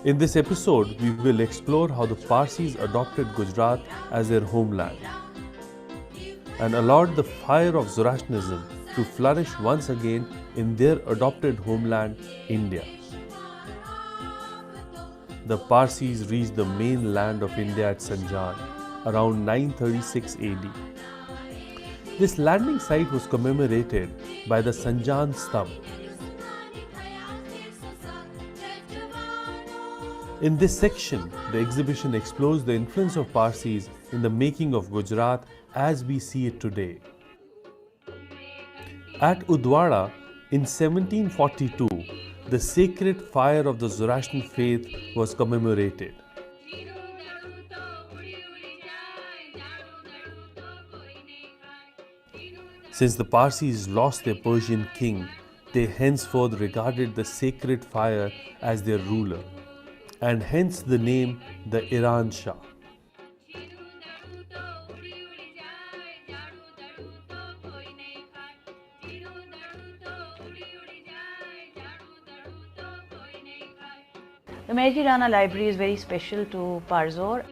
In this episode, we will explore how the Parsis adopted Gujarat as their homeland and allowed the fire of Zoroastrianism to flourish once again in their adopted homeland, India. The Parsis reached the mainland of India at Sanjan around 936 AD. This landing site was commemorated by the Sanjan Stamp. In this section, the exhibition explores the influence of Parsis in the making of Gujarat as we see it today. At Udwara in 1742, the sacred fire of the Zoroastrian faith was commemorated. Since the Parsis lost their Persian king, they henceforth regarded the sacred fire as their ruler, and hence the name the Iran Shah. The Meherji Rana library is very special to Parzor.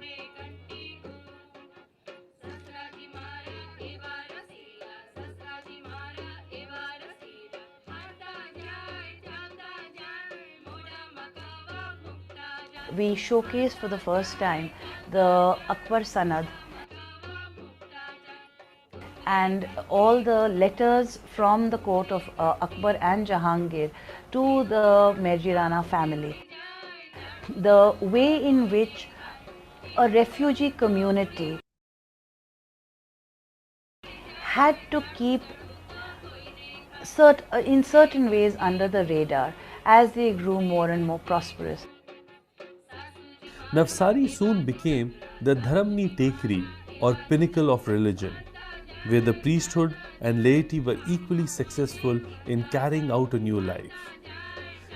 We showcased for the first time the Akbar Sanad and all the letters from the court of Akbar and Jahangir to the Meherji Rana family. The way in which a refugee community had to keep in certain ways under the radar as they grew more and more prosperous. Navsari soon became the Dharamni Tekri or pinnacle of religion, where the priesthood and laity were equally successful in carrying out a new life.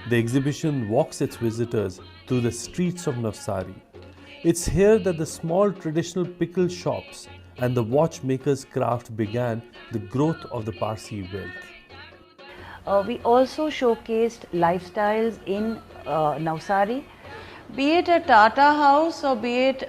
The exhibition walks its visitors through the streets of Navsari. It's here that the small traditional pickle shops and the watchmaker's craft began the growth of the Parsi wealth. We also showcased lifestyles in Navsari. Be it a Tata house or be it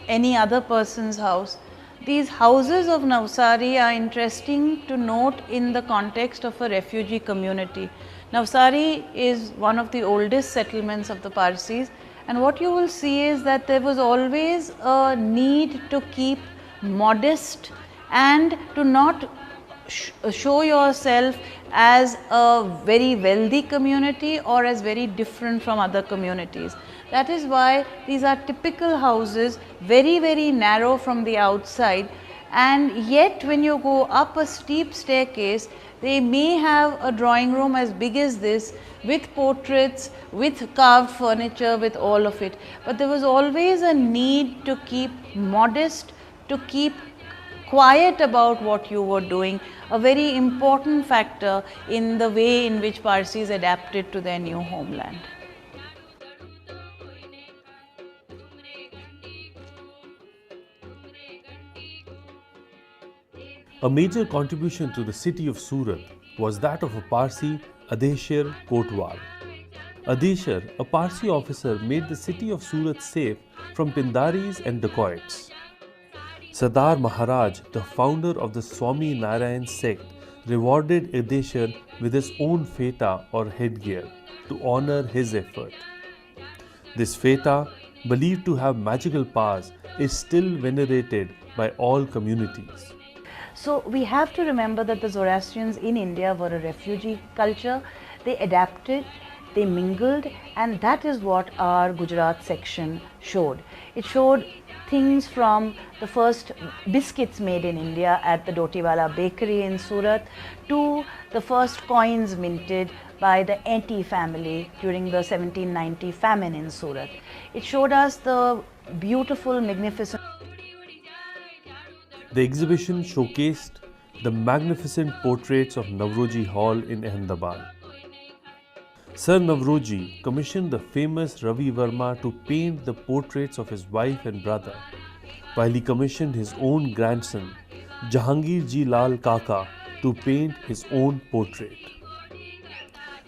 any other person's house, these houses of Navsari are interesting to note in the context of a refugee community. Navsari is one of the oldest settlements of the Parsis, and what you will see is that there was always a need to keep modest and to not show yourself as a very wealthy community or as very different from other communities. That is why these are typical houses, very, very narrow from the outside, and yet when you go up a steep staircase, they may have a drawing room as big as this with portraits, with carved furniture, with all of it. But there was always a need to keep modest, to keep quiet about what you were doing, a very important factor in the way in which Parsis adapted to their new homeland. A major contribution to the city of Surat was that of a Parsi, Adeshir Kotwal. Adeshir, a Parsi officer, made the city of Surat safe from Pindaris and dacoits. Sardar Maharaj, the founder of the Swami Narayan sect, rewarded Adeshir with his own feta or headgear to honor his effort. This feta, believed to have magical powers, is still venerated by all communities. So we have to remember that the Zoroastrians in India were a refugee culture. They adapted, they mingled, and that is what our Gujarat section showed. It showed things from the first biscuits made in India at the Dotiwala bakery in Surat to the first coins minted by the Aunty family during the 1790 famine in Surat. It showed us the beautiful, magnificent. The exhibition showcased the magnificent portraits of Navroji Hall in Ahmedabad. Sir Navroji commissioned the famous Ravi Verma to paint the portraits of his wife and brother, while he commissioned his own grandson, Jahangir Ji Lal Kaka, to paint his own portrait.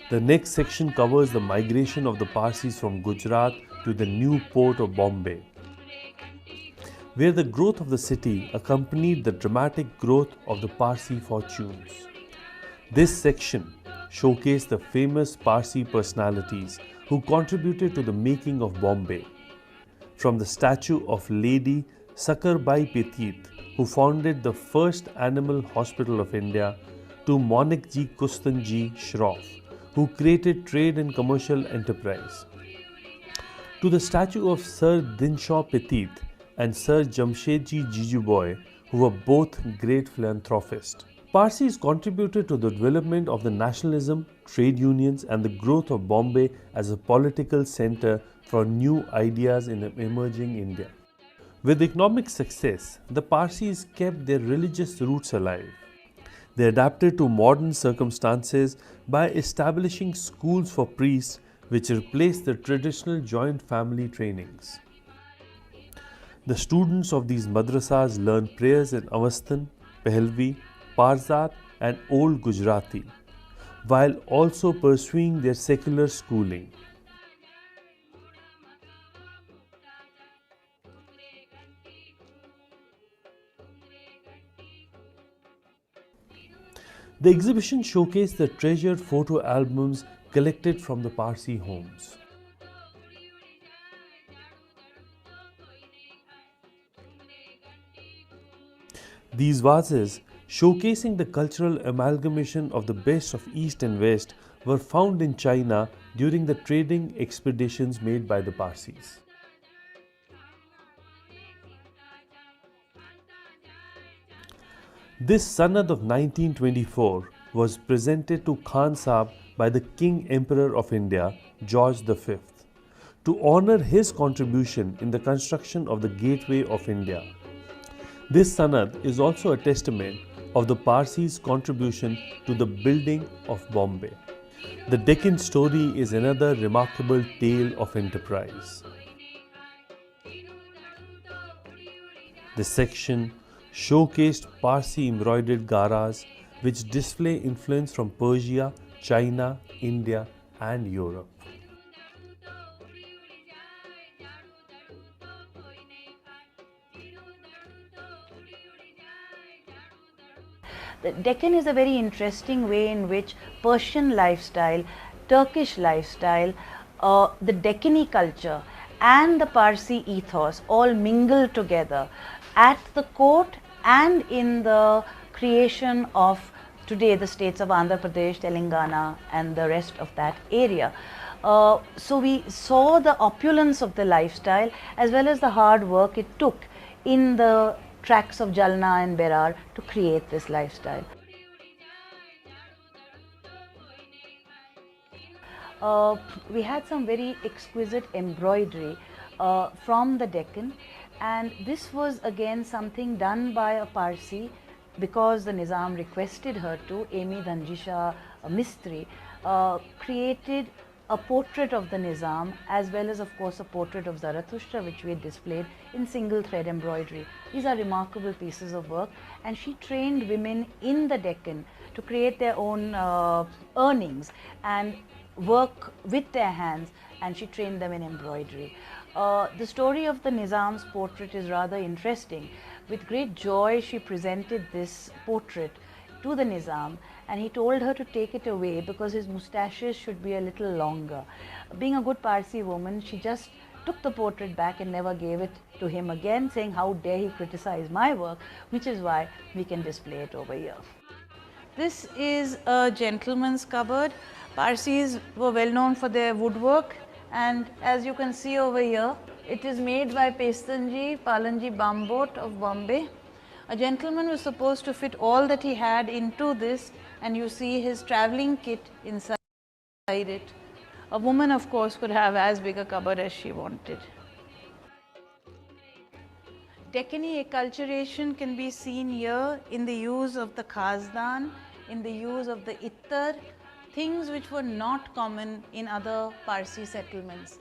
The next section covers the migration of the Parsis from Gujarat to the new port of Bombay, where the growth of the city accompanied the dramatic growth of the Parsi fortunes. This section showcased the famous Parsi personalities who contributed to the making of Bombay, from the statue of Lady Sakarbai Petit, who founded the first animal hospital of India, to Manikji Kustanji Shroff, who created trade and commercial enterprise, to the statue of Sir Dinshaw Petit and Sir Jamshedji Jijuboy, who were both great philanthropists. Parsis contributed to the development of the nationalism, trade unions, and the growth of Bombay as a political center for new ideas in emerging India. With economic success, the Parsis kept their religious roots alive. They adapted to modern circumstances by establishing schools for priests, which replaced the traditional joint family trainings. The students of these madrasas learn prayers in Avastan, Pahlavi, Parzat, and Old Gujarati, while also pursuing their secular schooling. The exhibition showcased the treasured photo albums collected from the Parsi homes. These vases, showcasing the cultural amalgamation of the best of East and West, were found in China during the trading expeditions made by the Parsis. This Sanad of 1924 was presented to Khan Sahib by the King Emperor of India, George V, to honor his contribution in the construction of the Gateway of India. This Sanad is also a testament of the Parsis' contribution to the building of Bombay. The Deccan story is another remarkable tale of enterprise. This section showcased Parsi embroidered Garas, which display influence from Persia, China, India, and Europe. The Deccan is a very interesting way in which Persian lifestyle, Turkish lifestyle, the Deccani culture and the Parsi ethos all mingle together at the court and in the creation of today the states of Andhra Pradesh, Telangana and the rest of that area. So we saw the opulence of the lifestyle as well as the hard work it took in the tracks of Jalna and Berar to create this lifestyle. We had some very exquisite embroidery from the Deccan, and this was again something done by a Parsi because the Nizam requested her to. Amy Dhanjisha Mistry created a portrait of the Nizam as well as of course a portrait of Zarathustra, which we had displayed in single thread embroidery. These are remarkable pieces of work, and she trained women in the Deccan to create their own earnings and work with their hands, and she trained them in embroidery. The story of the Nizam's portrait is rather interesting. With great joy she presented this portrait to the Nizam, and he told her to take it away because his moustaches should be a little longer. Being a good Parsi woman, she just took the portrait back and never gave it to him again, saying how dare he criticize my work, which is why we can display it over here. This is a gentleman's cupboard. Parsis were well known for their woodwork, and as you can see over here, it is made by Pestanji Palanji Bambot of Bombay. A gentleman was supposed to fit all that he had into this, and you see his travelling kit inside it. A woman of course could have as big a cupboard as she wanted. Deccani acculturation can be seen here in the use of the khazdan, in the use of the ittar, things which were not common in other Parsi settlements.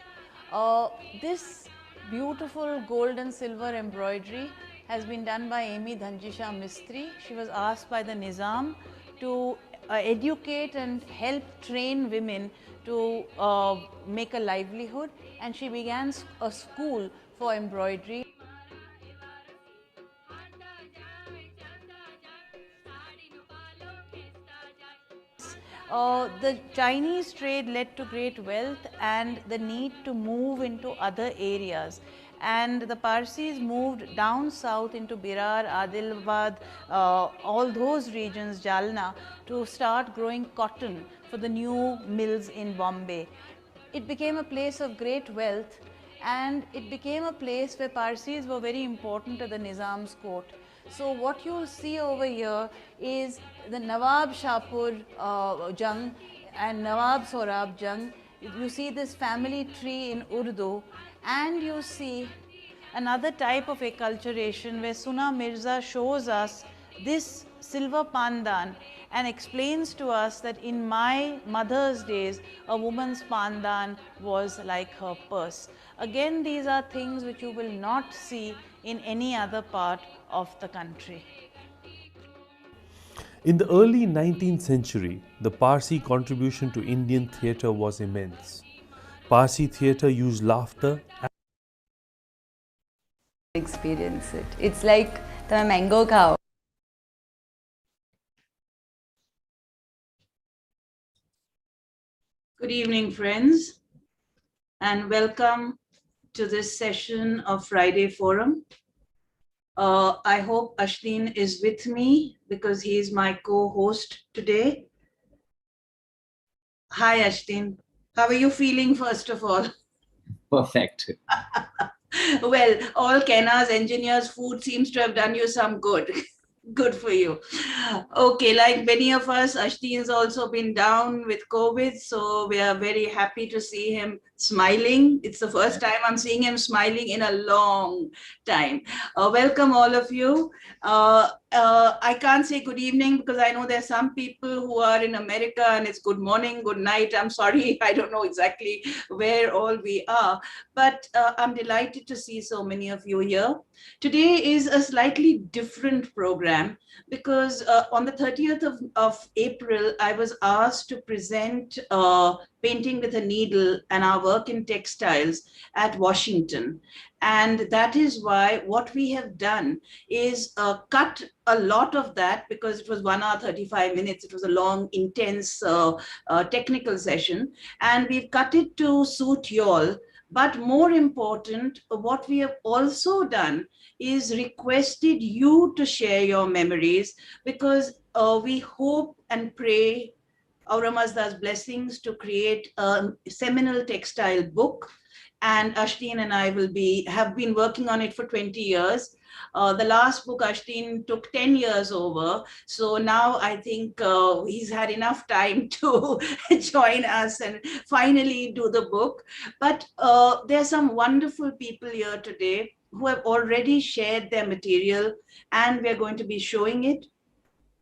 This beautiful gold and silver embroidery has been done by Amy Dhanjisha Mistry. She was asked by the Nizam to educate and help train women to make a livelihood, and she began a school for embroidery. The Chinese trade led to great wealth and the need to move into other areas. And the Parsis moved down south into Birar, Adilabad, all those regions, Jalna, to start growing cotton for the new mills in Bombay. It became a place of great wealth, and it became a place where Parsis were very important at the Nizam's court. So what you'll see over here is the Nawab Shapur Jung and Nawab Sorab Jung. You see this family tree in Urdu, and you see another type of acculturation where Suna Mirza shows us this silver pandan and explains to us that in my mother's days, a woman's pandan was like her purse. Again, these are things which you will not see in any other part of the country. In the early 19th century, the Parsi contribution to Indian theatre was immense. Parsi theatre used laughter and experience it. It's like the mango cow. Good evening, friends, and welcome to this session of Friday Forum. I hope Ashdeen is with me because he is my co-host today. Hi, Ashdeen. How are you feeling, first of all? Perfect. Well, all Kena's engineers' food seems to have done you some good. Good for you. Okay, like many of us, Ashdeen's also been down with COVID, so we are very happy to see him smiling. It's the first time I'm seeing him smiling in a long time. Welcome all of you. I can't say good evening because I know there's some people who are in America and it's good morning, good night. I'm sorry, I don't know exactly where all we are, but I'm delighted to see so many of you here. Today is a slightly different program because on the 30th of April, I was asked to present Painting with a Needle and our work in textiles at Washington. And that is why what we have done is cut a lot of that because it was 1 hour, 35 minutes. It was a long, intense technical session. And we've cut it to suit you all. But more important, what we have also done is requested you to share your memories because we hope and pray Aura Mazda's blessings to create a seminal textile book. And Ashdeen and I have been working on it for 20 years. The last book, Ashdeen, took 10 years over. So now I think he's had enough time to join us and finally do the book. But there are some wonderful people here today who have already shared their material, and we're going to be showing it.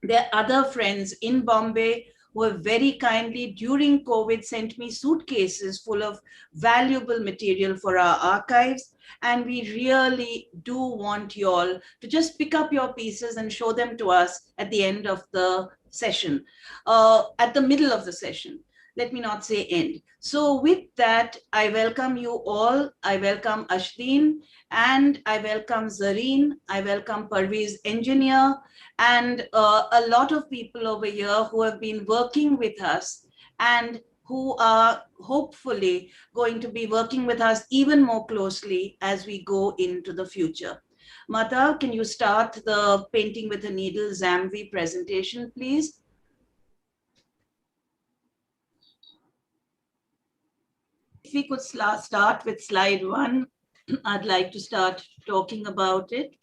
There are other friends in Bombay who have very kindly during COVID sent me suitcases full of valuable material for our archives. And we really do want you all to just pick up your pieces and show them to us at the end of the session, at the middle of the session. Let me not say end. So with that, I welcome you all. I welcome Ashdeen and I welcome Zareen. I welcome Parveez Engineer and a lot of people over here who have been working with us and who are hopefully going to be working with us even more closely as we go into the future. Mata, can you start the Painting with a Needle Zamvi presentation, please? If we could start with slide 1, I'd like to start talking about it.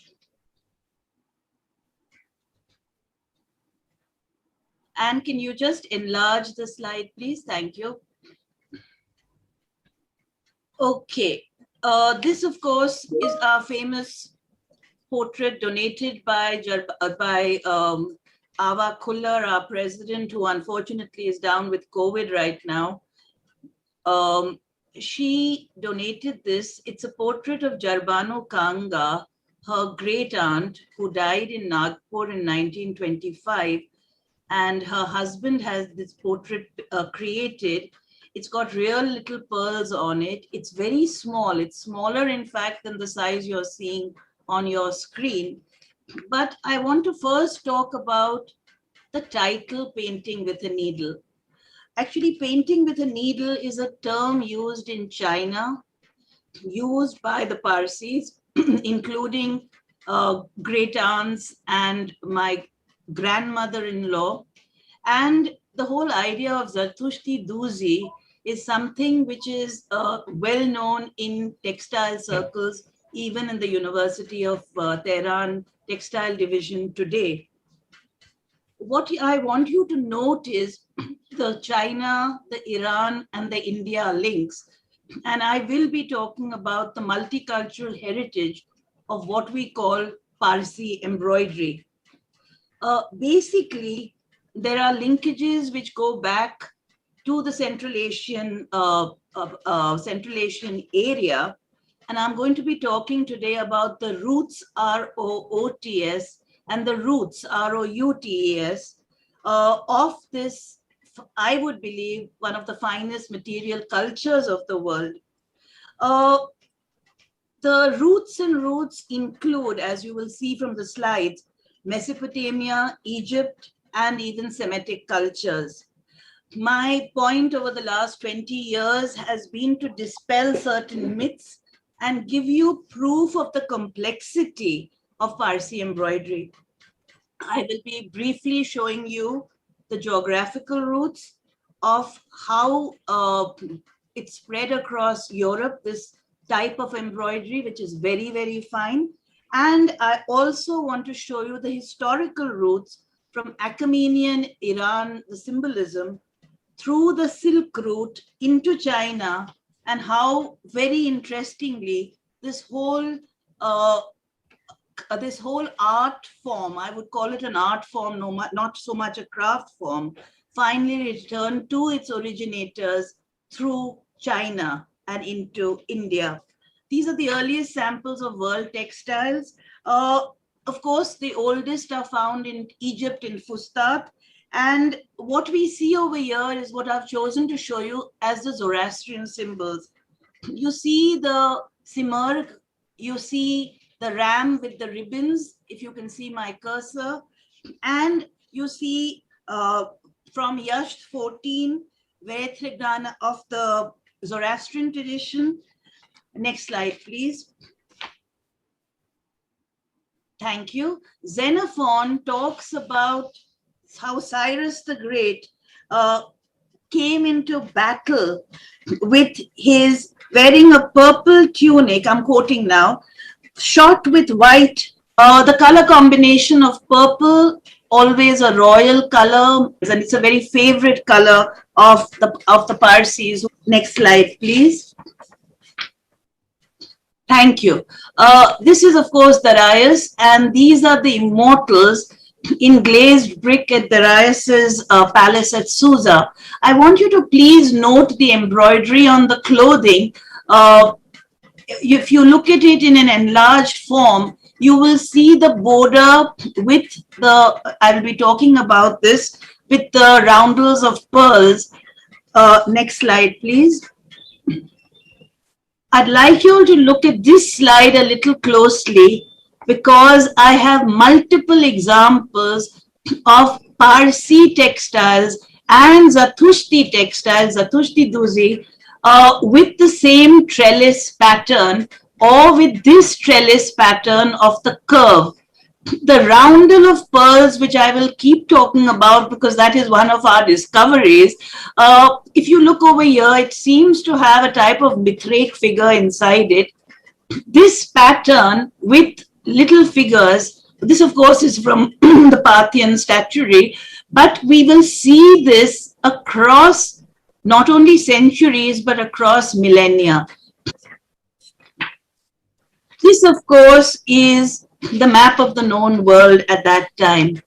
And can you just enlarge the slide, please? Thank you. Okay. This, of course, is our famous portrait donated by Ava Khullar, our president, who unfortunately is down with COVID right now. She donated this. It's a portrait of Jarbanu Kanga, her great aunt, who died in Nagpur in 1925. and her husband has this portrait created. It's got real little pearls on it. It's very small. It's smaller, in fact, than the size you're seeing on your screen. But I want to first talk about the title, Painting with a Needle. Actually, painting with a needle is a term used in China, used by the Parsis, including great aunts and my grandmother-in-law. And the whole idea of Zartushti Duzi is something which is well known in textile circles, even in the University of Tehran Textile Division today. What I want you to note is the China, the Iran, and the India links. And I will be talking about the multicultural heritage of what we call Parsi embroidery. Basically, there are linkages which go back to the Central Asian area. And I'm going to be talking today about the roots, R-O-O-T-S, and the roots, R-O-U-T-E-S, of this, I would believe, one of the finest material cultures of the world. The roots include, as you will see from the slides, Mesopotamia, Egypt, and even Semitic cultures. My point over the last 20 years has been to dispel certain myths and give you proof of the complexity of Parsi embroidery. I will be briefly showing you the geographical roots of how it spread across Europe, this type of embroidery, which is very, very fine. And I also want to show you the historical roots from Achaemenian Iran, the symbolism, through the Silk Route into China, and how, very interestingly, this whole art form, I would call it an art form, not so much a craft form, finally returned to its originators through China and into India. These are the earliest samples of world textiles. Of course, the oldest are found in Egypt, in Fustat. And what we see over here is what I've chosen to show you as the Zoroastrian symbols. You see the simurg, you see the ram with the ribbons, if you can see my cursor, and you see from Yasht 14, Vetrigana of the Zoroastrian tradition. Next slide, please. Thank you. Xenophon talks about how Cyrus the Great came into battle with his wearing a purple tunic, I'm quoting now, shot with white. The color combination of purple, always a royal color, and it's a very favorite color of the Parsis. Next slide, please. Thank you. This is, of course, Darius, and these are the immortals in glazed brick at Darius's palace at Susa. I want you to please note the embroidery on the clothing. If you look at it in an enlarged form, you will see the border with the, I will be talking about this, with the roundels of pearls. Next slide, please. I'd like you all to look at this slide a little closely, because I have multiple examples of Parsi textiles and Zatushti textiles, Zatushti Duzi, with the same trellis pattern or with this trellis pattern of the curve. The roundel of pearls, which I will keep talking about because that is one of our discoveries. If you look over here, it seems to have a type of Mithraic figure inside it. This pattern with little figures, this of course is from the Parthian statuary, but we will see this across not only centuries, but across millennia. This of course is the map of the known world at that time.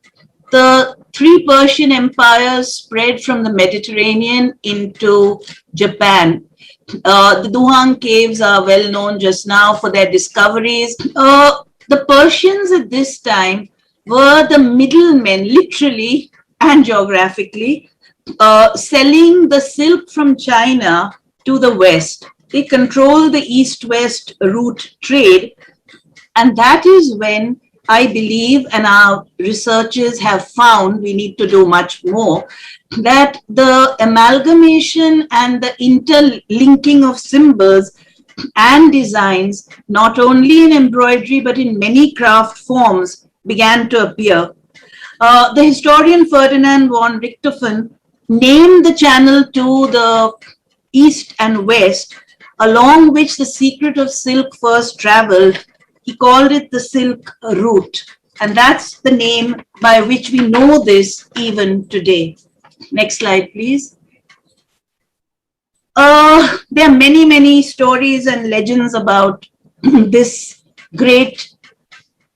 The three Persian empires spread from the Mediterranean into Japan. The Duhang caves are well known just now for their discoveries. The Persians at this time were the middlemen, literally and geographically, selling the silk from China to the West. They control the East-West route trade, and that is when I believe, and our researchers have found, we need to do much more, that the amalgamation and the interlinking of symbols and designs, not only in embroidery but in many craft forms, began to appear. The historian Ferdinand von Richthofen named the channel to the east and west, along which the secret of silk first traveled. He called it the Silk Route, and that's the name by which we know this even today. Next slide, please. There are many, many stories and legends about this great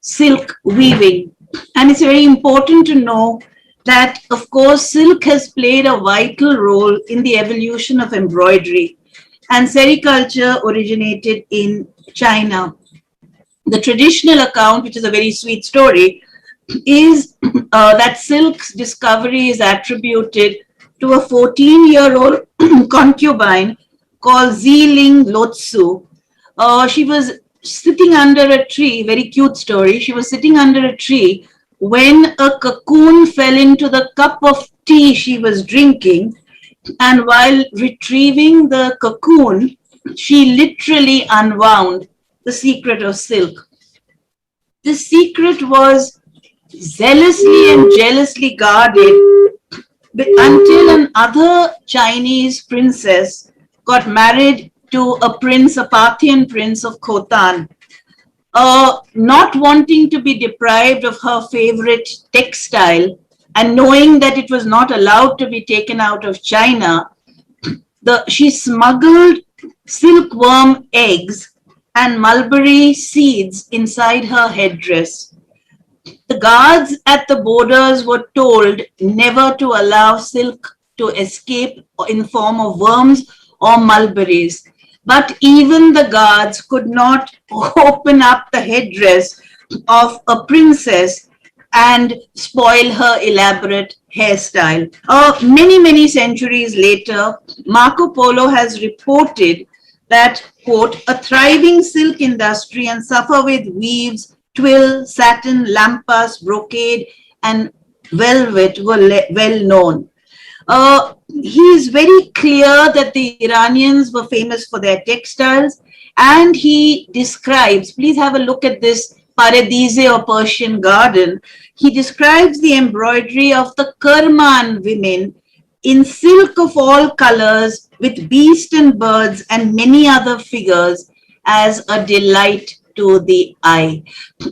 silk weaving. And it's very important to know that, of course, silk has played a vital role in the evolution of embroidery. And sericulture originated in China. The traditional account, which is a very sweet story, is that silk's discovery is attributed to a 14-year-old concubine called Ziling Lotsu. She was sitting under a tree, very cute story. She was sitting under a tree when a cocoon fell into the cup of tea she was drinking. And while retrieving the cocoon, she literally unwound the secret of silk. The secret was zealously and jealously guarded until another Chinese princess got married to a prince, a Parthian prince of Khotan. Not wanting to be deprived of her favorite textile and knowing that it was not allowed to be taken out of China, she smuggled silkworm eggs and mulberry seeds inside her headdress. The guards at the borders were told never to allow silk to escape in form of worms or mulberries. But even the guards could not open up the headdress of a princess and spoil her elaborate hairstyle. Many, many centuries later, Marco Polo has reported that, quote, a thriving silk industry and suffer with weaves, twill, satin, lampas, brocade, and velvet were well known. He is very clear that the Iranians were famous for their textiles, and he describes, please have a look at this paradise or Persian garden. He describes the embroidery of the Kerman women in silk of all colors with beasts and birds and many other figures as a delight to the eye.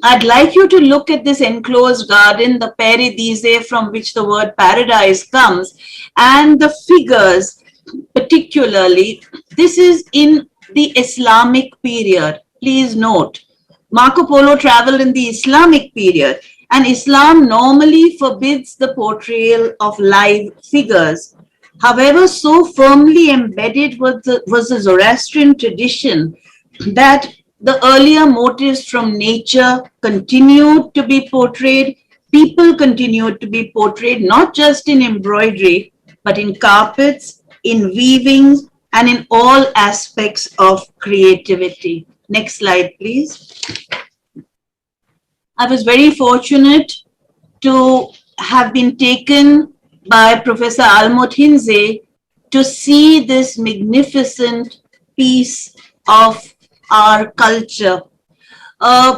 I'd like you to look at this enclosed garden, the paradise from which the word paradise comes, and the figures particularly. This is in the Islamic period. Please note, Marco Polo traveled in the Islamic period, and Islam normally forbids the portrayal of live figures. However, so firmly embedded was the Zoroastrian tradition that the earlier motifs from nature continued to be portrayed. People continued to be portrayed, not just in embroidery, but in carpets, in weavings, and in all aspects of creativity. Next slide, please. I was very fortunate to have been taken by Professor Almut Hinze to see this magnificent piece of our culture.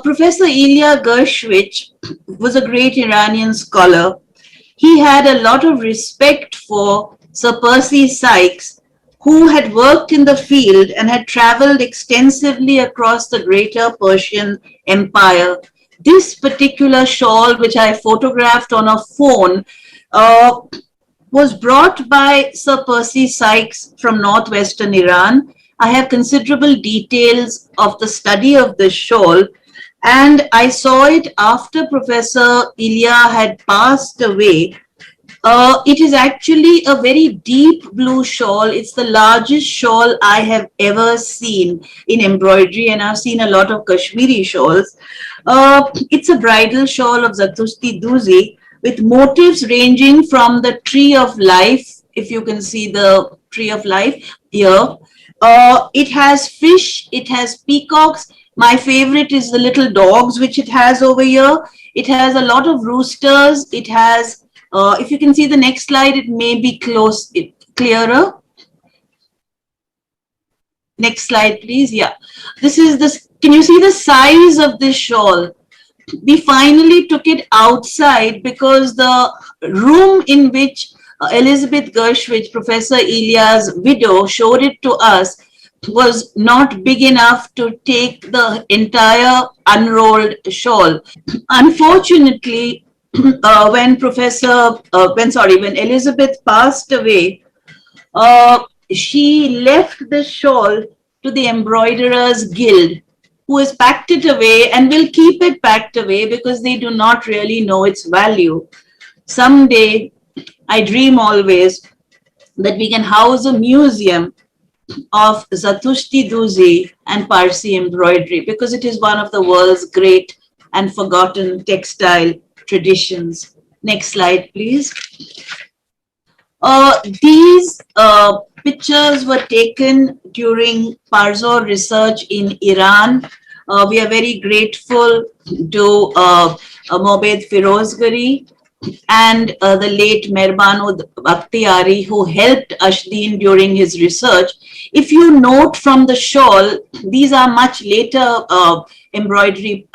Professor Ilya Gershwich was a great Iranian scholar. He had a lot of respect for Sir Percy Sykes, who had worked in the field and had traveled extensively across the greater Persian Empire. This particular shawl, which I photographed on a phone, was brought by Sir Percy Sykes from northwestern Iran. I have considerable details of the study of this shawl, and I saw it after Professor Ilya had passed away. It is actually a very deep blue shawl. It's the largest shawl I have ever seen in embroidery, and I've seen a lot of Kashmiri shawls. It's a bridal shawl of Zatushti Duzi, with motifs ranging from the tree of life, if you can see the tree of life here. It has fish, it has peacocks. My favorite is the little dogs which it has over here. It has a lot of roosters. It has, if you can see the next slide, it may be clearer. Next slide, please. Yeah, this is this. Can you see the size of this shawl? We finally took it outside because the room in which Elizabeth Gershwich, Professor Ilya's widow, showed it to us was not big enough to take the entire unrolled shawl. Unfortunately, when Elizabeth passed away, she left the shawl to the Embroiderers Guild, who has packed it away and will keep it packed away because they do not really know its value. Someday, I dream always that we can house a museum of Zatushti Duzi and Parsi embroidery because it is one of the world's great and forgotten textile traditions. Next slide, please. These pictures were taken during Parso research in Iran. We are very grateful to Mobed Firozgari and the late Mehrbano Bakhtiari, who helped Ashdeen during his research. If you note from the shawl, these are much later embroidery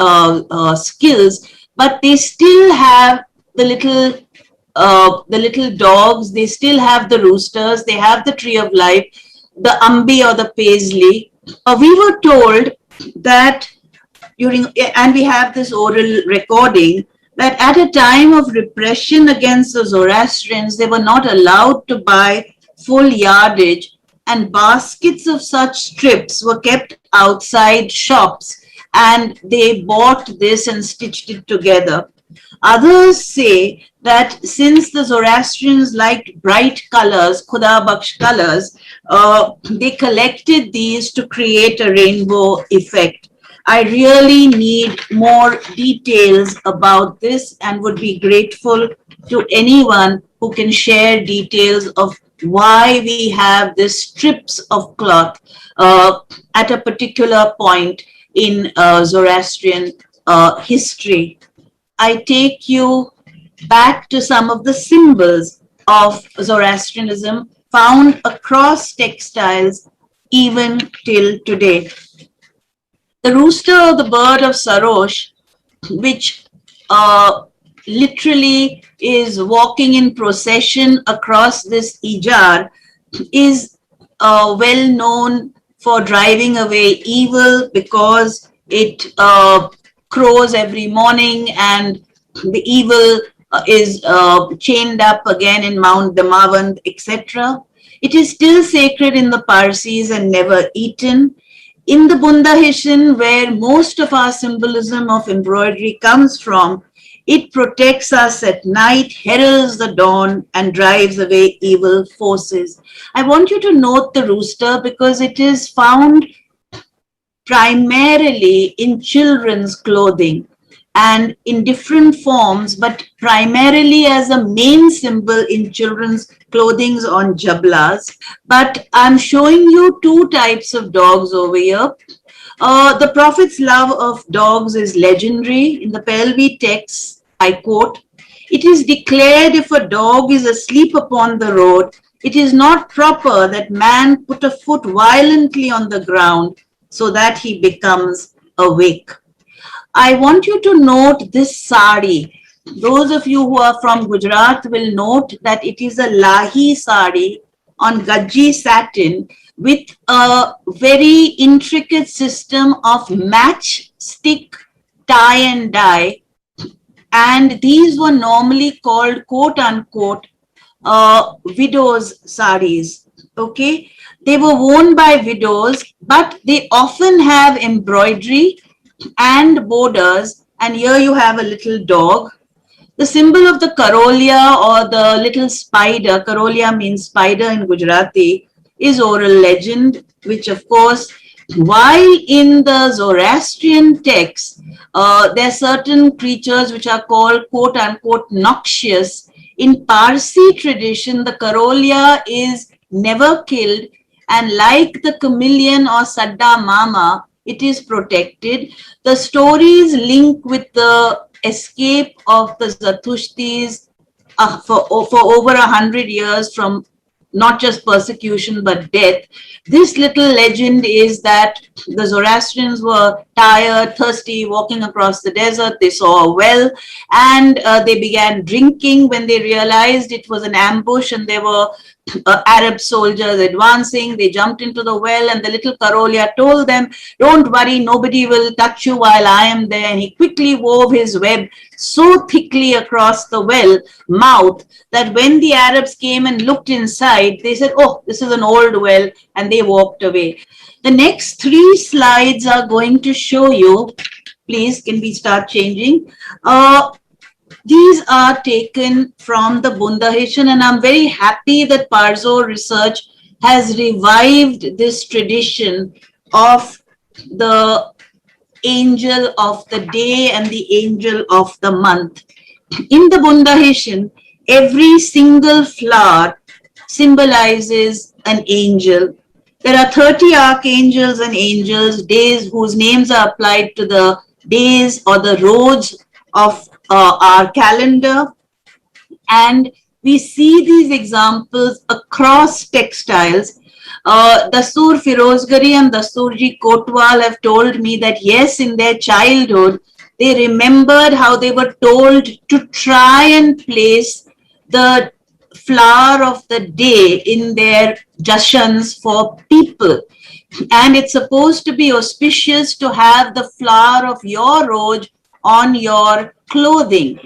skills, but they still have the little dogs, they still have the roosters, they have the tree of life, the ambi or the paisley. We were told that and we have this oral recording, that at a time of repression against the Zoroastrians, they were not allowed to buy full yardage, and baskets of such strips were kept outside shops, and they bought this and stitched it together. Others say that since the Zoroastrians liked bright colors, Khuda Baksh colors, they collected these to create a rainbow effect. I really need more details about this and would be grateful to anyone who can share details of why we have these strips of cloth at a particular point in Zoroastrian history. I take you back to some of the symbols of Zoroastrianism found across textiles even till today. The rooster or the bird of Sarosh, which literally is walking in procession across this Ijar, is well known for driving away evil because it crows every morning and the evil is chained up again in Mount Damavand, etc. It is still sacred in the Parsis and never eaten. In the Bundahishan, where most of our symbolism of embroidery comes from, it protects us at night, heralds the dawn, and drives away evil forces. I want you to note the rooster because it is found primarily in children's clothing and in different forms, but primarily as a main symbol in children's clothing on jablas. But I'm showing you two types of dogs over here. The Prophet's love of dogs is legendary. In the Pelvi texts, I quote, "It is declared if a dog is asleep upon the road, it is not proper that man put a foot violently on the ground so that he becomes awake." I want you to note this sari. Those of you who are from Gujarat will note that it is a lahi sari on gajji satin with a very intricate system of match, stick, tie and dye. And these were normally called quote unquote widows' saris. Okay, they were worn by widows, but they often have embroidery and borders, and here you have a little dog. The symbol of the Karolia or the little spider, Karolia means spider in Gujarati, is oral legend, which of course, while in the Zoroastrian texts, There are certain creatures which are called quote unquote noxious. In Parsi tradition, the Karolia is never killed, and like the chameleon or Sadda Mama, it is protected. The stories link with the escape of the Zatushtis for over 100 years from not just persecution but death. This little legend is that the Zoroastrians were tired, thirsty, walking across the desert. They saw a well and they began drinking when they realized it was an ambush and there were Arab soldiers advancing. They jumped into the well and the little Karolia told them, "Don't worry, nobody will touch you while I am there." And he quickly wove his web so thickly across the well mouth that when the Arabs came and looked inside, they said, "Oh, this is an old well," and they walked away. The next 3 slides are going to show you, please, can we start changing? These are taken from the Bundahishan, and I'm very happy that Parzo Research has revived this tradition of the angel of the day and the angel of the month. In the Bundahishan, every single flower symbolizes an angel. There are 30 archangels and angels, days whose names are applied to the days or the roads of our calendar, and we see these examples across textiles. Dastur Firozgari and Dasturji Kotwal have told me that yes, in their childhood, they remembered how they were told to try and place the flower of the day in their jashans for people. And it's supposed to be auspicious to have the flower of your rose on your clothing.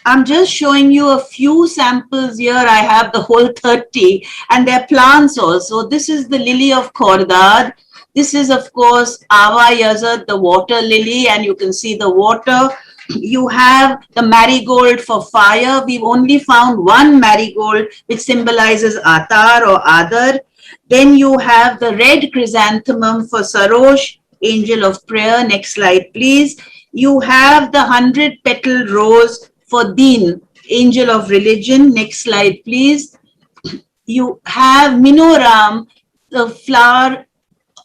I'm just showing you a few samples here. I have the whole 30 and they're plants also. This is the lily of Khordad. This is of course Ava Yazad, the water lily, and you can see the water. You have the marigold for fire. We've only found one marigold which symbolizes Atar or Adar. Then you have the red chrysanthemum for Sarosh, angel of prayer. Next slide, please. You have the 100-petal rose for Deen, angel of religion. Next slide, please. You have Minoram, the flower,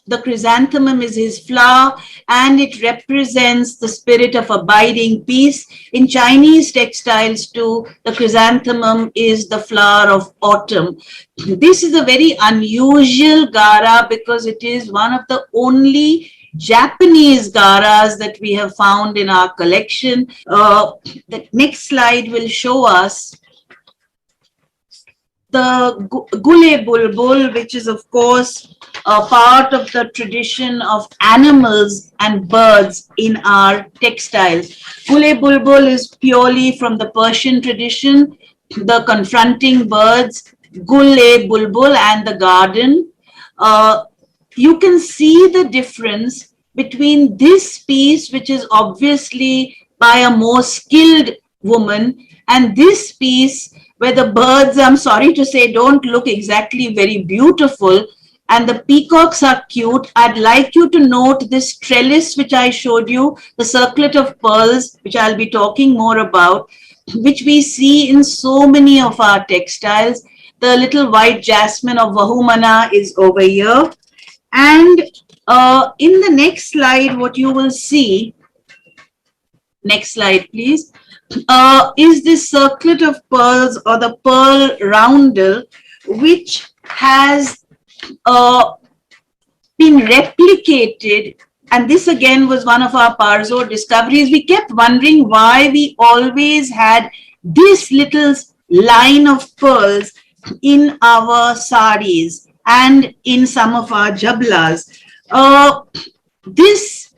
the chrysanthemum is his flower, and it represents the spirit of abiding peace. In Chinese textiles too, the chrysanthemum is the flower of autumn. This is a very unusual Gara because it is one of the only Japanese Garas that we have found in our collection. The next slide will show us the Gule Bulbul, which is of course a part of the tradition of animals and birds in our textiles. Gule Bulbul is purely from the Persian tradition, the confronting birds, Gule Bulbul and the garden. You can see the difference between this piece, which is obviously by a more skilled woman, and this piece where the birds, I'm sorry to say, don't look exactly very beautiful, and the peacocks are cute. I'd like you to note this trellis which I showed you, the circlet of pearls, which I'll be talking more about, which we see in so many of our textiles. The little white jasmine of Vahumana is over here. And in the next slide, what you will see, next slide please, is this circlet of pearls or the pearl roundel, which has been replicated. And this again was one of our Parzo discoveries. We kept wondering why we always had this little line of pearls in our saris and in some of our jablas. This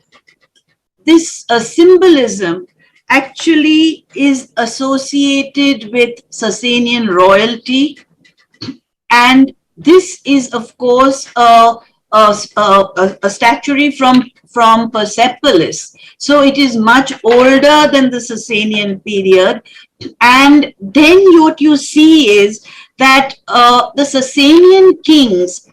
symbolism actually is associated with Sasanian royalty, and this is of course a statuary from Persepolis. So it is much older than the Sasanian period. And then what you see is that the Sasanian kings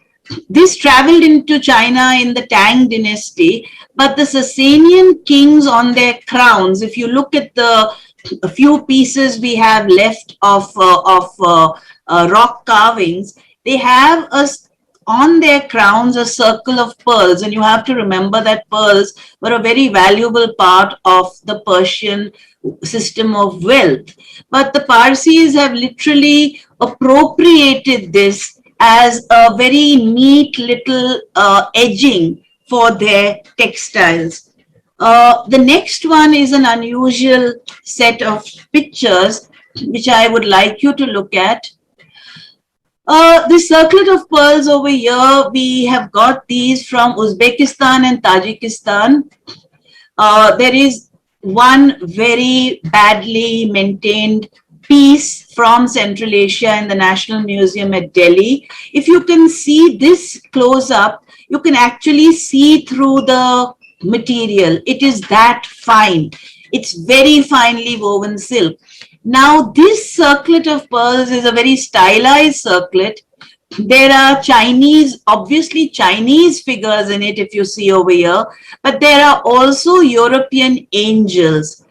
This traveled into China in the Tang dynasty, but the Sasanian kings on their crowns, if you look at the a few pieces we have left of rock carvings, they have on their crowns a circle of pearls, and you have to remember that pearls were a very valuable part of the Persian system of wealth. But the Parsis have literally appropriated this as a very neat little edging for their textiles. The next one is an unusual set of pictures which I would like you to look at. This circlet of pearls over here, we have got these from Uzbekistan and Tajikistan. There is one very badly maintained piece from Central Asia in the National Museum at Delhi. If you can see this close up, you can actually see through the material. It is that fine. It's very finely woven silk. Now, this circlet of pearls is a very stylized circlet. There are Chinese, obviously Chinese figures in it, if you see over here, but there are also European angels.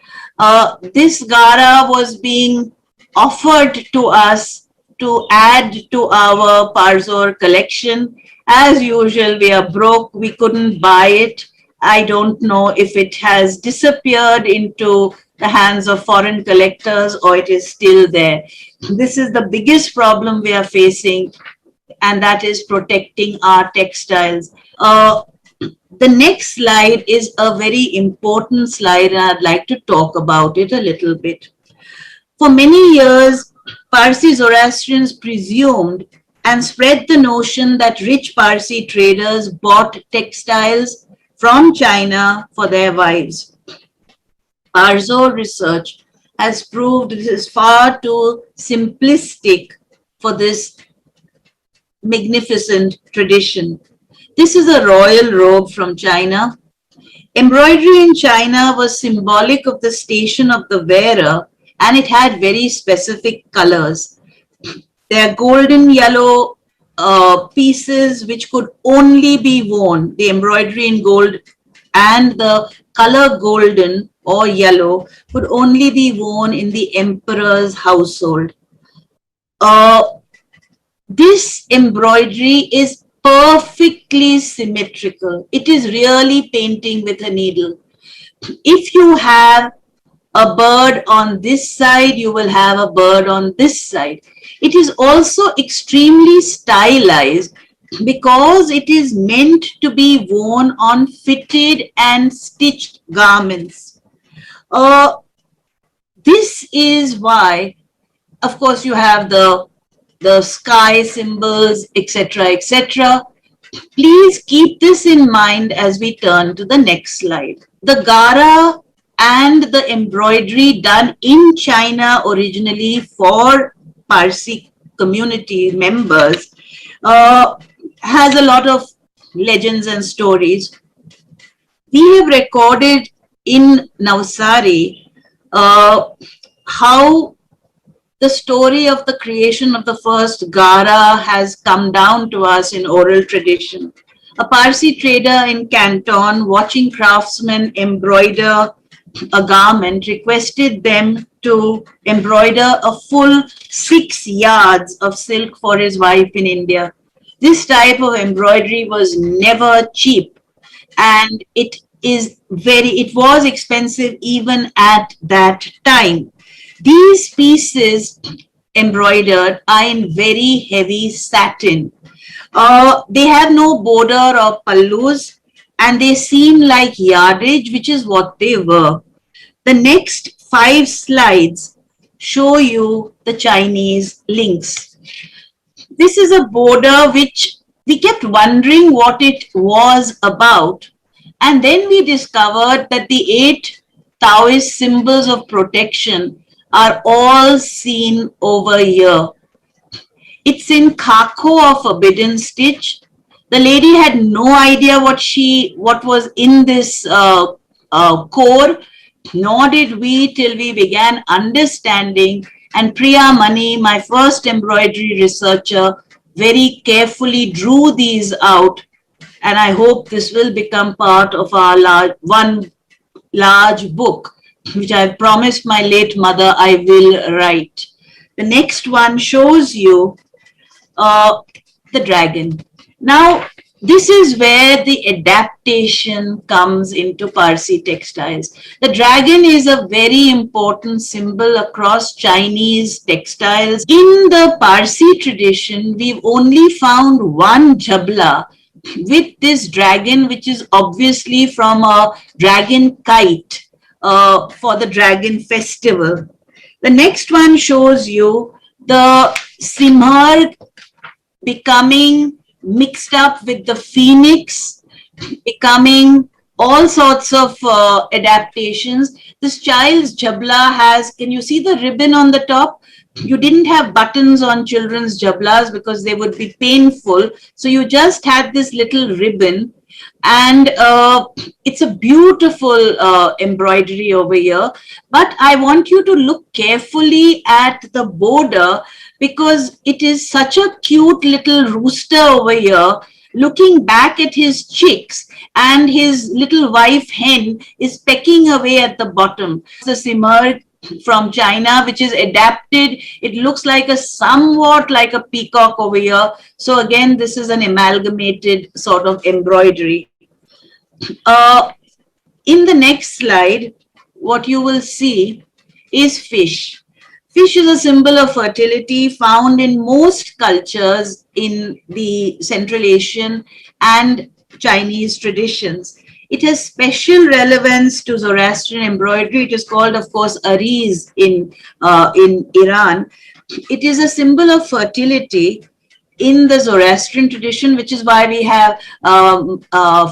This Gara was being offered to us to add to our Parzor collection. As usual, we are broke, we couldn't buy it. I don't know if it has disappeared into the hands of foreign collectors or it is still there. This is the biggest problem we are facing, and that is protecting our textiles. The next slide is a very important slide, and I'd like to talk about it a little bit. For many years, Parsi Zoroastrians presumed and spread the notion that rich Parsi traders bought textiles from China for their wives. Parzor research has proved this is far too simplistic for this magnificent tradition. This is a royal robe from China. Embroidery in China was symbolic of the station of the wearer, and it had very specific colors. There are golden yellow pieces which could only be worn, the embroidery in gold and the color golden or yellow could only be worn in the emperor's household. This embroidery is perfectly symmetrical. It is really painting with a needle. If you have a bird on this side, you will have a bird on this side. It is also extremely stylized because it is meant to be worn on fitted and stitched garments. This is why, of course, you have the sky symbols, etc., etc. Please keep this in mind as we turn to the next slide. The Gara and the embroidery done in China originally for Parsi community members has a lot of legends and stories. We have recorded in Navsari how the story of the creation of the first Gara has come down to us in oral tradition. A Parsi trader in Canton, watching craftsmen embroider a garment, requested them to embroider a full 6 yards of silk for his wife in India. This type of embroidery was never cheap, and it was expensive even at that time. These pieces embroidered are in very heavy satin. They have no border or pallus, and they seem like yardage, which is what they were. The next 5 slides show you the Chinese links. This is a border which we kept wondering what it was about, and then we discovered that the 8 Taoist symbols of protection are all seen over here. It's in Kako or forbidden stitch. The lady had no idea what was in this core, nor did we till we began understanding. And Priya Mani, my first embroidery researcher, very carefully drew these out, and I hope this will become part of our one large book, which I promised my late mother I will write. The next one shows you the dragon. Now, this is where the adaptation comes into Parsi textiles. The dragon is a very important symbol across Chinese textiles. In the Parsi tradition, we've only found one jabla with this dragon, which is obviously from a dragon kite for the dragon festival. The next one shows you the simhar becoming mixed up with the phoenix, becoming all sorts of adaptations. This child's jabla has, can you see the ribbon on the top? You didn't have buttons on children's jablas because they would be painful. So you just had this little ribbon, and it's a beautiful embroidery over here. But I want you to look carefully at the border, because it is such a cute little rooster over here looking back at his chicks, and his little wife hen is pecking away at the bottom. The simar from China, which is adapted, it looks like somewhat like a peacock over here. So again, this is an amalgamated sort of embroidery. In the next slide, what you will see is fish. Fish is a symbol of fertility found in most cultures in the Central Asian and Chinese traditions. It has special relevance to Zoroastrian embroidery. It is called, of course, ariz in Iran. It is a symbol of fertility in the Zoroastrian tradition, which is why we have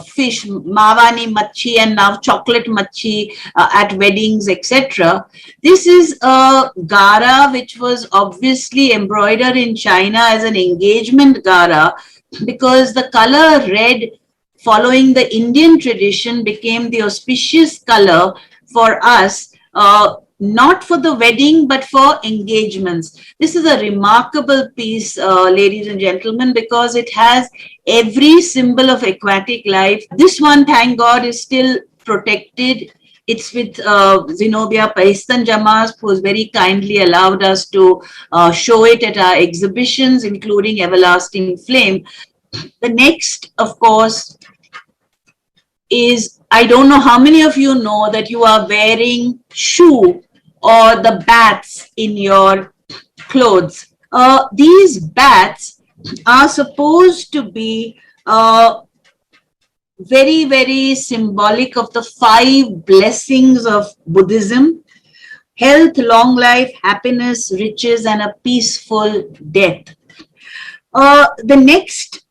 fish, mawani machi, and now chocolate machi at weddings, etc. This is a Gara, which was obviously embroidered in China as an engagement Gara, because the color red, following the Indian tradition, became the auspicious color for us, not for the wedding, but for engagements. This is a remarkable piece, ladies and gentlemen, because it has every symbol of aquatic life. This one, thank God, is still protected. It's with Zenobia Paistan Jamas, who has very kindly allowed us to show it at our exhibitions, including Everlasting Flame. The next, of course, is, I don't know how many of you know that you are wearing shoe or the bats in your clothes. These bats are supposed to be very, very symbolic of the 5 blessings of Buddhism: health, long life, happiness, riches, and a peaceful death. The next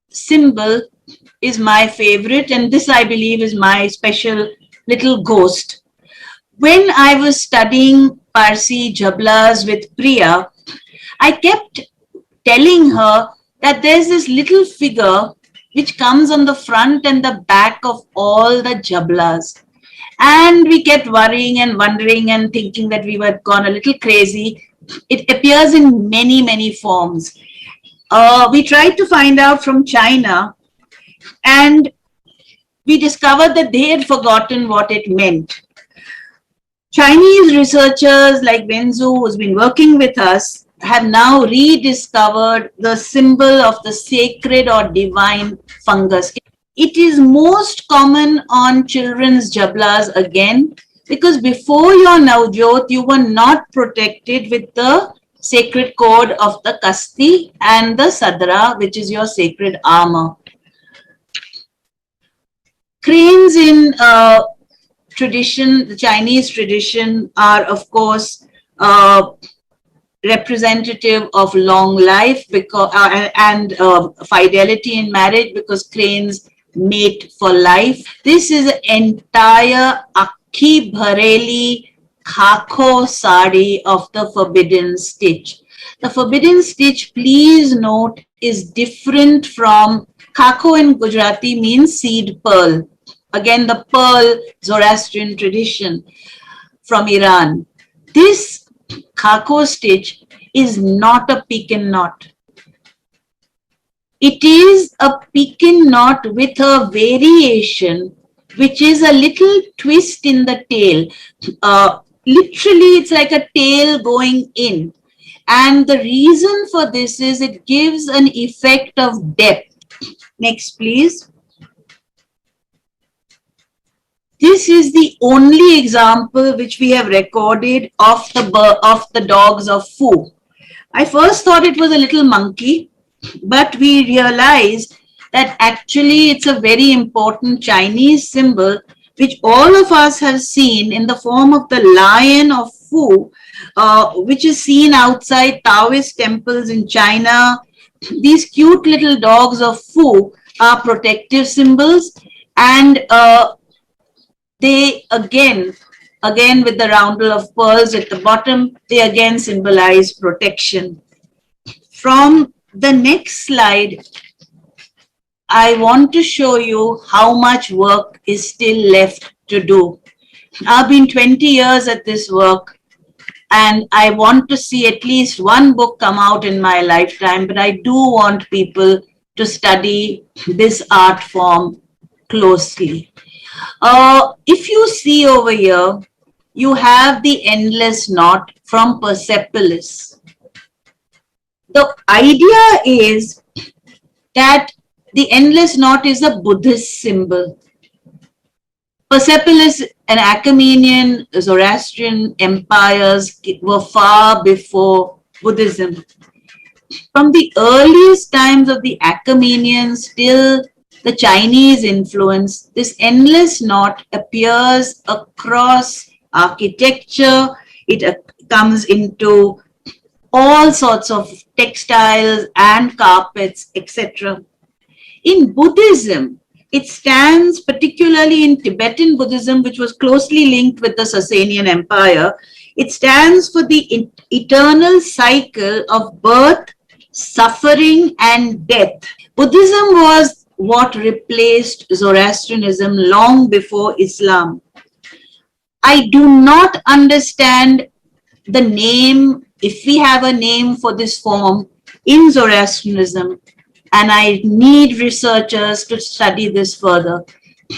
symbol is my favorite, and this, I believe, is my special little ghost. When I was studying Parsi jablas with Priya, I kept telling her that there's this little figure which comes on the front and the back of all the jablas. And we kept worrying and wondering and thinking that we were gone a little crazy. It appears in many, many forms. We tried to find out from China, and we discovered that they had forgotten what it meant. Chinese researchers like Wenzu, who's been working with us, have now rediscovered the symbol of the sacred or divine fungus. It is most common on children's jablas again, because before your Navjot, you were not protected with the sacred code of the Kasti and the Sadra, which is your sacred armor. Cranes in tradition, the Chinese tradition, are of course representative of long life because and fidelity in marriage, because cranes mate for life. This is an entire Akhi Bhareli Khako sari of the forbidden stitch. The forbidden stitch, please note, is different from Khako in Gujarati means seed pearl. Again, the pearl Zoroastrian tradition from Iran. This Khako stitch is not a peak and knot. It is a pekin knot with a variation, which is a little twist in the tail. Literally, it's like a tail going in. And the reason for this is it gives an effect of depth. Next, please. This is the only example which we have recorded of the dogs of Fu. I first thought it was a little monkey, but we realized that actually it's a very important Chinese symbol which all of us have seen in the form of the lion of Fu, which is seen outside Taoist temples in China. These cute little dogs of Fu are protective symbols, and they again with the roundel of pearls at the bottom, they again symbolize protection. From the next slide, I want to show you how much work is still left to do. I've been 20 years at this work, and I want to see at least one book come out in my lifetime, but I do want people to study this art form closely. If you see over here, you have the endless knot from Persepolis. The idea is that the endless knot is a Buddhist symbol. Persepolis and Achaemenian, Zoroastrian empires were far before Buddhism. From the earliest times of the Achaemenians till the Chinese influence, this endless knot appears across architecture. It comes into all sorts of textiles and carpets, etc. In Buddhism, it stands particularly in Tibetan Buddhism, which was closely linked with the Sasanian Empire. It stands for the eternal cycle of birth, suffering, and death. Buddhism was what replaced Zoroastrianism long before Islam. I do not understand the name, if we have a name for this form in Zoroastrianism, and I need researchers to study this further.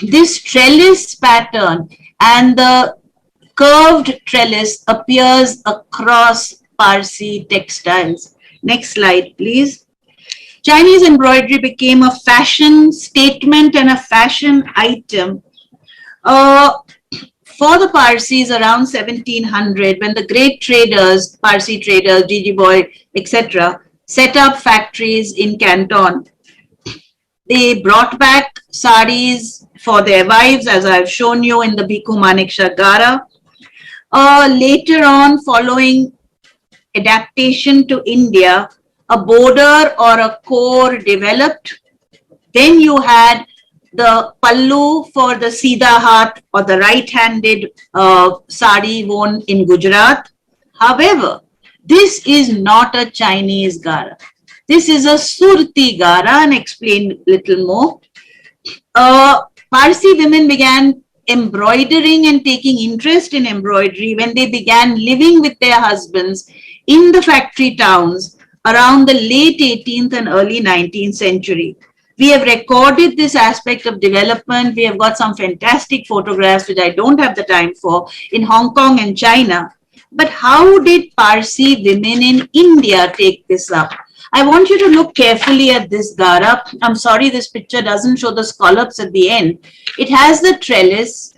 This trellis pattern and the curved trellis appears across Parsi textiles. Next slide, please. Chinese embroidery became a fashion statement and a fashion item. For the Parsis around 1700, when the great traders, Parsi traders, Gigi Boy, etc., set up factories in Canton, they brought back saris for their wives, as I've shown you in the Bhikkhu Maneksha Gara. Later on, following adaptation to India, a border or a core developed. Then you had the pallu for the Sida Hat or the right-handed sari worn in Gujarat. However, this is not a Chinese Gara. This is a Surti Gara, and explain a little more. Parsi women began embroidering and taking interest in embroidery when they began living with their husbands in the factory towns around the late 18th and early 19th century. We have recorded this aspect of development. We have got some fantastic photographs, which I don't have the time for, in Hong Kong and China. But how did Parsi women in India take this up? I want you to look carefully at this Gara. I'm sorry, this picture doesn't show the scallops at the end. It has the trellis,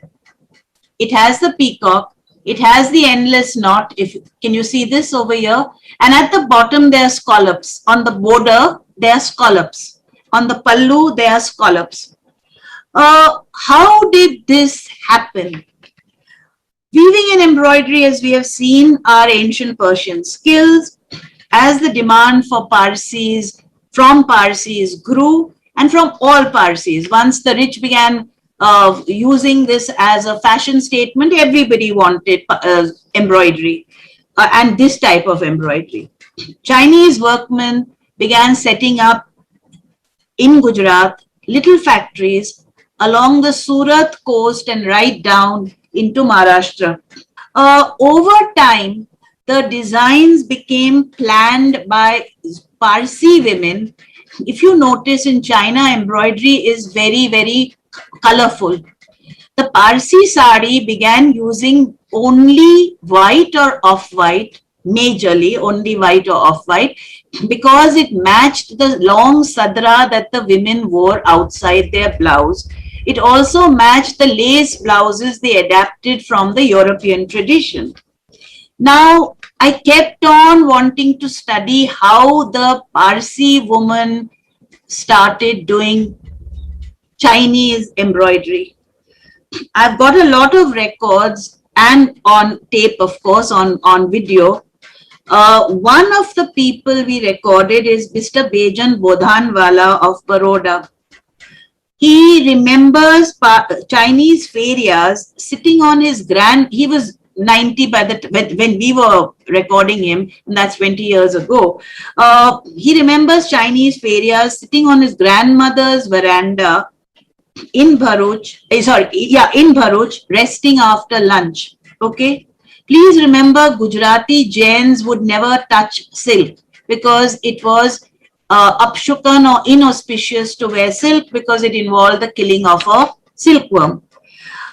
it has the peacock, it has the endless knot. Can you see this over here? And at the bottom, there are scallops. On the border, there are scallops. On the pallu, there are scallops. How did this happen? Weaving and embroidery, as we have seen, are ancient Persian skills. As the demand for Parsis, from Parsis grew, and from all Parsis, once the rich began using this as a fashion statement, everybody wanted embroidery and this type of embroidery. Chinese workmen began setting up in Gujarat little factories along the Surat coast and right down into Maharashtra. Over time, the designs became planned by Parsi women If you notice, in China, embroidery is very, very colorful. The Parsi sari began using only white or off-white, majorly only white or off-white, because it matched the long sadra that the women wore outside their blouse. It also matched the lace blouses they adapted from the European tradition. Now, I kept on wanting to study how the Parsi woman started doing Chinese embroidery. I've got a lot of records and on tape, of course, on video. One of the people we recorded is Mr. Bejan Bodhanwala of Baroda. He remembers Chinese ferias sitting on his he was 90 by when we were recording him, and that's 20 years ago. He remembers Chinese ferias sitting on his grandmother's veranda in Bharuch, in Bharuch, resting after lunch. Okay. Please remember, Gujarati Jains would never touch silk because it was upshukan or inauspicious to wear silk because it involved the killing of a silkworm.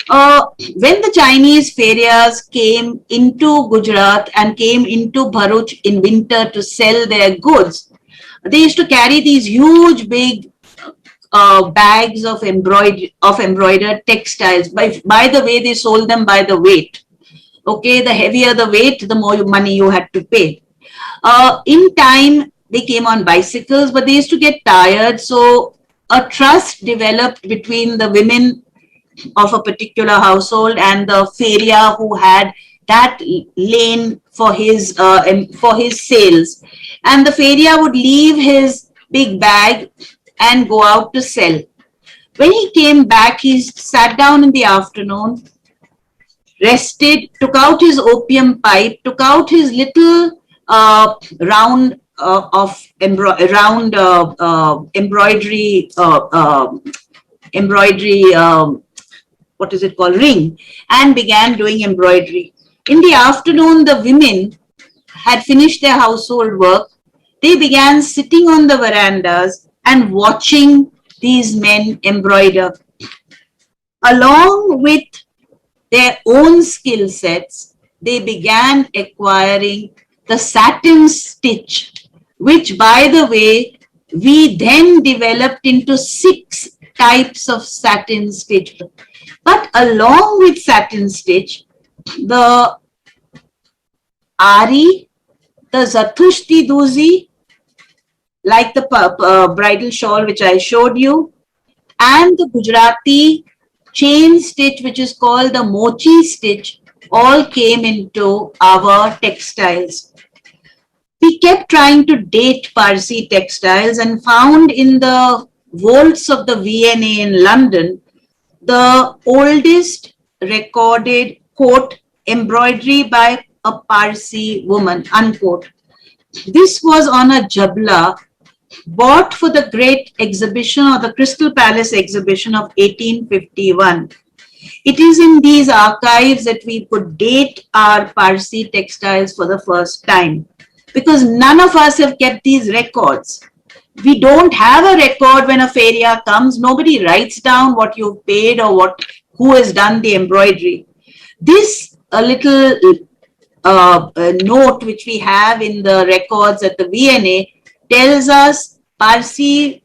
When the Chinese ferias came into Gujarat and came into Bharuch in winter to sell their goods, they used to carry these huge, big bags of embroidered textiles. By the way, they sold them by the weight. Okay, the heavier the weight, the more money you had to pay. In time, they came on bicycles, but they used to get tired. So a trust developed between the women of a particular household and the feria who had that lane for his sales. And the feria would leave his big bag and go out to sell. When he came back, he sat down in the afternoon, rested, took out his opium pipe, took out his little round embroidery, what is it called, ring, and began doing embroidery. In the afternoon, the women had finished their household work. They began sitting on the verandas and watching these men embroider. Along with their own skill sets, they began acquiring the satin stitch, which, by the way, we then developed into 6 types of satin stitch. But along with satin stitch, the Ari, the Zatushti Duzi, like the bridal shawl which I showed you, and the Gujarati chain stitch, which is called the mochi stitch, all came into our textiles. We kept trying to date Parsi textiles and found in the vaults of the V&A in London the oldest recorded, quote, embroidery by a Parsi woman, unquote. This was on a jabla bought for the great exhibition or the Crystal Palace exhibition of 1851. It is in these archives that we could date our Parsi textiles for the first time, because none of us have kept these records. We don't have a record when a feria comes. Nobody writes down what you've paid or who has done the embroidery. This little note which we have in the records at the V&A tells us Parsi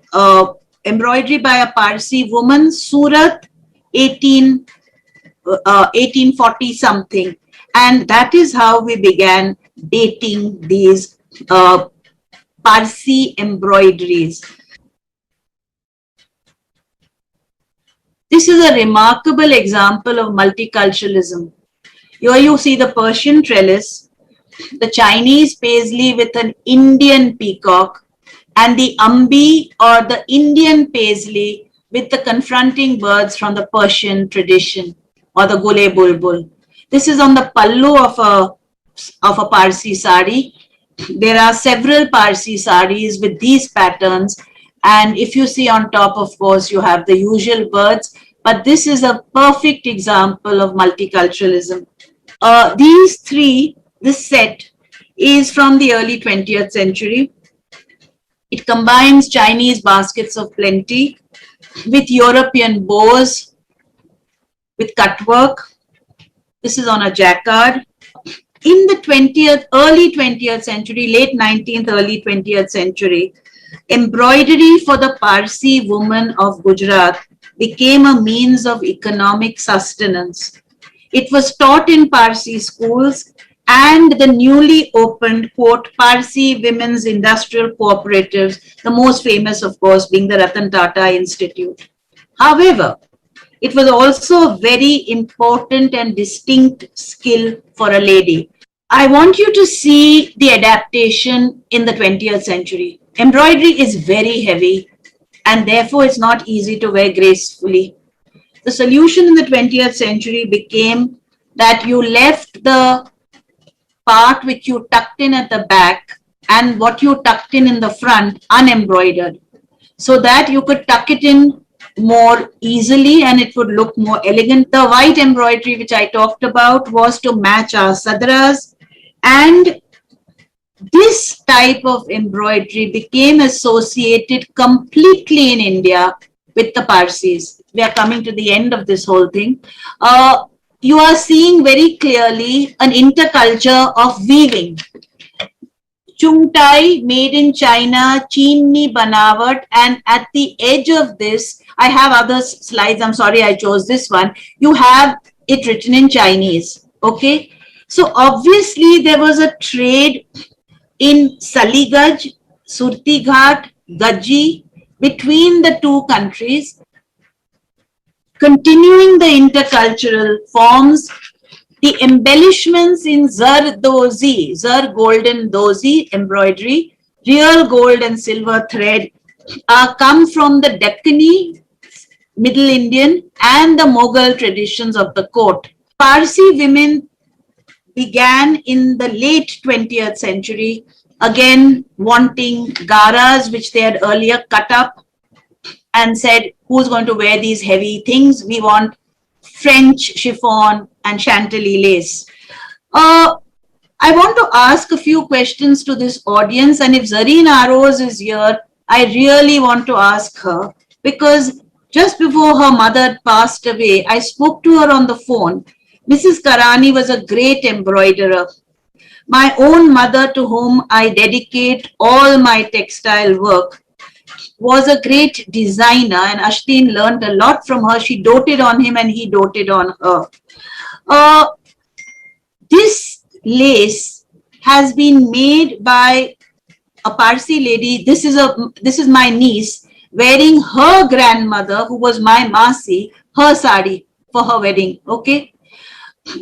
embroidery by a Parsi woman, Surat, 1840 something, and that is how we began dating these Parsi embroideries. This is a remarkable example of multiculturalism. Here you see the Persian trellis, the Chinese paisley with an Indian peacock, and the ambi or the Indian paisley with the confronting birds from the Persian tradition, or the gule bulbul. This is on the pallu of a Parsi sari. There are several Parsi saris with these patterns, and if you see on top, of course, you have the usual birds, but this is a perfect example of multiculturalism. This set is from the early 20th century. It combines Chinese baskets of plenty with European bows, with cutwork. This is on a jacquard. In the early 20th century, late 19th, early 20th century, embroidery for the Parsi woman of Gujarat became a means of economic sustenance. It was taught in Parsi schools and the newly opened, quote, Parsi Women's Industrial Cooperatives, the most famous, of course, being the Ratan Tata Institute. However, it was also a very important and distinct skill for a lady. I want you to see the adaptation in the 20th century. Embroidery is very heavy and therefore it's not easy to wear gracefully. The solution in the 20th century became that you left the part which you tucked in at the back and what you tucked in the front unembroidered, so that you could tuck it in more easily and it would look more elegant. The white embroidery which I talked about was to match our sadras, and this type of embroidery became associated completely in India with the Parsis. We are coming to the end of this whole thing. You are seeing very clearly an interculture of weaving. Chungtai, made in China, Chini Banawat, and at the edge of this, I have other slides, I'm sorry I chose this one, you have it written in Chinese, okay? So obviously there was a trade in Saligaj, Surti Ghat, Gaji, between the two countries, continuing the intercultural forms. The embellishments in Zar Dozi, Zar golden dozi embroidery, real gold and silver thread come from the Deccani, Middle Indian and the Mughal traditions of the court. Parsi women began in the late 20th century, again wanting garas which they had earlier cut up and said, who's going to wear these heavy things? We want French chiffon and chantilly lace. I want to ask a few questions to this audience, and if Zareen Aroz is here, I really want to ask her, because just before her mother passed away, I spoke to her on the phone. Mrs. Karani was a great embroiderer. My own mother, to whom I dedicate all my textile work, was a great designer, and Ashdeen learned a lot from her. She doted on him and he doted on her. This lace has been made by a Parsi lady. This is my niece wearing her grandmother, who was my Masi, her sari for her wedding. Okay,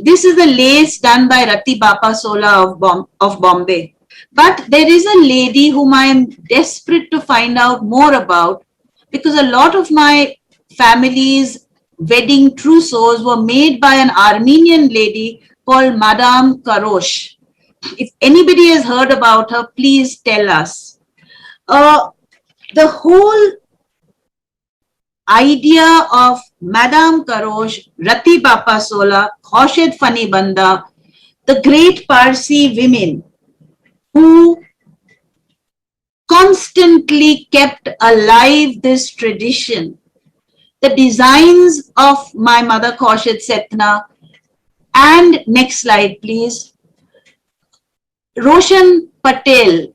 this is the lace done by Rati Bapa Sola of Bombay. But there is a lady whom I am desperate to find out more about, because a lot of my family's wedding trousseaux were made by an Armenian lady called Madame Karosh. If anybody has heard about her, please tell us. The whole idea of Madame Karosh, Rati Bapa Sola, Khoshed Fani Banda, the great Parsi women who constantly kept alive this tradition. The designs of my mother Khoshed Setna, and next slide please, Roshan Patel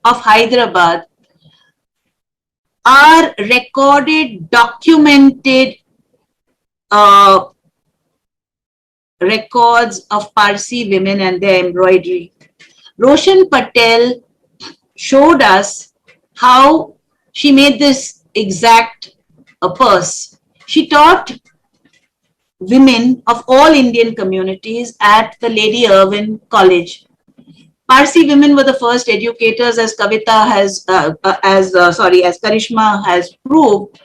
of Hyderabad, are recorded, documented records of Parsi women and their embroidery. Roshan Patel showed us how she made this exact purse. She taught women of all Indian communities at the Lady Irwin College. Parsi women were the first educators, as Kavita has, as Karishma has proved.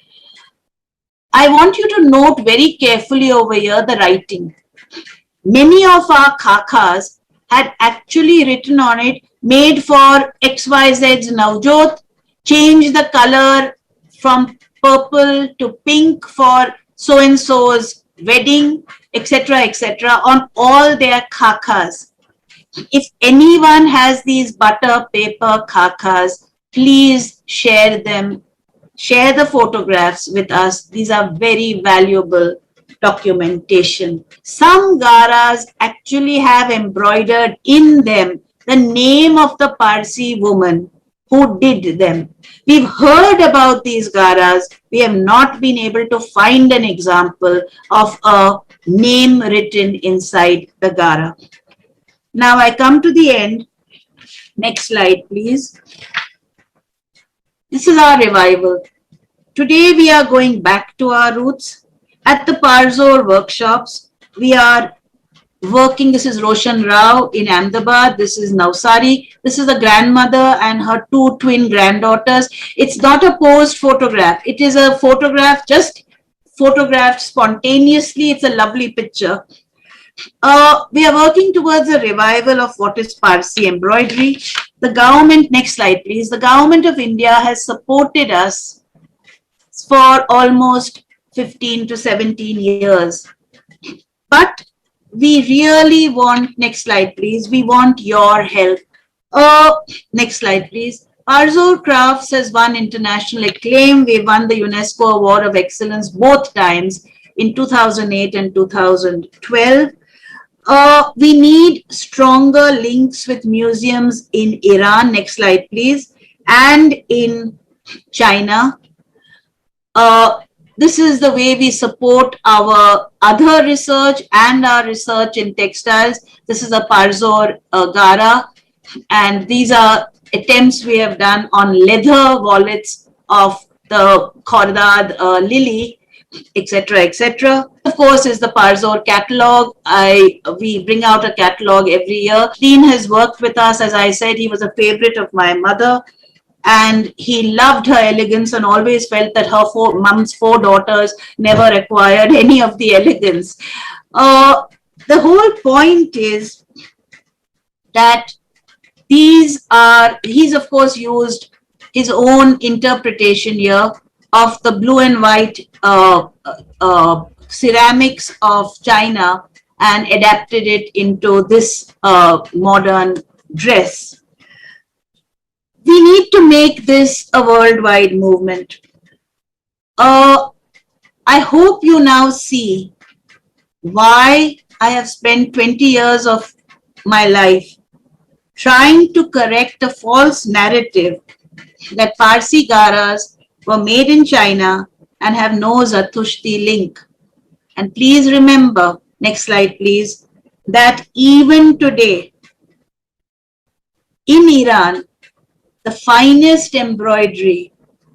I want you to note very carefully over here the writing. Many of our khakas had actually written on it, made for XYZ's Navjot, change the color from purple to pink for so-and-so's wedding, etc., etc., on all their khakas. If anyone has these butter paper khakas, Please share them, share the photographs with us. These are very valuable documentation. Some garas actually have embroidered in them the name of the Parsi woman who did them. We've heard about these garas. We have not been able to find an example of a name written inside the gara. Now I come to the end. Next slide, please. This is our revival. Today we are going back to our roots. At the Parzor workshops, we are working. This is Roshan Rao in Ahmedabad. This is Navsari. This is a grandmother and her two twin granddaughters. It's not a posed photograph. It is a photograph just photographed spontaneously. It's a lovely picture. We are working towards a revival of what is Parsi embroidery. The government, next slide please. The government of India has supported us for almost 15 to 17 years. But we really want, next slide please, we want your help. Next slide please. Parzor Crafts has won international acclaim. We won the UNESCO Award of Excellence both times in 2008 and 2012. We need stronger links with museums in Iran, next slide please, and in China. This is the way we support our other research and our research in textiles. This is a Parzor Gara, and these are attempts we have done on leather wallets of the Khordad lily, etc., etc. Of course, is the Parzor catalog. We bring out a catalog every year. Ashdeen has worked with us. As I said, he was a favorite of my mother, and he loved her elegance and always felt that her mum's four daughters never acquired any of the elegance. The whole point is that he's of course used his own interpretation here of the blue and white ceramics of China and adapted it into this modern dress. We need to make this a worldwide movement. I hope you now see why I have spent 20 years of my life trying to correct a false narrative that Parsi garas were made in China and have no Zartushti link. And please remember, next slide please, that even today in Iran, the finest embroidery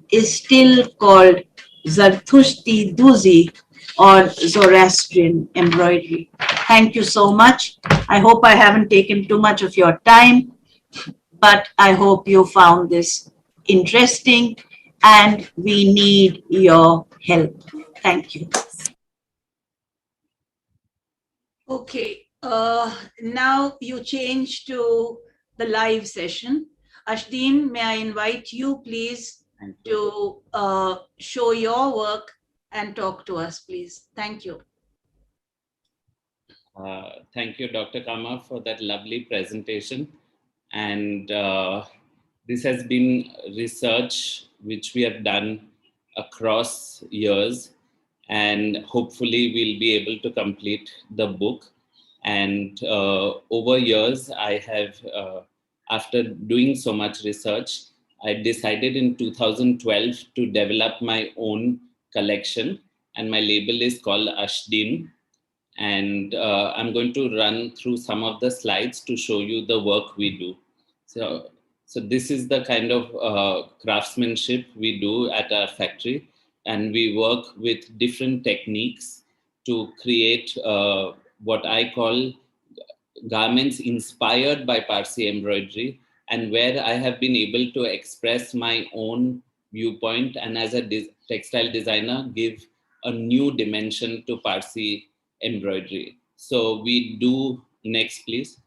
is still called Zartushti Duzi or Zoroastrian embroidery. Thank you so much. I hope I haven't taken too much of your time, but I hope you found this interesting, and we need your help. Thank you. Okay, now you change to the live session. Ashdeen, may I invite you, please, to show your work and talk to us, please. Thank you. Thank you, Dr. Cama, for that lovely presentation. And this has been research which we have done across years, and hopefully we'll be able to complete the book. And over years, I have, after doing so much research, I decided in 2012 to develop my own collection, and my label is called Ashdeen. And I'm going to run through some of the slides to show you the work we do. So this is the kind of craftsmanship we do at our factory, and we work with different techniques to create what I call garments inspired by Parsi embroidery, and where I have been able to express my own viewpoint, and as a textile designer, give a new dimension to Parsi embroidery. So we do, next please.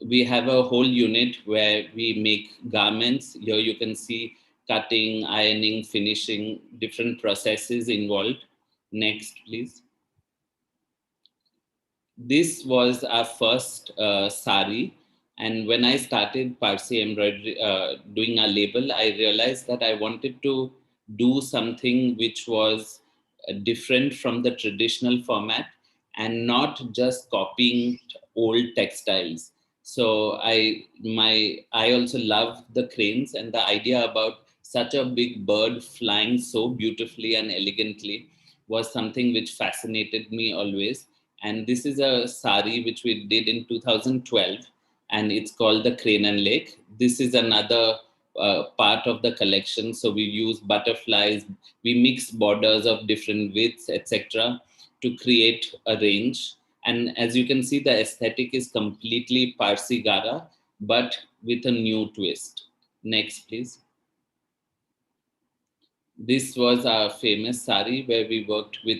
We have a whole unit where we make garments. Here you can see cutting, ironing, finishing, different processes involved. Next, please. This was our first sari. And when I started Parsi embroidery, doing a label, I realized that I wanted to do something which was different from the traditional format and not just copying old textiles. So I also love the cranes, and the idea about such a big bird flying so beautifully and elegantly was something which fascinated me always. And this is a sari which we did in 2012, and it's called the Crane and Lake. This is another part of the collection. So we use butterflies, we mix borders of different widths, etc., to create a range. And as you can see, the aesthetic is completely Parsi Gara, but with a new twist. Next, please. This was our famous sari where we worked with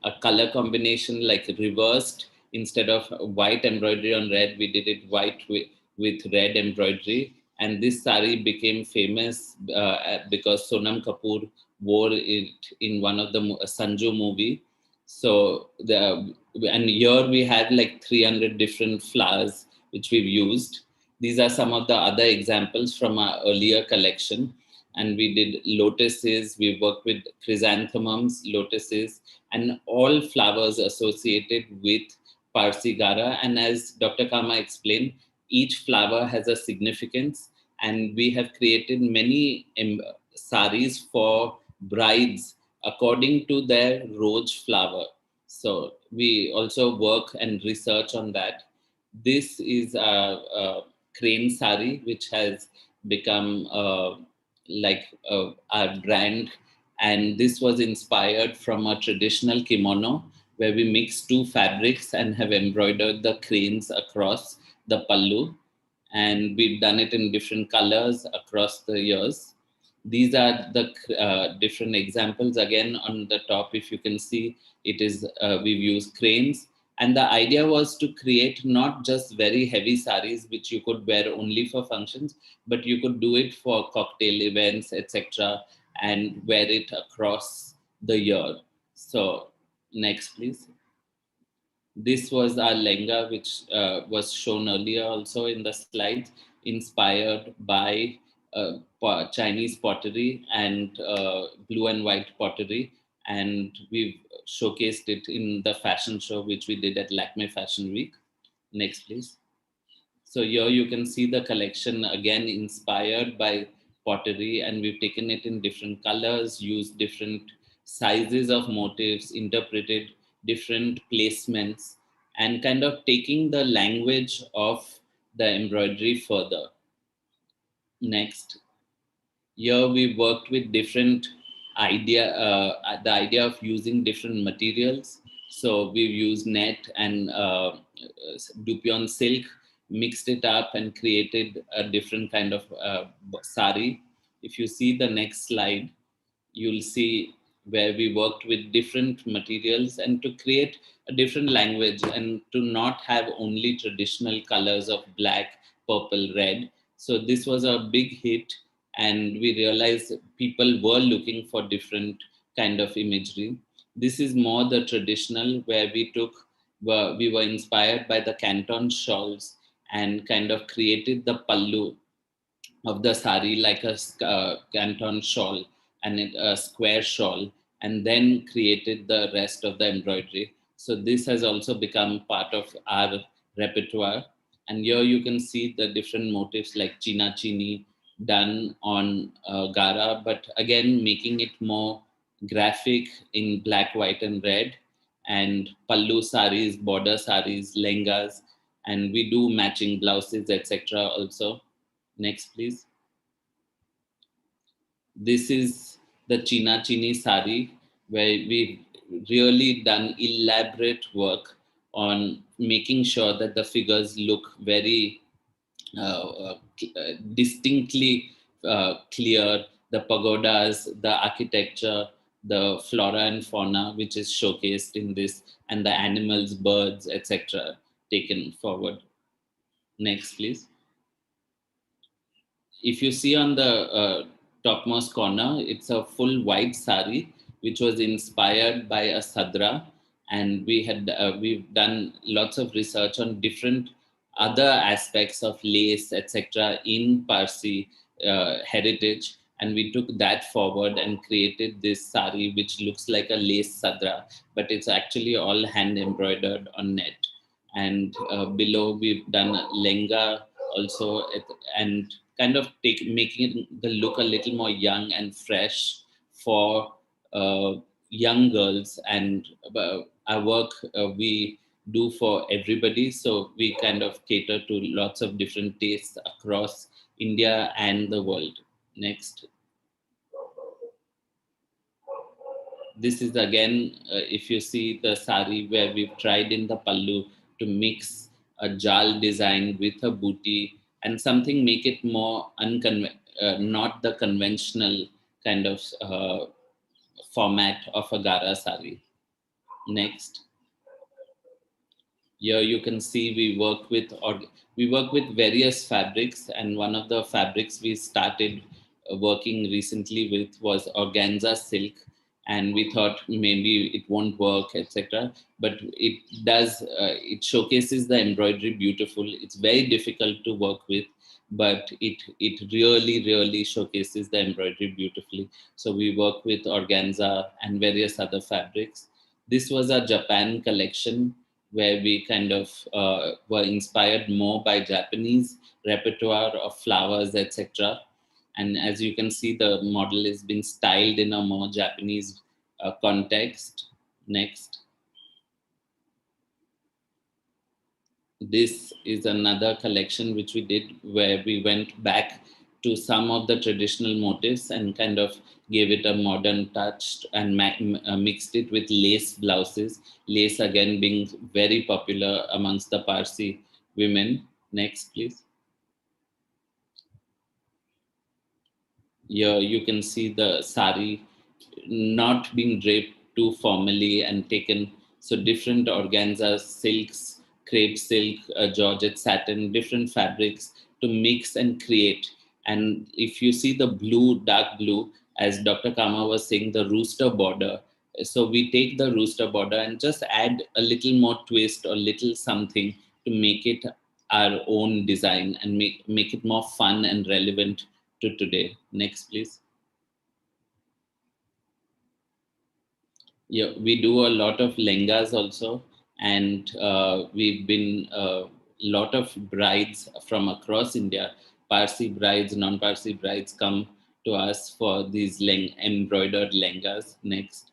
a color combination, like reversed. Instead of white embroidery on red, we did it white with red embroidery. And this sari became famous because Sonam Kapoor wore it in one of the Sanju movie. So and here we had like 300 different flowers which we've used. These are some of the other examples from our earlier collection. And we did lotuses, we worked with chrysanthemums, lotuses, and all flowers associated with Parsi Gara. And as Dr. Cama explained, each flower has a significance, and we have created many saris for brides according to their rose flower. So we also work and research on that. This is a crane sari, which has become our brand. And this was inspired from a traditional kimono where we mix two fabrics and have embroidered the cranes across the pallu. And we've done it in different colors across the years. These are the different examples. Again, on the top, if you can see, it is we've used cranes. And the idea was to create not just very heavy saris, which you could wear only for functions, but you could do it for cocktail events, etc., and wear it across the year. So next, please. This was our lenga, which was shown earlier also in the slides, inspired by Chinese pottery and blue and white pottery. And we've showcased it in the fashion show, which we did at Lakme Fashion Week. Next, please. So here you can see the collection again inspired by pottery, and we've taken it in different colors, used different sizes of motifs, interpreted different placements, and kind of taking the language of the embroidery further. Next. Here we worked with different the idea of using different materials. So we've used net and dupion silk, mixed it up and created a different kind of sari. If you see the next slide, you'll see where we worked with different materials and to create a different language and to not have only traditional colors of black, purple, red. So this was a big hit, and we realized people were looking for different kind of imagery. This is more the traditional, where we were inspired by the Canton shawls and kind of created the pallu of the sari like a canton shawl and a square shawl, and then created the rest of the embroidery. So this has also become part of our repertoire. And here you can see the different motifs like china chini done on Gara, but again making it more graphic in black, white, and red. And pallu saris, border saris, lengas, and we do matching blouses, etc. also. Next, please. This is the China Chini sari, where we've really done elaborate work on making sure that the figures look very distinctly clear. The pagodas, the architecture, the flora and fauna, which is showcased in this, and the animals, birds, etc., taken forward. Next, please. If you see on the topmost corner, it's a full white sari, which was inspired by a sadra. And we've done lots of research on different other aspects of lace, etc., in Parsi heritage. And we took that forward and created this sari, which looks like a lace sadra, but it's actually all hand embroidered on net. And below we've done a lenga also, and kind of making the look a little more young and fresh for young girls. And our work we do for everybody, so we kind of cater to lots of different tastes across India and the world. Next. This is again, if you see the sari, where we've tried in the pallu to mix a jal design with a booty and something, make it more not the conventional kind of format of a Gara sari. Next. Here you can see we work with various fabrics, and one of the fabrics we started working recently with was organza silk, and we thought maybe it won't work, etc. But it does. It showcases the embroidery beautiful. It's very difficult to work with, but it really showcases the embroidery beautifully. So we work with organza and various other fabrics. This was a Japan collection where we kind of were inspired more by Japanese repertoire of flowers, etc. And as you can see, the model has been styled in a more Japanese context. Next. This is another collection which we did, where we went back to some of the traditional motifs and kind of gave it a modern touch and mixed it with lace blouses. Lace again being very popular amongst the Parsi women. Next, please. Here you can see the sari not being draped too formally and taken. So different organzas, silks, crepe silk, georgette satin, different fabrics to mix and create. And if you see the blue, dark blue, as Dr. Cama was saying, the rooster border. So we take the rooster border and just add a little more twist or little something to make it our own design and make it more fun and relevant to today. Next, please. Yeah, we do a lot of lengas also, and we've been a lot of brides from across India, Parsi brides, non-Parsi brides, come to us for these embroidered lengas. Next.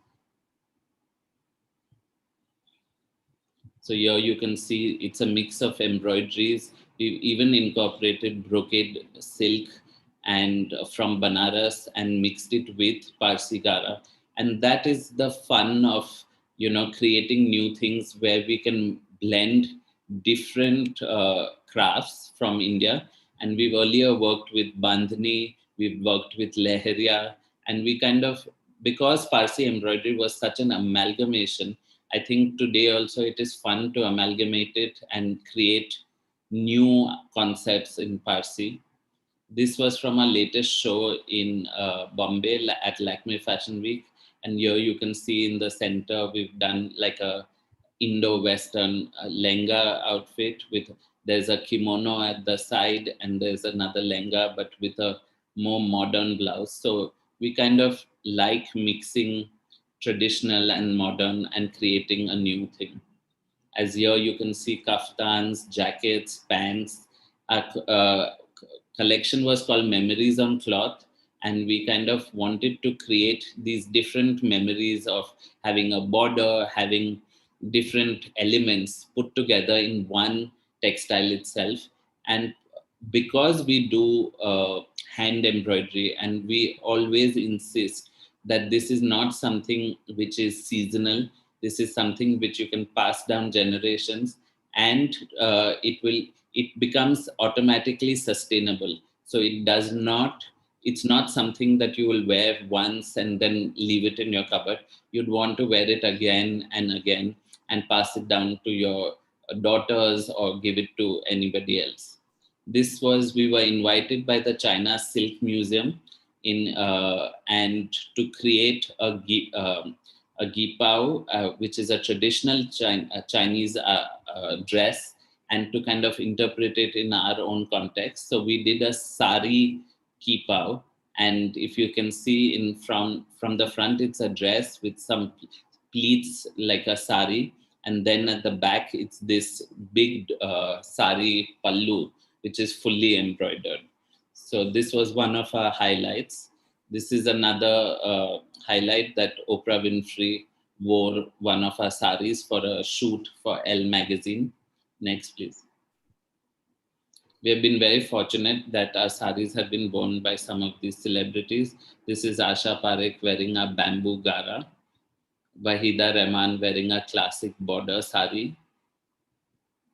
So here you can see it's a mix of embroideries. We've even incorporated brocade silk and from Banaras and mixed it with Parsi Gara. And that is the fun of, creating new things where we can blend different crafts from India. And we've earlier worked with Bandhani, we've worked with Leheria, and we kind of, because Parsi embroidery was such an amalgamation, I think today also it is fun to amalgamate it and create new concepts in Parsi. This was from our latest show in Bombay at Lakme Fashion Week. And here you can see in the center, we've done like a Indo-Western lenga outfit with, there's a kimono at the side and there's another lenga, but with a more modern blouse. So we kind of like mixing traditional and modern and creating a new thing. As here you can see kaftans, jackets, pants. Our collection was called Memories on Cloth, and we kind of wanted to create these different memories of having a border, having different elements put together in one textile itself. And because we do hand embroidery, and we always insist that this is not something which is seasonal, this is something which you can pass down generations, and it becomes automatically sustainable. So it's not something that you will wear once and then leave it in your cupboard. You'd want to wear it again and again and pass it down to your daughters or give it to anybody else. We were invited by the China Silk Museum and to create a gipao, which is a traditional Chinese dress and to kind of interpret it in our own context. So we did a sari kipao, and if you can see from the front, it's a dress with some pleats like a sari, and then at the back it's this big sari pallu, which is fully embroidered. So this was one of our highlights. This is another highlight that Oprah Winfrey wore one of our saris for a shoot for Elle magazine. Next, please. We have been very fortunate that our saris have been worn by some of these celebrities. This is Asha Parekh wearing a bamboo Gara, Wahida Rahman wearing a classic border sari.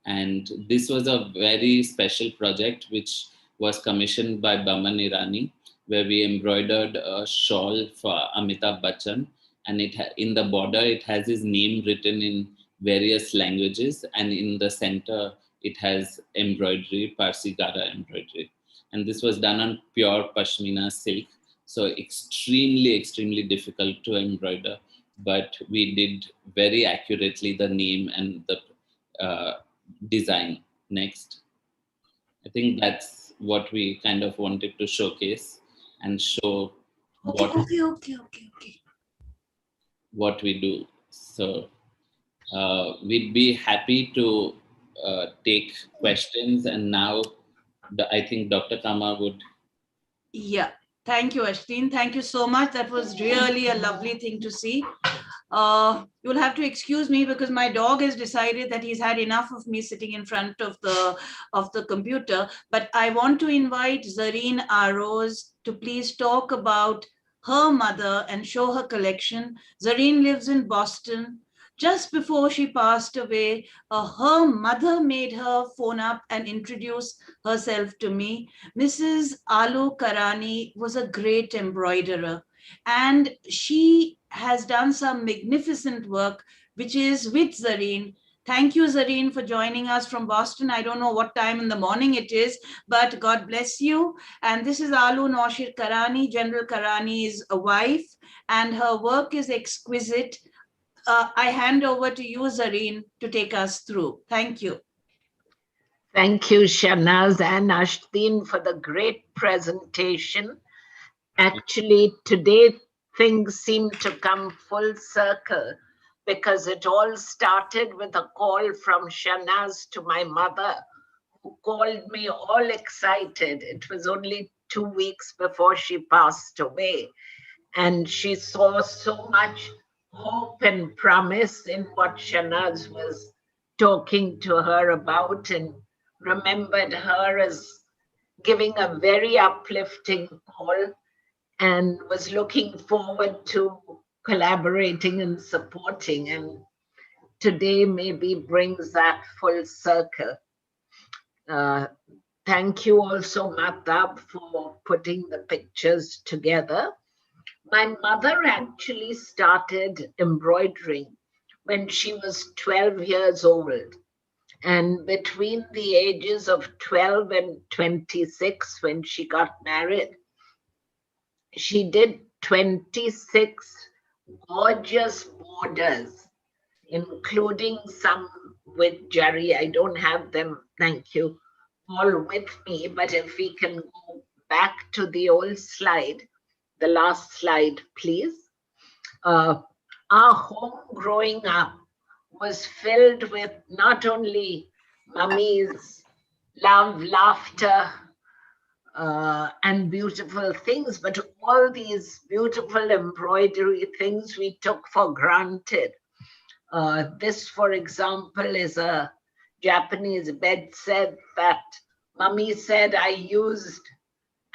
And this was a very special project which was commissioned by Baman Irani, where we embroidered a shawl for Amitabh Bachchan. And in the border, it has his name written in various languages. And in the center, it has embroidery, Parsi Gara embroidery. And this was done on pure Pashmina silk. So extremely, extremely difficult to embroider. But we did very accurately the name and the design. Next. I think that's what we kind of wanted to showcase and show what we do. So we'd be happy to take questions, and now I think Dr. Cama would. Yeah, thank you, Ashdeen. Thank you so much. That was really a lovely thing to see. You'll have to excuse me because my dog has decided that he's had enough of me sitting in front of the computer. But I want to invite Zareen Aroz to please talk about her mother and show her collection. Zareen lives in Boston. Just before she passed away, her mother made her phone up and introduce herself to me. Mrs. Alu Karani was a great embroiderer, and she has done some magnificent work, which is with Zareen. Thank you, Zareen, for joining us from Boston. I don't know what time in the morning it is, but God bless you. And this is Alu Noshir Karani, General Karani's wife, and her work is exquisite. I hand over to you, Zareen, to take us through. Thank you. Thank you, Shernaz and Ashdeen, for the great presentation. Actually, today things seem to come full circle because it all started with a call from Shernaz to my mother, who called me all excited. It was only 2 weeks before she passed away. And she saw so much hope and promise in what Shernaz was talking to her about, and remembered her as giving a very uplifting call, and was looking forward to collaborating and supporting. And today maybe brings that full circle. Thank you also, Matab, for putting the pictures together. My mother actually started embroidering when she was 12 years old. And between the ages of 12 and 26, when she got married, she did 26 gorgeous borders, including some with Jari. I don't have them, thank you, all with me. But if we can go back to the old slide, the last slide, please. Our home growing up was filled with not only mummy's love, laughter, and beautiful things, but all these beautiful embroidery things we took for granted. This, for example, is a Japanese bed set that mummy said I used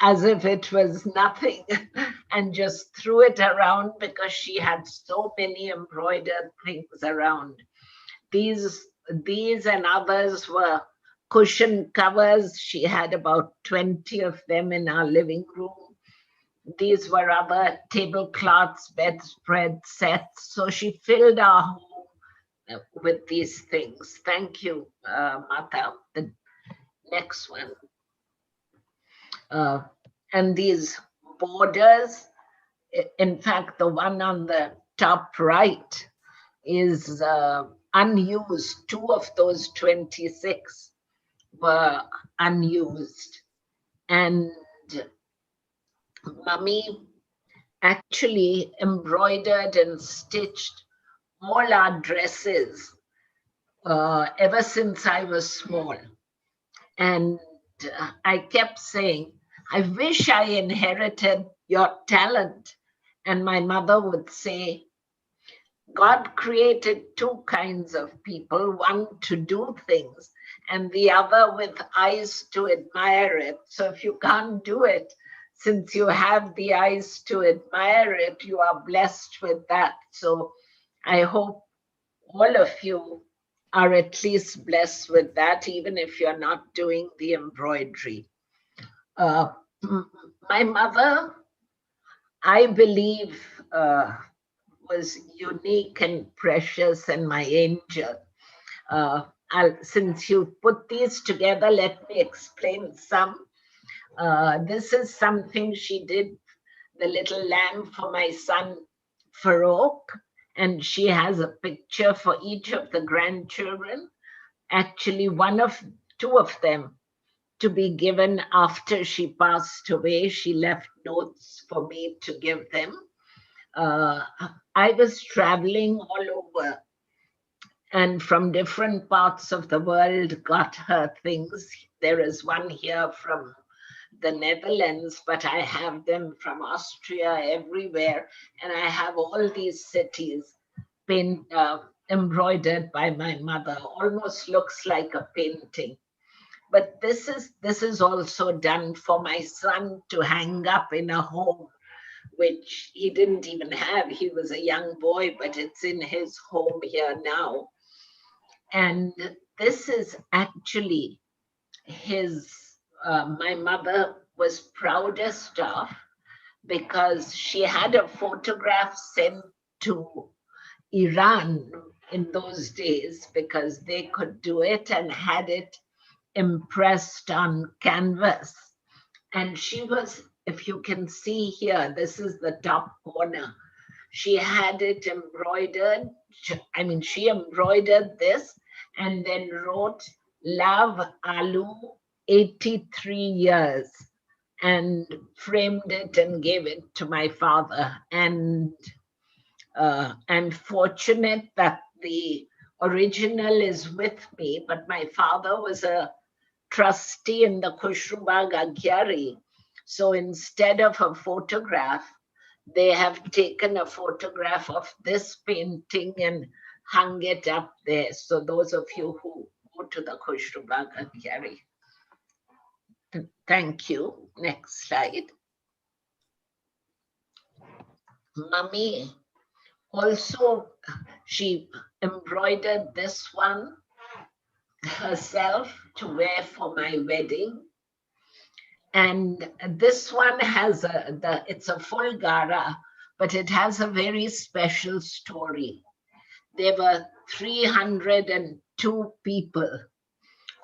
as if it was nothing and just threw it around because she had so many embroidered things around. These and others were cushion covers. She had about 20 of them in our living room. These were other tablecloths, bedspread sets. So she filled our home with these things. Thank you, Mata. The next one. And these borders, in fact, the one on the top right is unused. 2 of those 26 were unused. And Mummy actually embroidered and stitched all our dresses ever since I was small. And I kept saying, I wish I inherited your talent. And my mother would say, God created 2 kinds of people, one to do things and the other with eyes to admire it. So if you can't do it, since you have the eyes to admire it, you are blessed with that. So I hope all of you are at least blessed with that, even if you're not doing the embroidery. My mother, I believe, was unique and precious and my angel. Since you put these together, let me explain some. This is something she did, the little lamb for my son Farouk, and she has a picture for each of the grandchildren. Actually, 2 of them to be given after she passed away. She left notes for me to give them. I was traveling all over and from different parts of the world got her things. There is one here from the Netherlands, but I have them from Austria, everywhere. And I have all these cities embroidered by my mother. Almost looks like a painting. But this is also done for my son to hang up in a home, which he didn't even have. He was a young boy, but it's in his home here now. And this is actually his, my mother was proudest of, because she had a photograph sent to Iran in those days because they could do it, and had it impressed on canvas. And she was, if you can see here, this is the top corner. She had it embroidered. I mean, she embroidered this and then wrote, Love Alu, 83 years, and framed it and gave it to my father. And fortunate that the original is with me, but my father was a trustee in the Khushrubag Agyari. So instead of a photograph, they have taken a photograph of this painting and hung it up there. So those of you who go to the Khushrubag Agyari. Thank you. Next slide. Mummy also, she embroidered this one herself to wear for my wedding. And this one has it's a full Gara, but it has a very special story. There were 302 people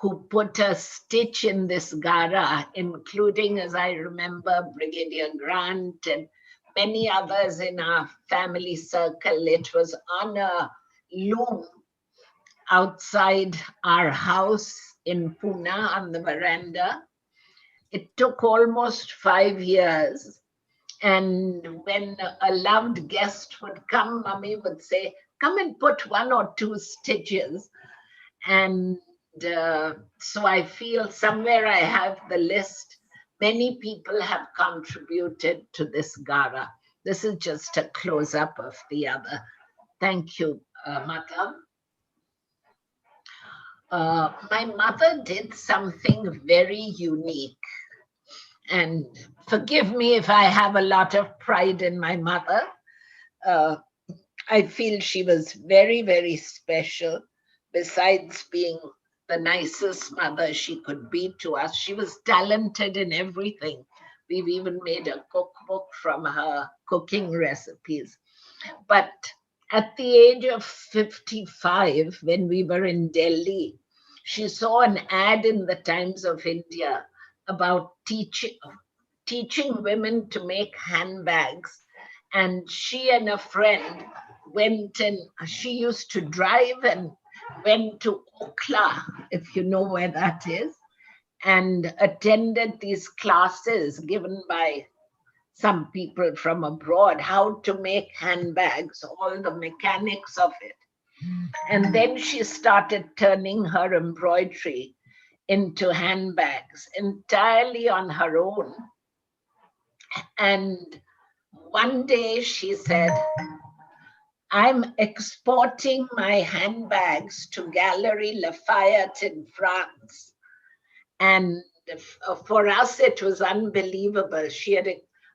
who put a stitch in this Gara, including, as I remember, Brigadier Grant and many others in our family circle. It was on a loom outside our house in Pune on the veranda. It took almost 5 years. And when a loved guest would come, Mummy would say, come and put 1 or 2 stitches. And so I feel somewhere I have the list. Many people have contributed to this Gara. This is just a close-up of the other. Thank you, Mata. My mother did something very unique. And forgive me if I have a lot of pride in my mother. I feel she was very, very special. Besides being the nicest mother she could be to us, she was talented in everything. We've even made a cookbook from her cooking recipes. But at the age of 55, when we were in Delhi, she saw an ad in the Times of India about teaching women to make handbags. And she and a friend went, and she used to drive and went to Okla, if you know where that is, and attended these classes given by some people from abroad, how to make handbags, all the mechanics of it. And then she started turning her embroidery into handbags entirely on her own. And one day she said, I'm exporting my handbags to Gallery Lafayette in France. And for us, it was unbelievable. She had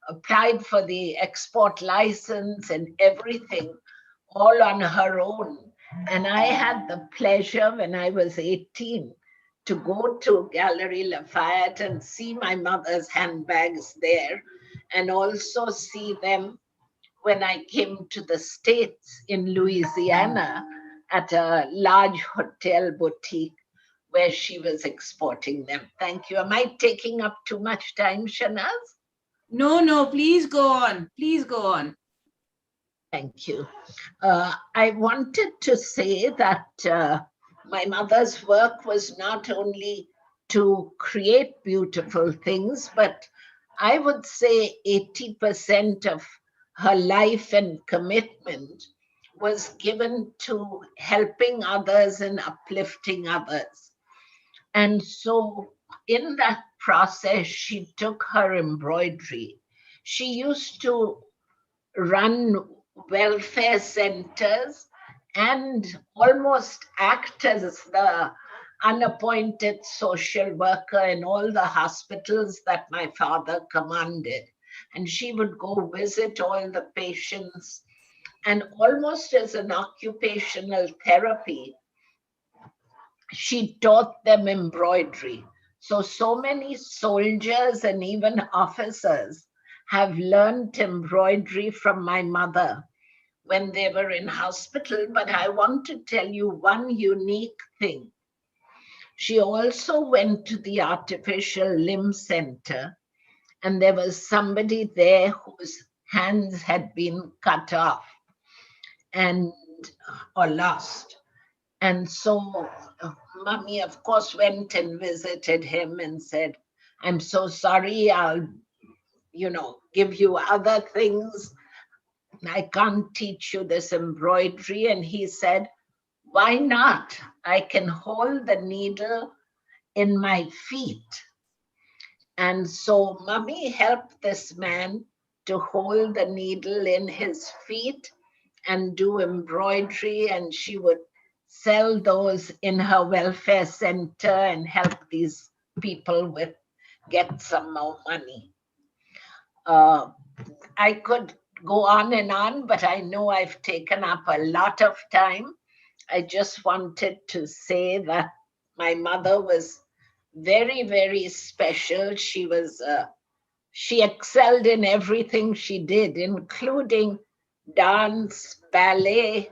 applied for the export license and everything all on her own. And I had the pleasure when I was 18 to go to Gallery Lafayette and see my mother's handbags there, and also see them when I came to the States in Louisiana at a large hotel boutique where she was exporting them. Thank you. Am I taking up too much time, Shernaz? No, no, please go on. Please go on. Thank you. I wanted to say that my mother's work was not only to create beautiful things, but I would say 80% of her life and commitment was given to helping others and uplifting others. And so in that process, she took her embroidery. She used to run welfare centers and almost act as the unappointed social worker in all the hospitals that my father commanded. And she would go visit all the patients, and almost as an occupational therapy, she taught them embroidery. So many soldiers and even officers have learned embroidery from my mother when they were in hospital. But I want to tell you one unique thing. She also went to the Artificial Limb Center, and there was somebody there whose hands had been cut off and or lost. And so Mummy, of course, went and visited him and said, I'm so sorry, I'll, give you other things. I can't teach you this embroidery. And he said, why not? I can hold the needle in my feet. And so Mummy helped this man to hold the needle in his feet and do embroidery, and she would sell those in her welfare center and help these people get some more money. I could go on and on, but I know I've taken up a lot of time. I just wanted to say that my mother was very, very special. She excelled in everything she did, including dance, ballet.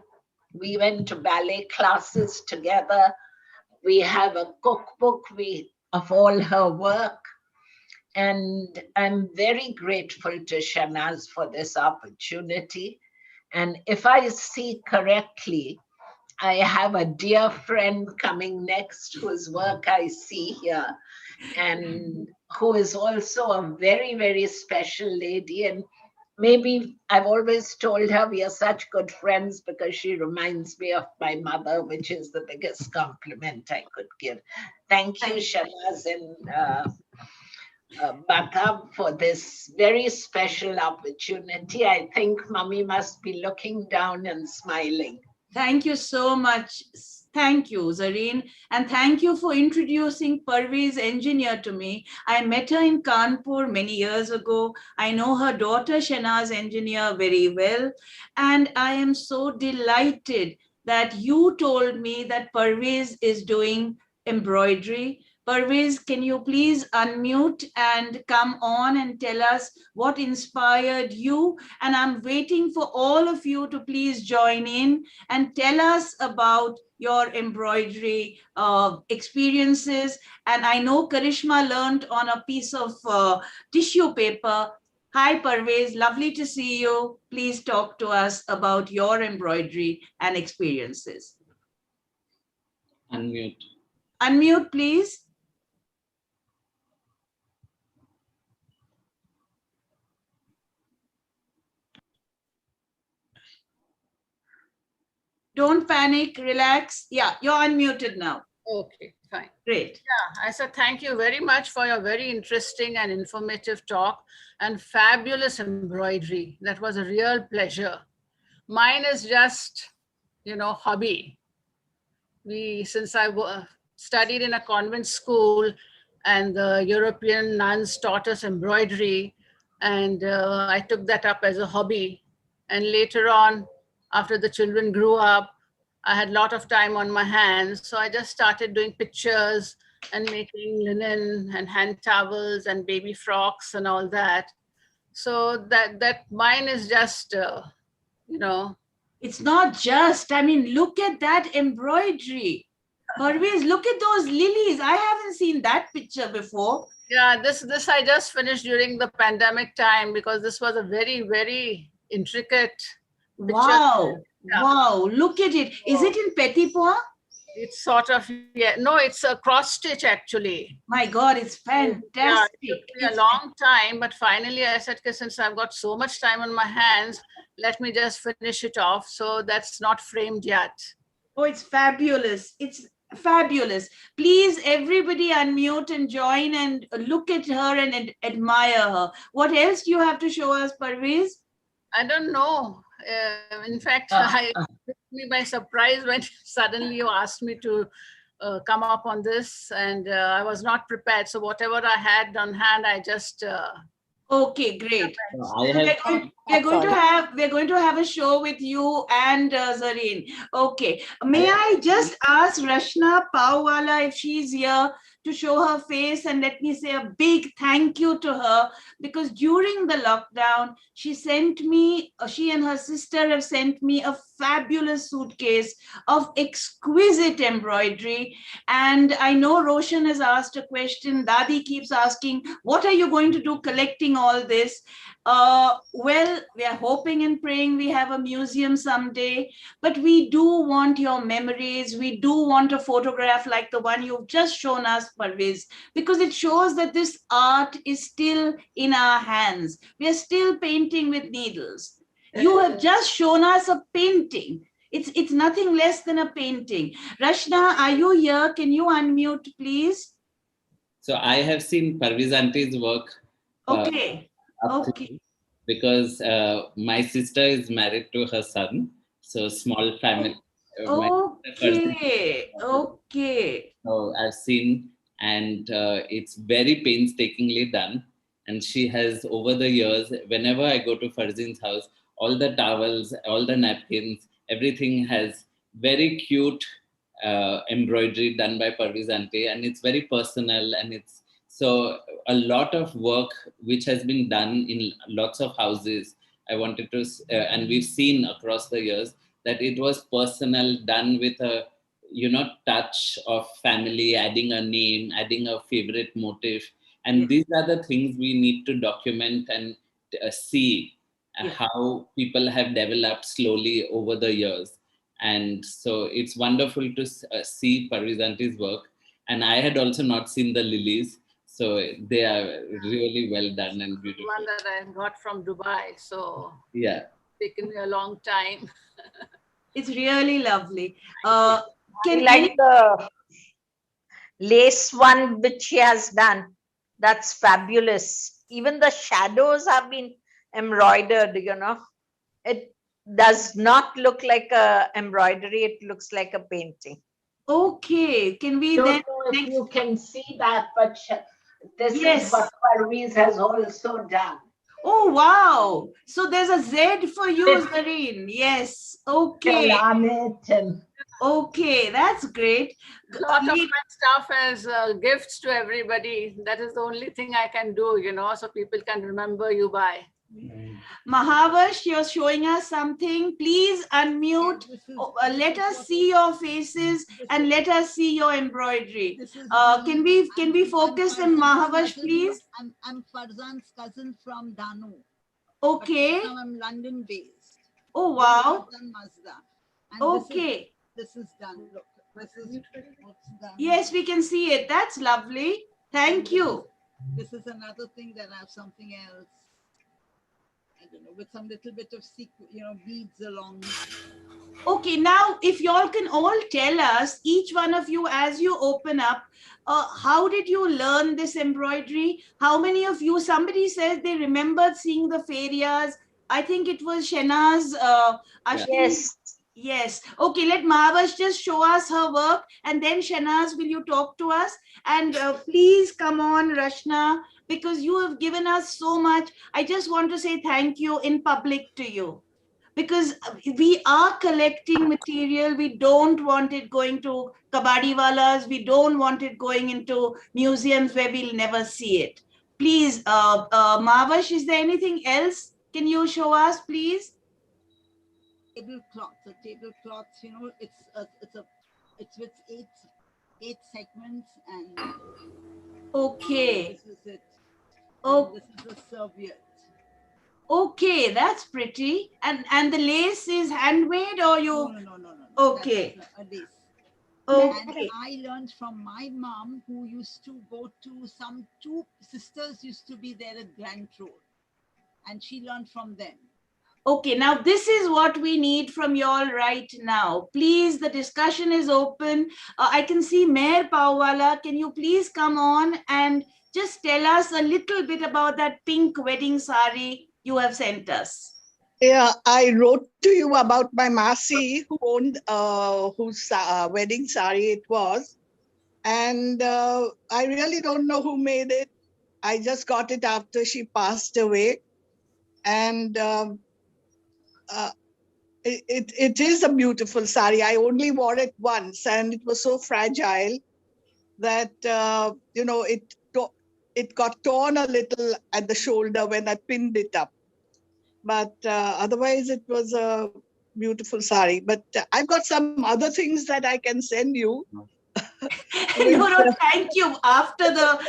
We went to ballet classes together. We have a cookbook of all her work. And I'm very grateful to Shernaz for this opportunity. And if I see correctly, I have a dear friend coming next whose work I see here, and who is also a very, very special lady. And maybe I've always told her we are such good friends because she reminds me of my mother, which is the biggest compliment I could give. Thank you, Shernaz and Bata, for this very special opportunity. I think Mummy must be looking down and smiling. Thank you so much. Thank you, Zareen. And thank you for introducing Parvez Engineer to me. I met her in Kanpur many years ago. I know her daughter, Shernaz Engineer, very well. And I am so delighted that you told me that Parvez is doing embroidery. Parvez, can you please unmute and come on and tell us what inspired you? And I'm waiting for all of you to please join in and tell us about your embroidery experiences. And I know Karishma learned on a piece of tissue paper. Hi, Parvez, lovely to see you. Please talk to us about your embroidery and experiences. Unmute. Unmute, please. Don't panic, relax. Yeah, you're unmuted now. Okay, fine. Great. Yeah, I said thank you very much for your very interesting and informative talk and fabulous embroidery. That was a real pleasure. Mine is just, hobby. Since I studied in a convent school and the European nuns taught us embroidery, and I took that up as a hobby. And later on, after the children grew up, I had a lot of time on my hands. So I just started doing pictures and making linen and hand towels and baby frocks and all that. So that mine is just, It's not just, I mean, look at that embroidery. Parvez, look at those lilies. I haven't seen that picture before. yeah, this I just finished during the pandemic time because this was a very, very intricate picture. Wow. Yeah. Wow. Look at it. Is it in petit point? It's sort of, no, it's a cross stitch actually. My God, it's fantastic. Yeah, it took me a long time, but finally I said, okay, since I've got so much time on my hands, let me just finish it off. So that's not framed yet. Oh, it's fabulous. It's fabulous. Please, everybody unmute and join and look at her and admire her. What else do you have to show us, Parvez? I don't know. In fact, it took me by surprise when suddenly you asked me to come up on this, and I was not prepared. So whatever I had on hand, I just. Okay, great. I have We're going to have a show with you and Zareen. Okay. May I just ask Rashna Pauwala if she's here to show her face, and let me say a big thank you to her, because during the lockdown, she and her sister have sent me a fabulous suitcase of exquisite embroidery. And I know Roshan has asked a question. Dadi keeps asking, what are you going to do collecting all this? Well, we are hoping and praying we have a museum someday, but we do want your memories. We do want a photograph like the one you've just shown us, Parvez, because it shows that this art is still in our hands. We are still painting with needles. You have just shown us a painting. It's nothing less than a painting. Rashna, are you here? Can you unmute, please? So I have seen Parvez Auntie's work. Okay. Okay. Because my sister is married to her son, so small family. Okay. Okay. So I've seen, and it's very painstakingly done. And she has, over the years, whenever I go to Farzin's house, all the towels, all the napkins, everything has very cute embroidery done by Parvez Auntie, and it's very personal, and it's so a lot of work which has been done in lots of houses. I wanted to, and we've seen across the years that it was personal, done with a touch of family, adding a name, adding a favorite motif, and these are the things we need to document and see how people have developed slowly over the years. And so it's wonderful to see Parvez Auntie's work. And I had also not seen the lilies. So they are really well done and beautiful. One that I got from Dubai. So yeah, it's taken me a long time. It's really lovely. Like the lace one which she has done, that's fabulous. Even the shadows have been embroidered, It does not look like a embroidery, it looks like a painting. Okay, can we then if you can see that, but this is what Parvez has also done. Oh, wow. So there's a Z for you, Zareen. Yes. Okay. Okay, that's great. A lot of my stuff as gifts to everybody. That is the only thing I can do, so people can remember you by. Mahavash, you're showing us something. Please unmute. Let us see your faces and let us see your embroidery. Can we focus on Mahavash, please? I'm Farzan's cousin from Danu. Okay. Now I'm London based. Oh wow. And okay. This is done. Look. This is what's done. Yes, we can see it. That's lovely. Thank you. This is another thing that I have something else. I don't know, with some little bit of beads along. Okay, now if y'all can all tell us, each one of you, as you open up, how did you learn this embroidery? How many of you, somebody says they remembered seeing the ferias. I think it was Shernaz, Ashdeen. Yes. Yes. Okay, let Mahavash just show us her work, and then Shernaz, will you talk to us? And please come on, Rashna, because you have given us so much. I just want to say thank you in public to you, because we are collecting material. We don't want it going to kabadiwalas. We don't want it going into museums where we'll never see it. Please, Mahavash, is there anything else? Can you show us, please? Tablecloth. The tablecloth, it's with eight segments, and Okay. this is it. Oh, This is the serviette. okay, that's pretty. And the lace is handmade, or you? No. Okay. That's a lace. Okay. And I learned from my mom, who used to go to two sisters used to be there at Grand Road, and she learned from them. Okay, now this is what we need from you all right now. Please, the discussion is open. I can see Mayor Pauwala. Can you please come on and just tell us a little bit about that pink wedding sari you have sent us? Yeah, I wrote to you about my Masi who owned whose wedding sari it was. And I really don't know who made it. I just got it after she passed away. And it is a beautiful sari. I only wore it once, and it was so fragile that, it got torn a little at the shoulder when I pinned it up. But otherwise, it was a beautiful sari. But I've got some other things that I can send you. No, thank you. After the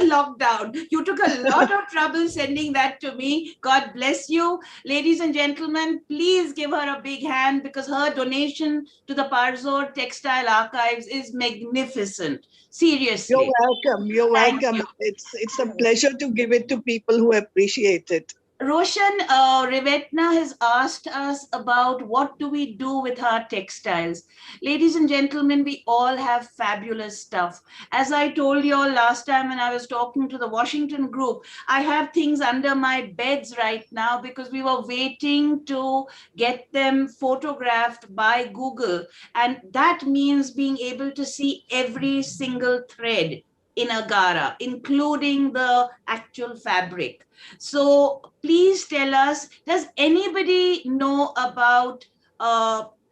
lockdown, you took a lot of trouble sending that to me. God bless you. Ladies and gentlemen, please give her a big hand, because her donation to the Parzor Textile Archives is magnificent. Seriously. You're welcome. You're Thank welcome. you. It's a pleasure to give it to people who appreciate it. Roshan, Revetna has asked us about what do we do with our textiles. Ladies and gentlemen, we all have fabulous stuff. As I told you all last time when I was talking to the Washington group, I have things under my beds right now because we were waiting to get them photographed by Google. And that means being able to see every single thread in a Gara, including the actual fabric. So please tell us, does anybody know about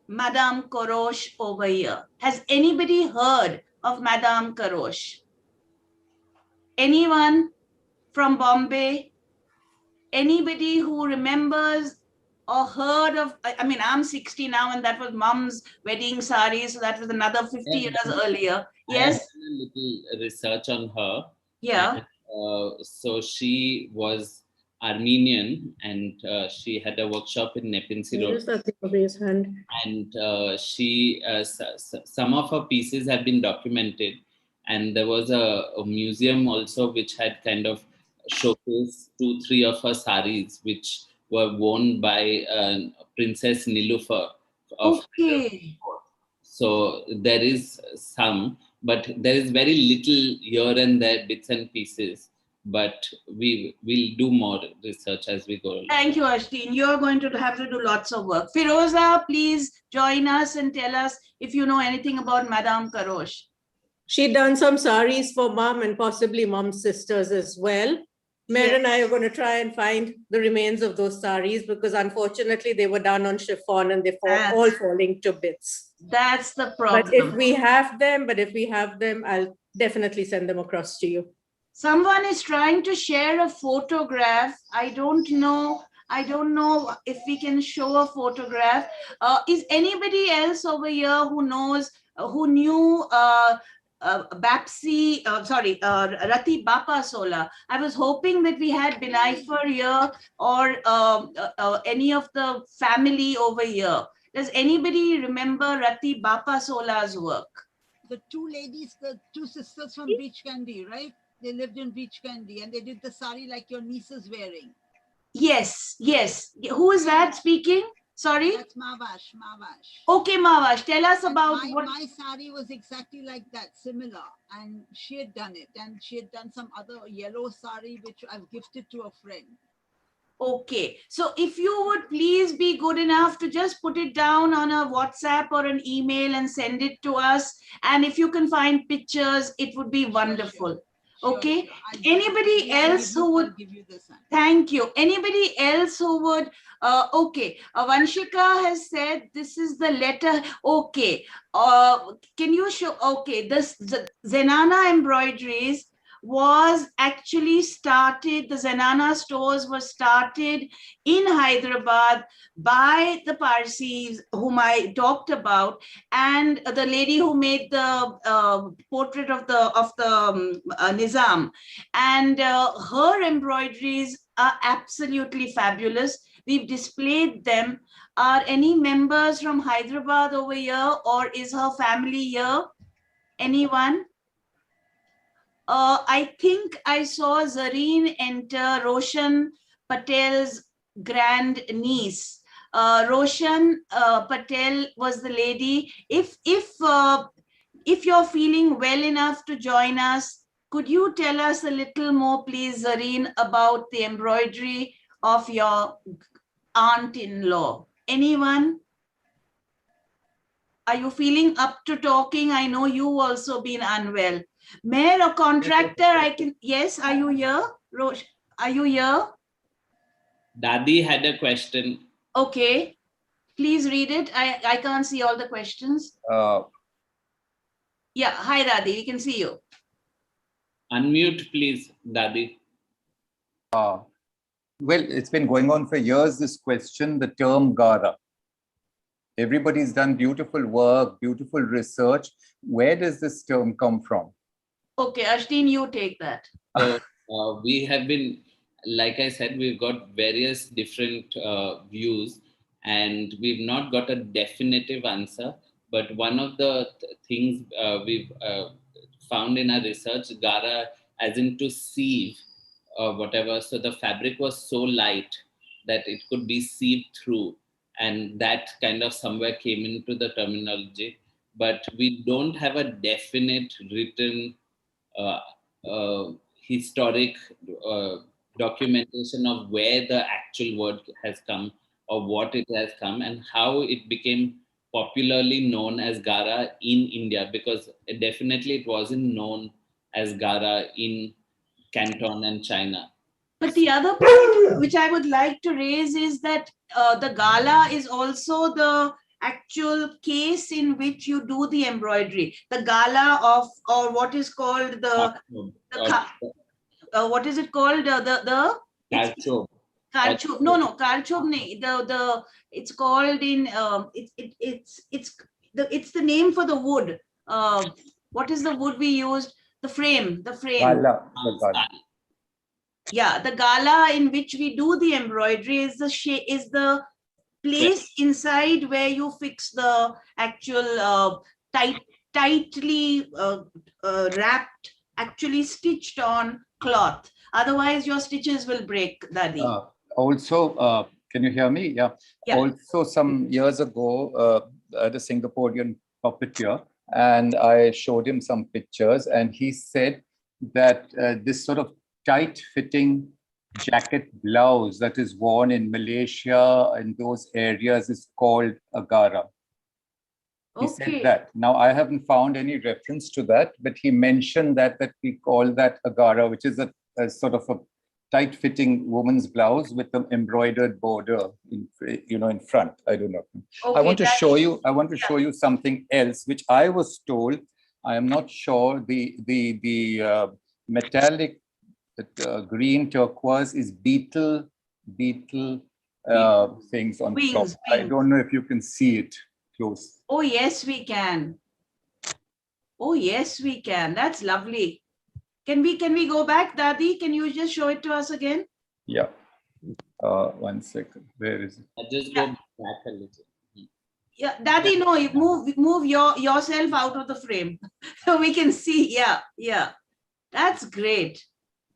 Madame Karosh over here? Has anybody heard of Madame Karosh? Anyone from Bombay? Anybody who remembers or heard of, I mean, I'm 60 now, and that was mom's wedding sari, so that was another 50 years earlier. Yes? I have done a little research on her. Yeah. And, so she was Armenian, and she had a workshop in Nepinsi Road. And she, some of her pieces have been documented. And there was a museum also which had kind of showcased 2-3 of her saris, which were worn by Princess Nilufar. Okay. So there is some, but there is very little here and there, bits and pieces. But we will do more research as we go along. Thank you, Ashdeen. You're going to have to do lots of work. Firoza, please join us and tell us if you know anything about Madame Karosh. She done some saris for mom and possibly mom's sisters as well. Mary and I are going to try and find the remains of those saris, because unfortunately they were done on chiffon and they're all falling to bits. That's the problem. But if we have them, I'll definitely send them across to you. Someone is trying to share a photograph. I don't know if we can show a photograph. Is anybody else over here who knows, who knew Bapsi, Rati Bapa Sola? I was hoping that we had Binaifer here or any of the family over here. Does anybody remember Rati Bapa Sola's work? The two ladies, the two sisters from Beach Candy, right? They lived in Beach Candy and they did the sari like your niece is wearing. Yes, yes. Who is that speaking? Sorry? That's Mavash, Mavash. Okay, Mavash, tell us about my sari was exactly like that, similar. And she had done it. And she had done some other yellow sari, which I've gifted to a friend. Okay, so if you would please be good enough to just put it down on a WhatsApp or an email and send it to us. And if you can find pictures, it would be wonderful. Okay, anybody else who would thank you, anybody else who would okay, Vanshika has said this is the letter. Okay, can you show? Okay, this the Zenana embroideries was actually started, the Zenana stores were started in Hyderabad by the Parsis whom I talked about, and the lady who made the portrait of the Nizam, and her embroideries are absolutely fabulous. We've displayed them. Are any members from Hyderabad over here, or is her family here? Anyone? I think I saw Zareen enter, Roshan Patel's grand niece. Roshan Patel was the lady. If you're feeling well enough to join us, could you tell us a little more, please, Zareen, about the embroidery of your aunt-in-law? Anyone? Are you feeling up to talking? I know you also been unwell. Mayor or contractor, I can, yes, are you here? Rosh, are you here? Dadi had a question. Okay, please read it. I can't see all the questions. Yeah, hi Dadi, we can see you. Unmute please, Dadi. Well, it's been going on for years, this question, the term Gara. Everybody's done beautiful work, beautiful research. Where does this term come from? Okay, Ashdeen, you take that. So we have been, like I said, we've got various different views and we've not got a definitive answer. But one of the things we've found in our research, Gara, as in to sieve or whatever. So the fabric was so light that it could be sieved through. And that kind of somewhere came into the terminology. But we don't have a definite written historic documentation of where the actual word has come or what it has come and how it became popularly known as Gara in India, because definitely it wasn't known as Gara in Canton and China. But the other point which I would like to raise is that the gala is also the actual case in which you do the embroidery. The gala of, or what is called what is it called? Karchob. Karchob. No, Karchob nahi. It's called in it's the name for the wood. What is the wood we used? The frame. Gala. Yeah, the gala in which we do the embroidery is the place inside where you fix the actual tightly wrapped, actually stitched on cloth. Otherwise, your stitches will break, Dadi. Also, can you hear me? Yeah. Also, some years ago, I had a Singaporean puppeteer, and I showed him some pictures, and he said that this sort of tight-fitting jacket blouse that is worn in Malaysia and those areas is called a Gara. He said that. Now, I haven't found any reference to that, but he mentioned that we call that a Gara, which is a sort of a tight-fitting woman's blouse with an embroidered border in front. I don't know. Okay, I want to show you. I want to show you something else, which I was told. I am not sure. The metallic green turquoise is beetle things on top. I don't know if you can see it close. Oh yes, we can. Oh yes, we can. That's lovely. Can we go back, Dadi? Can you just show it to us again? Yeah. 1 second. Where is it? I'll just go back a little. Yeah, Daddy, no, you move yourself out of the frame. So we can see. Yeah, yeah. That's great.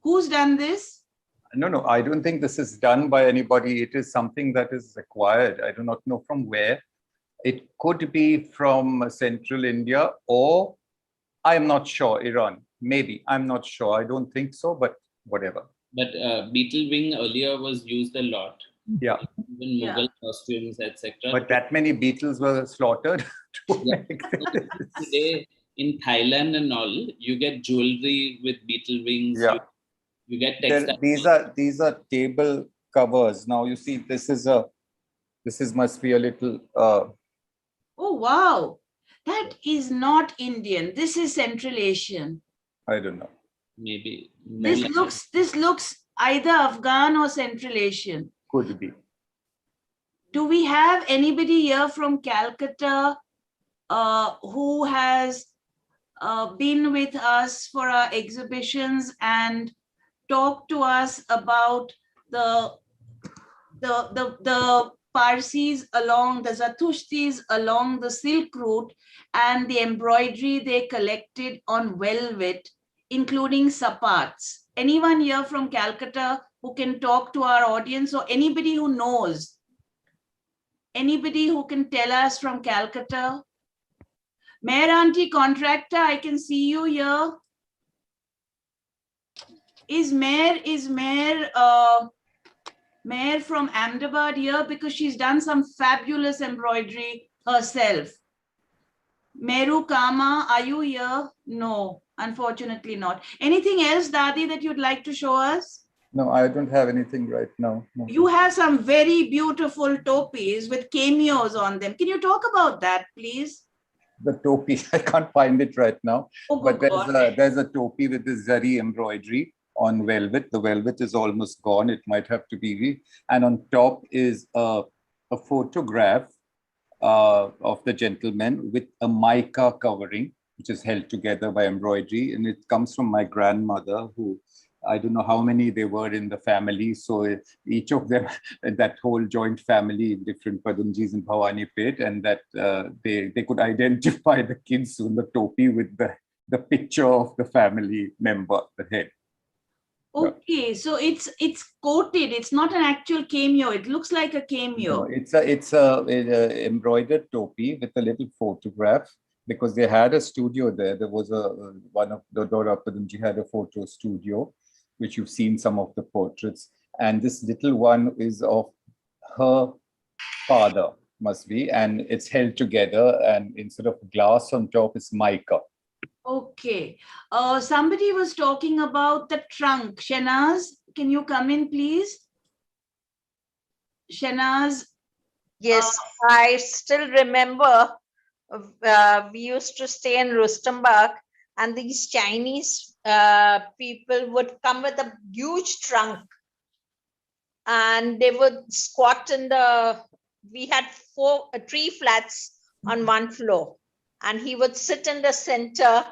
Who's done this? No, I don't think this is done by anybody. It is something that is acquired. I do not know from where. It could be from Central India, or I'm not sure, Iran. Maybe. I'm not sure. I don't think so, but whatever. But beetle wing earlier was used a lot. Yeah. Even Mughal costumes, etc. But that many beetles were slaughtered to make Today in Thailand and all, you get jewelry with beetle wings. Yeah. You get textiles. These are table covers. Now you see, this is must be a little. Oh wow, that is not Indian. This is Central Asian. I don't know. Maybe this looks either Afghan or Central Asian. Could be. Do we have anybody here from Calcutta who has been with us for our exhibitions and talked to us about the Parsis along the Zatushtis along the Silk Route and the embroidery they collected on velvet, including sapats? Anyone here from Calcutta who can talk to our audience, or anybody who knows? Anybody who can tell us from Calcutta? Mayor Auntie Contractor, I can see you here. Is Mayor from Ahmedabad here? Because she's done some fabulous embroidery herself. Meru Cama, are you here? No, unfortunately not. Anything else, Dadi, that you'd like to show us? No, I don't have anything right now. No. You have some very beautiful topis with cameos on them. Can you talk about that, please? The topi, I can't find it right now. Oh, but there's a topi with this zari embroidery on velvet. The velvet is almost gone. It might have to be. And on top is a photograph of the gentleman with a mica covering, which is held together by embroidery. And it comes from my grandmother, who, I don't know how many they were in the family. So each of them, that whole joint family, different Padunjis in Bhawanipet, and that they could identify the kids on the topi with the picture of the family member, the head. Okay, so it's coated. It's not an actual cameo. It looks like a cameo. No, it's a embroidered topi with a little photograph, because they had a studio there. There was one of the Dora Padunji had a photo studio, which you've seen some of the portraits. And this little one is of her father, must be, and it's held together, and instead of glass on top, it's mica. Okay. Somebody was talking about the trunk. Shernaz, can you come in, please? Shernaz. Yes, I still remember we used to stay in Rustomberg, and these Chinese people would come with a huge trunk, and they would squat in we had 3 flats on one floor, and he would sit in the center,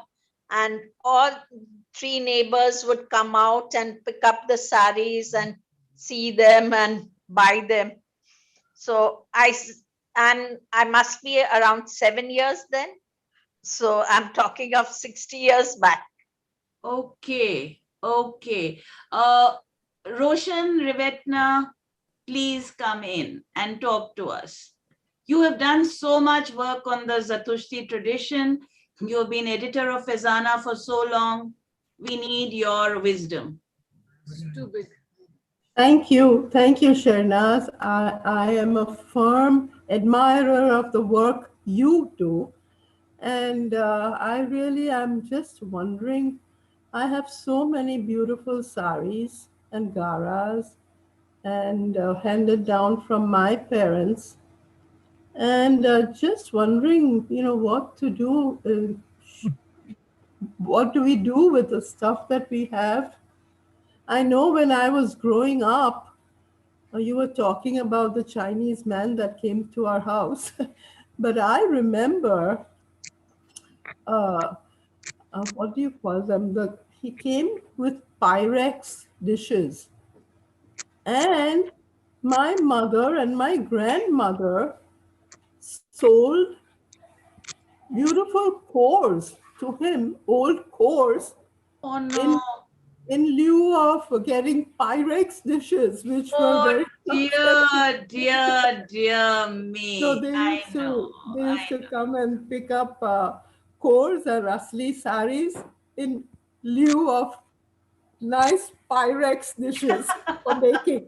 and all 3 neighbors would come out and pick up the saris and see them and buy them. So I must be around 7 years then. So I'm talking of 60 years back. Okay, okay. Roshan Rivetna, please come in and talk to us. You have done so much work on the Zatushti tradition. You've been editor of Fezana for so long. We need your wisdom. It's too big. Thank you, Shernaz. I am a firm admirer of the work you do. And I really am just wondering, I have so many beautiful saris and garas and handed down from my parents. And just wondering, what to do. What do we do with the stuff that we have? I know when I was growing up, you were talking about the Chinese man that came to our house. But I remember, what do you call them? He came with Pyrex dishes. And my mother and my grandmother sold beautiful cores to him, old cores, Oh no. in lieu of getting Pyrex dishes, which were Oh very dear, dear, dear me. So they I used know. to come and pick up cores and rasli saris in lieu of nice Pyrex dishes for making.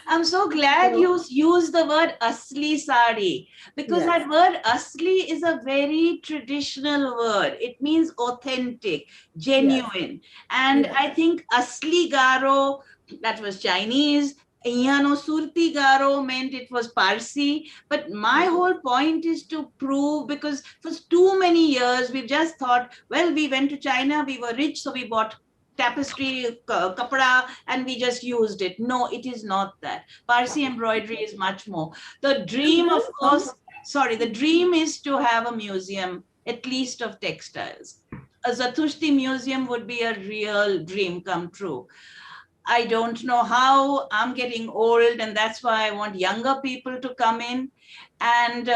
I'm so glad you used the word asli sari, because Yes. that word asli is a very traditional word. It means authentic, genuine. And Yes. I think asli garo, that was Chinese. Iyano surti garo meant it was Parsi. But my whole point is to prove, because for too many years we've just thought, well, we went to China, we were rich, so we bought tapestry, kapra, and we just used it. No, it is not that. Parsi embroidery is much more. The dream, of course, the dream is to have a museum, at least of textiles. A Zatushti museum would be a real dream come true. I don't know how. I'm getting old, and that's why I want younger people to come in. And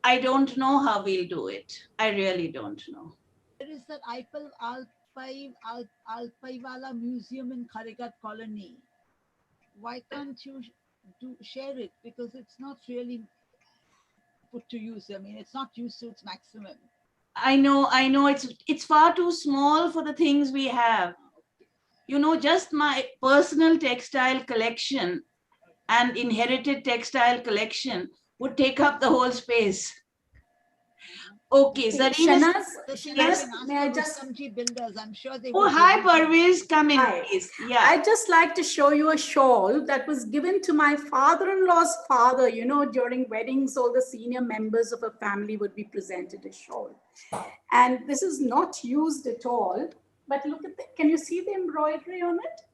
I don't know how we'll do it. I really don't know. There is that Alpaiwala Museum in Kharigat Colony. Why can't you share it? Because it's not really put to use. I mean, it's not used to its maximum. I know, it's far too small for the things we have. You know, just my personal textile collection and inherited textile collection would take up the whole space. Okay, Shernaz, yes. May I just builders? I'm sure they. Oh, hi, Parvez, come in, please. Yeah. I'd just like to show you a shawl that was given to my father-in-law's father. You know, during weddings, all the senior members of a family would be presented a shawl. And this is not used at all, but look at can you see the embroidery on it?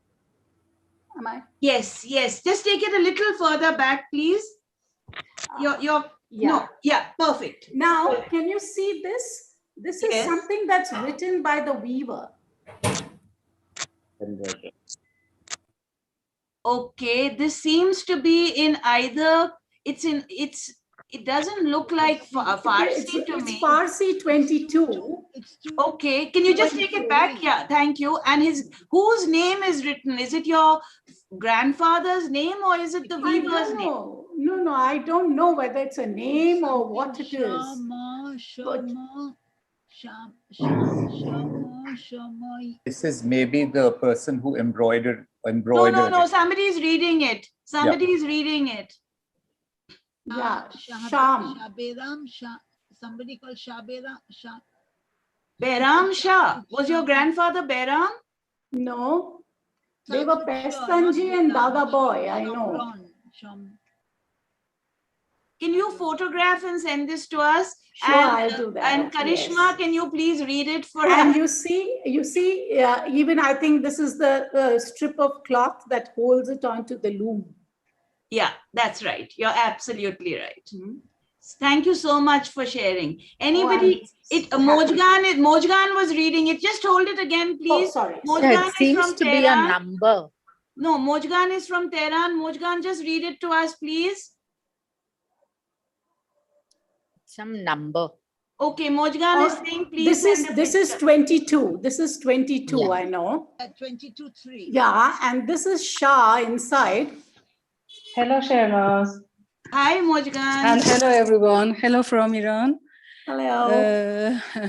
Am I? Yes, yes. Just take it a little further back, please. Yeah, perfect. Now, can you see this? This is something that's written by the weaver. Okay, this seems to be in either, it doesn't look like Farsi to me. It's Parsi 22. Okay, can you just take it back? Yeah, thank you. And whose name is written? Is it your grandfather's name or is it the weaver's name? No, I don't know whether it's a name or what it is. This is maybe the person who embroidered. No, somebody is reading it. Somebody is reading it. Yeah, Sham. Somebody called Shabera. Behram Shah. Was your grandfather Behram? No. They were Pestanji and Dada Boy, I know. Can you photograph and send this to us? Sure, I'll do that. And Karishma, can you please read it for us? And you see, even I think this is the strip of cloth that holds it onto the loom. Yeah, that's right. You're absolutely right. Thank you so much for sharing. Anybody? Mojgan was reading it. Just hold it again, please. Oh, sorry. Mojgan it seems to be a number. No, Mojgan is from Tehran. Mojgan, just read it to us, please. Some number. Okay, Mojgan is saying, please. This is 22. This is 22, yeah. I know. 22-3. Yeah, and this is Shah inside. Hello, Shernaz. Hi, Mojgan. And hello, everyone. Hello from Iran. Hello.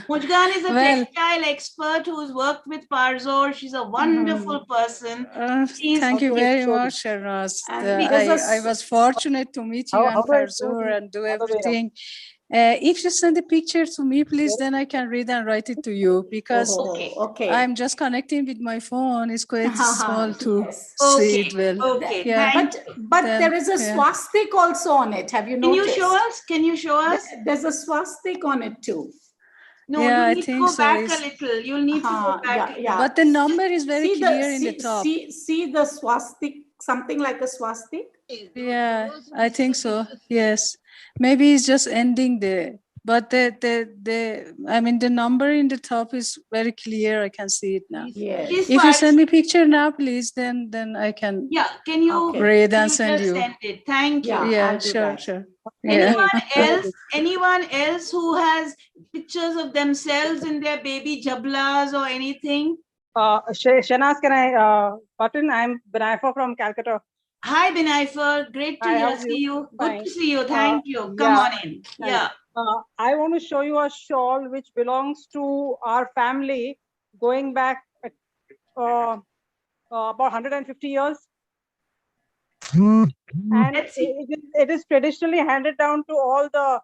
Mojgan is a textile expert who's worked with Parzor. She's a wonderful person. Thank you very much, Shernaz. I was fortunate to meet you and Parzor and do everything. If you send a picture to me, please, then I can read and write it to you because I'm just connecting with my phone. It's quite small to see it well. Okay. Yeah. But there is a swastik also on it. Have you noticed? Can you show us? There's a swastik on it too. No, you need to go back a little. You'll need to go back. Yeah. But the number is very clear in the top. See the swastik, something like a swastik? Yeah, I think so. Yes. Maybe it's just ending the but I mean, the number in the top is very clear. I can see it now. Yes. If you send me picture now, please, then I can. Yeah, can you read and send you? send it? Thank you. Yeah, sure. Anyone else? Anyone else who has pictures of themselves in their baby jablas or anything? Shernaz, can I button? I'm Binaifa from Calcutta. Hi, Binaifa. Great to see you. Good to see you. Thank you. Come on in. Yeah. I want to show you a shawl which belongs to our family going back about 150 years. And it is traditionally handed down to all the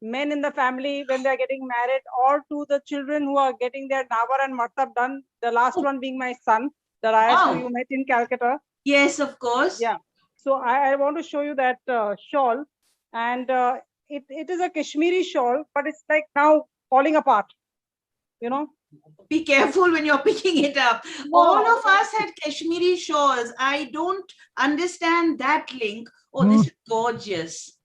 men in the family when they're getting married, or to the children who are getting their Navar and Martab done. The last one being my son that I saw you met in Calcutta. Yes, of course. Yeah. So I want to show you that shawl, and it is a Kashmiri shawl, but it's like now falling apart, you know. Be careful when you're picking it up. No. All of us had Kashmiri shawls. I don't understand that link. Oh, this is gorgeous.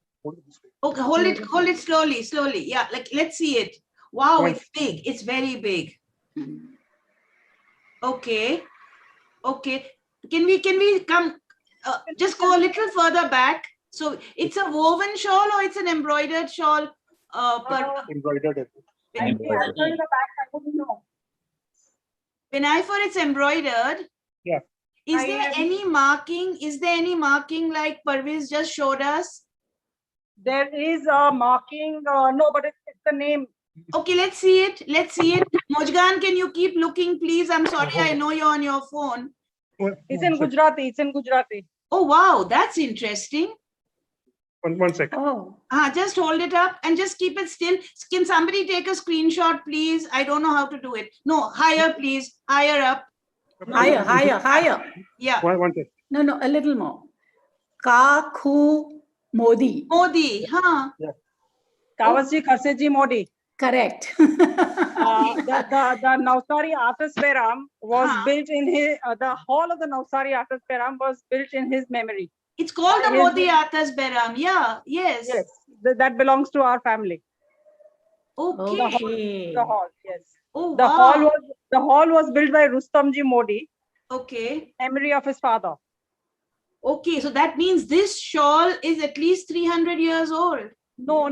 Okay, hold it slowly. Yeah, like let's see it. Wow, it's big. It's very big. Okay. Can we come? Just go a little further back. So it's a woven shawl or it's an embroidered shawl? Embroidered. Binaifa, it's embroidered. Yeah. Is there any marking? Is there any marking like Parviz just showed us? There is a marking. No, but it's the name. Okay, let's see it. Mojgan, can you keep looking, please? I'm sorry, I know you're on your phone. It's in Gujarati. Oh, wow, that's interesting. One second. Oh. Just hold it up and just keep it still. Can somebody take a screenshot, please? I don't know how to do it. No, higher, please. Higher up. Higher. Yeah. One second. No, a little more. Kakhu Modi. Modi, huh? Yeah. Kawasji Kharseji Modi. Correct. The Navsari Artist Beram was built in his, the hall of the Navsari Artist Beram was built in his memory. It's called the Modi Artist Beram. Yeah, yes. Yes, that belongs to our family. Okay. The hall, yes. Oh, the hall was built by Rustamji Modi. Okay. Memory of his father. Okay, so that means this shawl is at least 300 years old. No.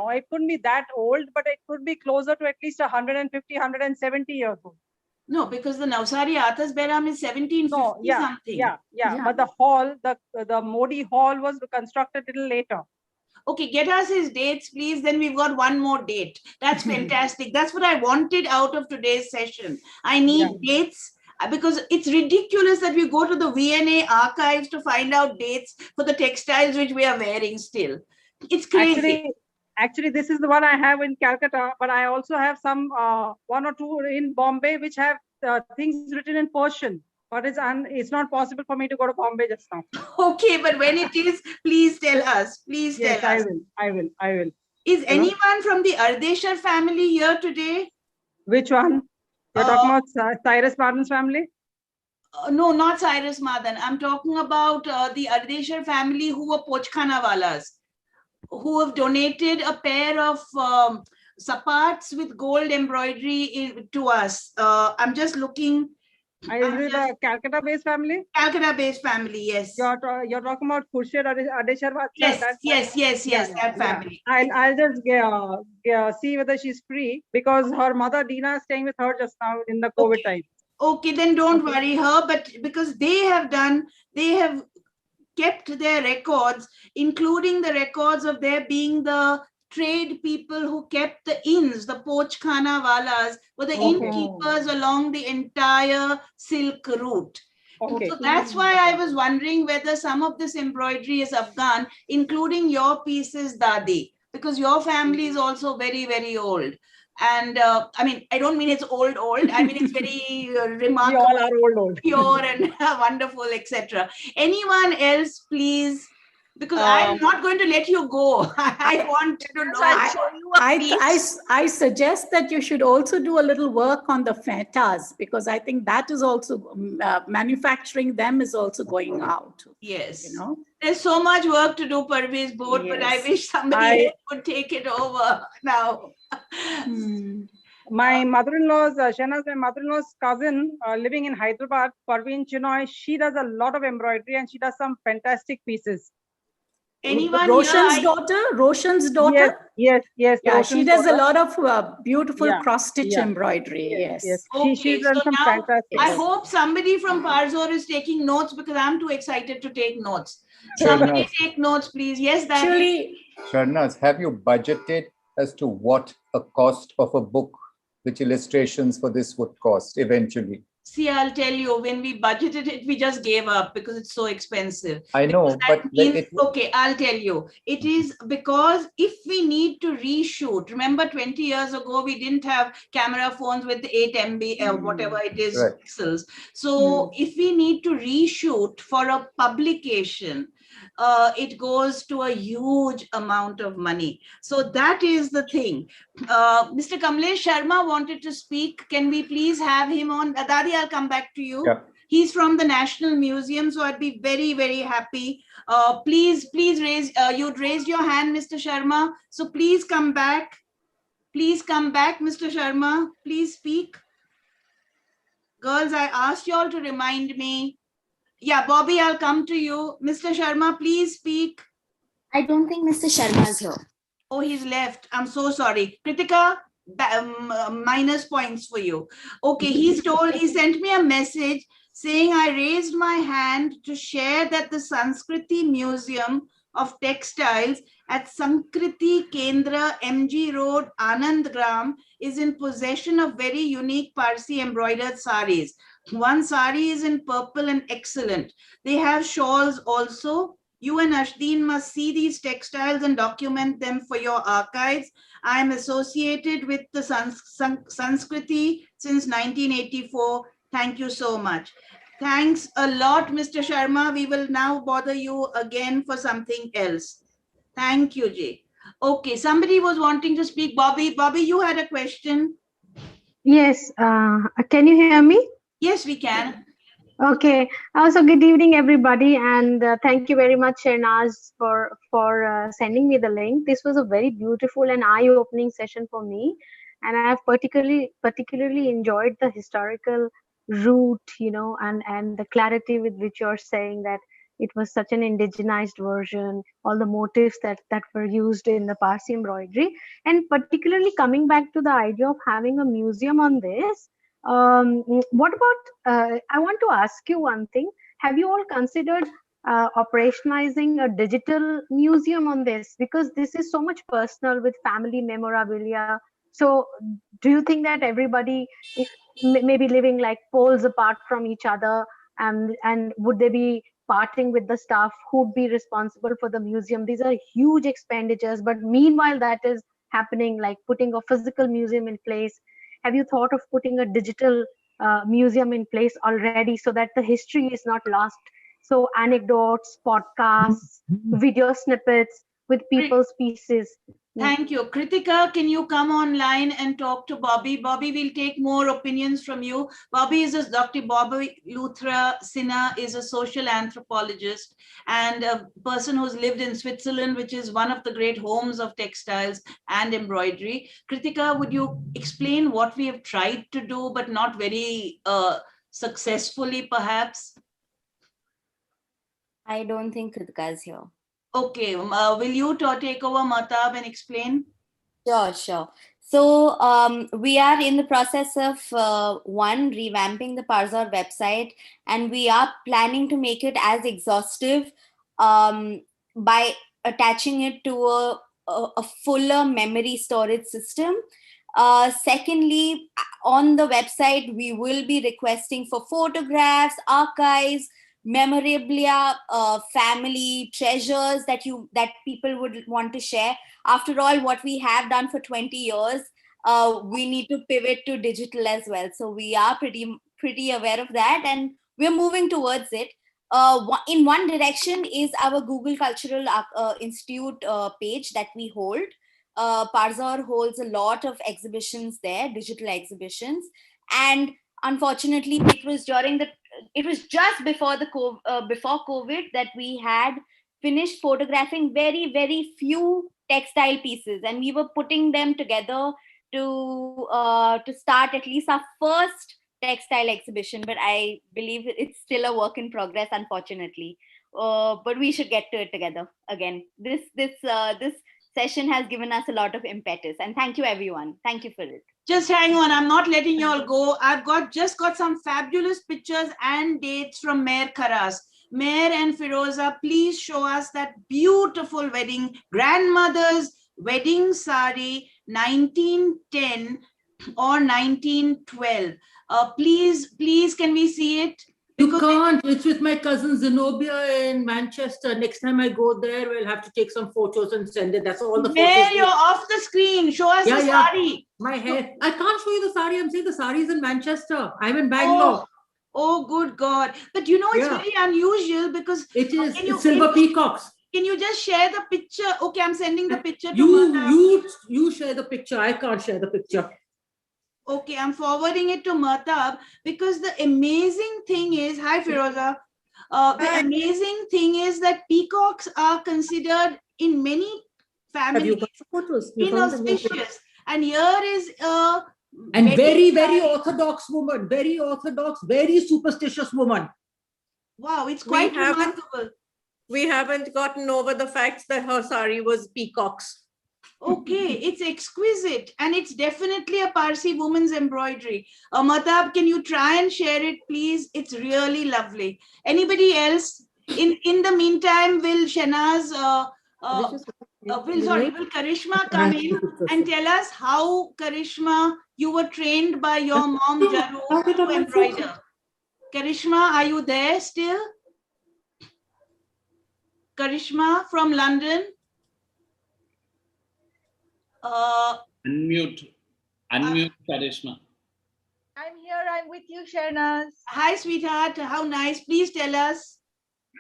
It couldn't be that old, but it could be closer to at least 150, 170 years old. No, because the Navsari Artist Beram is 1750 something. Yeah. But the hall, the Modi hall was constructed a little later. Okay, get us his dates, please. Then we've got one more date. That's fantastic. That's what I wanted out of today's session. I need dates, because it's ridiculous that we go to the VNA archives to find out dates for the textiles which we are wearing still. It's crazy. Actually, this is the one I have in Calcutta, but I also have some one or two in Bombay which have things written in Persian. But it's not possible for me to go to Bombay just now. Okay, but when it is, please tell us. Please tell us. I will. Is anyone from the Ardeshar family here today? Which one? You're talking about Cyrus Marden's family? No, not Cyrus Marden. I'm talking about the Ardeshar family who were Pochkhanawalas, who have donated a pair of sapats with gold embroidery to us. I'm just looking. Is it a Calcutta-based family? Calcutta-based family, yes. You're talking about Khurshid Adeshar? Yes, that family. I'll just see whether she's free, because her mother Dina is staying with her just now in the COVID time. Okay, then don't worry her, but because they have kept their records, including the records of their being the trade people who kept the inns. The Pochkhanawalas were the innkeepers along the entire silk route. Okay. So that's why I was wondering whether some of this embroidery is Afghan, including your pieces, Dadi, because your family is also very, very old. And I mean, I don't mean it's old. I mean, it's very remarkable. We all are old. Pure and wonderful, etc. Anyone else, please? Because I'm not going to let you go. I want to know. I suggest that you should also do a little work on the fetas, because I think that is also manufacturing them is also going out. Yes. You know, there's so much work to do, Parviz board, but I wish somebody else would take it over now. My mother-in-law's, Shernaz, my mother-in-law's cousin living in Hyderabad, Parveen Chinoy, she does a lot of embroidery and she does some fantastic pieces. Anyone Roshan's daughter? Roshan's daughter? Yes. Yeah, Roshan's she does daughter. a lot of beautiful cross-stitch embroidery. Yes. Okay, she's so done some now fantastic I work. hope somebody from Parzor is taking notes, because I'm too excited to take notes. Shernaz. Somebody take notes, please. Yes, that. Shernaz, have you budgeted as to what a cost of a book, which illustrations for this would cost eventually? See, I'll tell you, when we budgeted it, we just gave up because it's so expensive. I know, but okay, I'll tell you. It is because if we need to reshoot, remember 20 years ago, we didn't have camera phones with 8 MB, whatever it is, pixels. So if we need to reshoot for a publication, it goes to a huge amount of money. So that is the thing. Mr. Kamlesh Sharma wanted to speak. Can we please have him on? Dadi, I'll come back to you. Yeah. He's from the National Museum, so I'd be very, very happy. Please raise, you'd raised your hand, Mr. Sharma. So please come back. Please come back, Mr. Sharma. Please speak. Girls, I asked you all to remind me. Yeah, Bobby, I'll come to you. Mr. Sharma, please speak. I don't think Mr. Sharma is here. Oh, he's left. I'm so sorry. Kritika, minus points for you. Okay, he sent me a message saying I raised my hand to share that the Sanskriti Museum of Textiles at Sankriti Kendra, MG Road, Anandgram is in possession of very unique Parsi embroidered saris. One sari is in purple and excellent. They have shawls also. You and Ashdeen must see these textiles and document them for your archives. I am associated with the Sanskriti since 1984. Thank you so much. Thanks a lot, Mr. Sharma. We will now bother you again for something else. Thank you, Jay. Okay, somebody was wanting to speak. Bobby, you had a question. Yes. Can you hear me? Yes, we can. Okay. So good evening, everybody, and thank you very much, Shernaz, for sending me the link. This was a very beautiful and eye-opening session for me, and I have particularly enjoyed the historical root, and the clarity with which you're saying that it was such an indigenized version, all the motifs that were used in the Parsi embroidery, and particularly coming back to the idea of having a museum on this. What about, I want to ask you one thing. Have you all considered operationalizing a digital museum on this? Because this is so much personal with family memorabilia. So do you think that everybody maybe living like poles apart from each other, and would they be parting with the staff who'd be responsible for the museum? These are huge expenditures, but meanwhile that is happening, like putting a physical museum in place. Have you thought of putting a digital museum in place already so that the history is not lost? So anecdotes, podcasts, video snippets with people's pieces. Thank you. Kritika, can you come online and talk to Bobby? Bobby, will take more opinions from you. Bobby is Dr. Bobby Luthra Sinha is a social anthropologist and a person who's lived in Switzerland, which is one of the great homes of textiles and embroidery. Kritika, would you explain what we have tried to do, but not very successfully, perhaps? I don't think Kritika is here. Okay, will you take over, Mahtab, and explain? Sure. So we are in the process of revamping the Parzor website, and we are planning to make it as exhaustive by attaching it to a fuller memory storage system. Secondly, on the website, we will be requesting for photographs, archives, memorabilia, family treasures that people would want to share. After all, what we have done for 20 years, we need to pivot to digital as well. So we are pretty aware of that, and we're moving towards it. in one direction is our Google Cultural Institute page that we hold. Parzor holds a lot of exhibitions there, digital exhibitions, and unfortunately, it was just before before COVID that we had finished photographing very few textile pieces, and we were putting them together to start at least our first textile exhibition, but I believe it's still a work in progress, unfortunately. But we should get to it together again. This session has given us a lot of impetus, and thank you, everyone. Thank you for it. Just hang on, I'm not letting you all go. I've just got some fabulous pictures and dates from Mayor Kharas. Mayor and Firoza, please show us that beautiful wedding, grandmother's wedding sari, 1910 or 1912. Please, can we see it? You can't. It's with my cousin Zenobia in Manchester. Next time I go there, we'll have to take some photos and send it. That's all the Mayor, photos. you're off the screen. Show us the sari. My hair. I can't show you the sari. I'm saying the sari is in Manchester. I'm in Bangalore. Oh, good God. But you know, it's very unusual because it is. It's silver peacocks. Can you just share the picture? Okay, I'm sending the picture to you share the picture. I can't share the picture. Okay, I'm forwarding it to Mahtab because the amazing thing is, hi Firoza, the amazing thing is that peacocks are considered in many families inauspicious. And here is a very orthodox woman, very orthodox, very superstitious woman. Wow, it's quite remarkable. We haven't gotten over the fact that her sari was peacocks. Okay, it's exquisite and it's definitely a Parsi woman's embroidery. Mahtab, can you try and share it, please? It's really lovely. Anybody else? In the meantime, will Shernaz, will Karishma come in and tell us how, Karishma, you were trained by your mom, Jaru, to embroider? Karishma, are you there still? Karishma from London? Unmute Karishma. I'm here. I'm with you, Shernaz. Hi, sweetheart. How nice. Please tell us.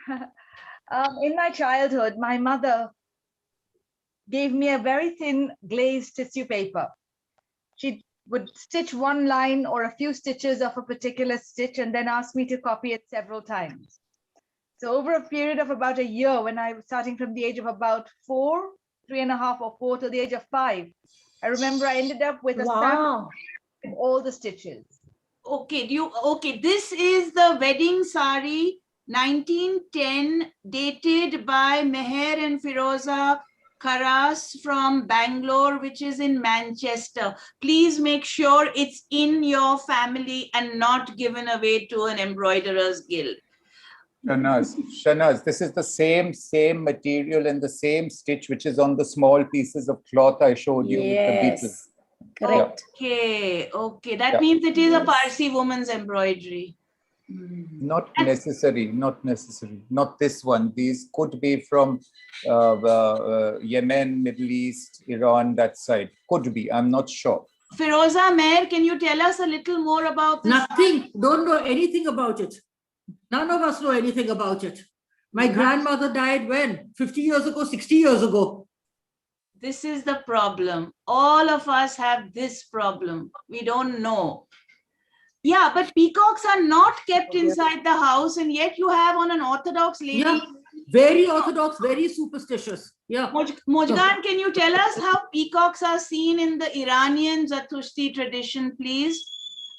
In my childhood, my mother gave me a very thin glazed tissue paper. She would stitch one line or a few stitches of a particular stitch and then ask me to copy it several times. So over a period of about a year, when I was starting from the age of about 3.5 or 4 to the age of 5. I remember I ended up with a stamp with all the stitches. Okay, this is the wedding sari 1910 dated by Meher and Firoza Kharas from Bangalore, which is in Manchester. Please make sure it's in your family and not given away to an embroiderer's guild. Shernaz, this is the same material and the same stitch which is on the small pieces of cloth I showed you with the beetles. Correct. Okay. That means it is a Parsi woman's embroidery. Not necessary. Not this one. These could be from Yemen, Middle East, Iran, that side. Could be. I'm not sure. Firoza, Mayor, can you tell us a little more about this? Nothing. Don't know anything about it. None of us know anything about it. My grandmother died when? 50 years ago, 60 years ago. This is the problem. All of us have this problem. We don't know. Yeah, but peacocks are not kept inside the house, and yet you have on an Orthodox lady. Yeah, very Orthodox, very superstitious. Yeah. Mojgan, can you tell us how peacocks are seen in the Iranian Zatushti tradition, please?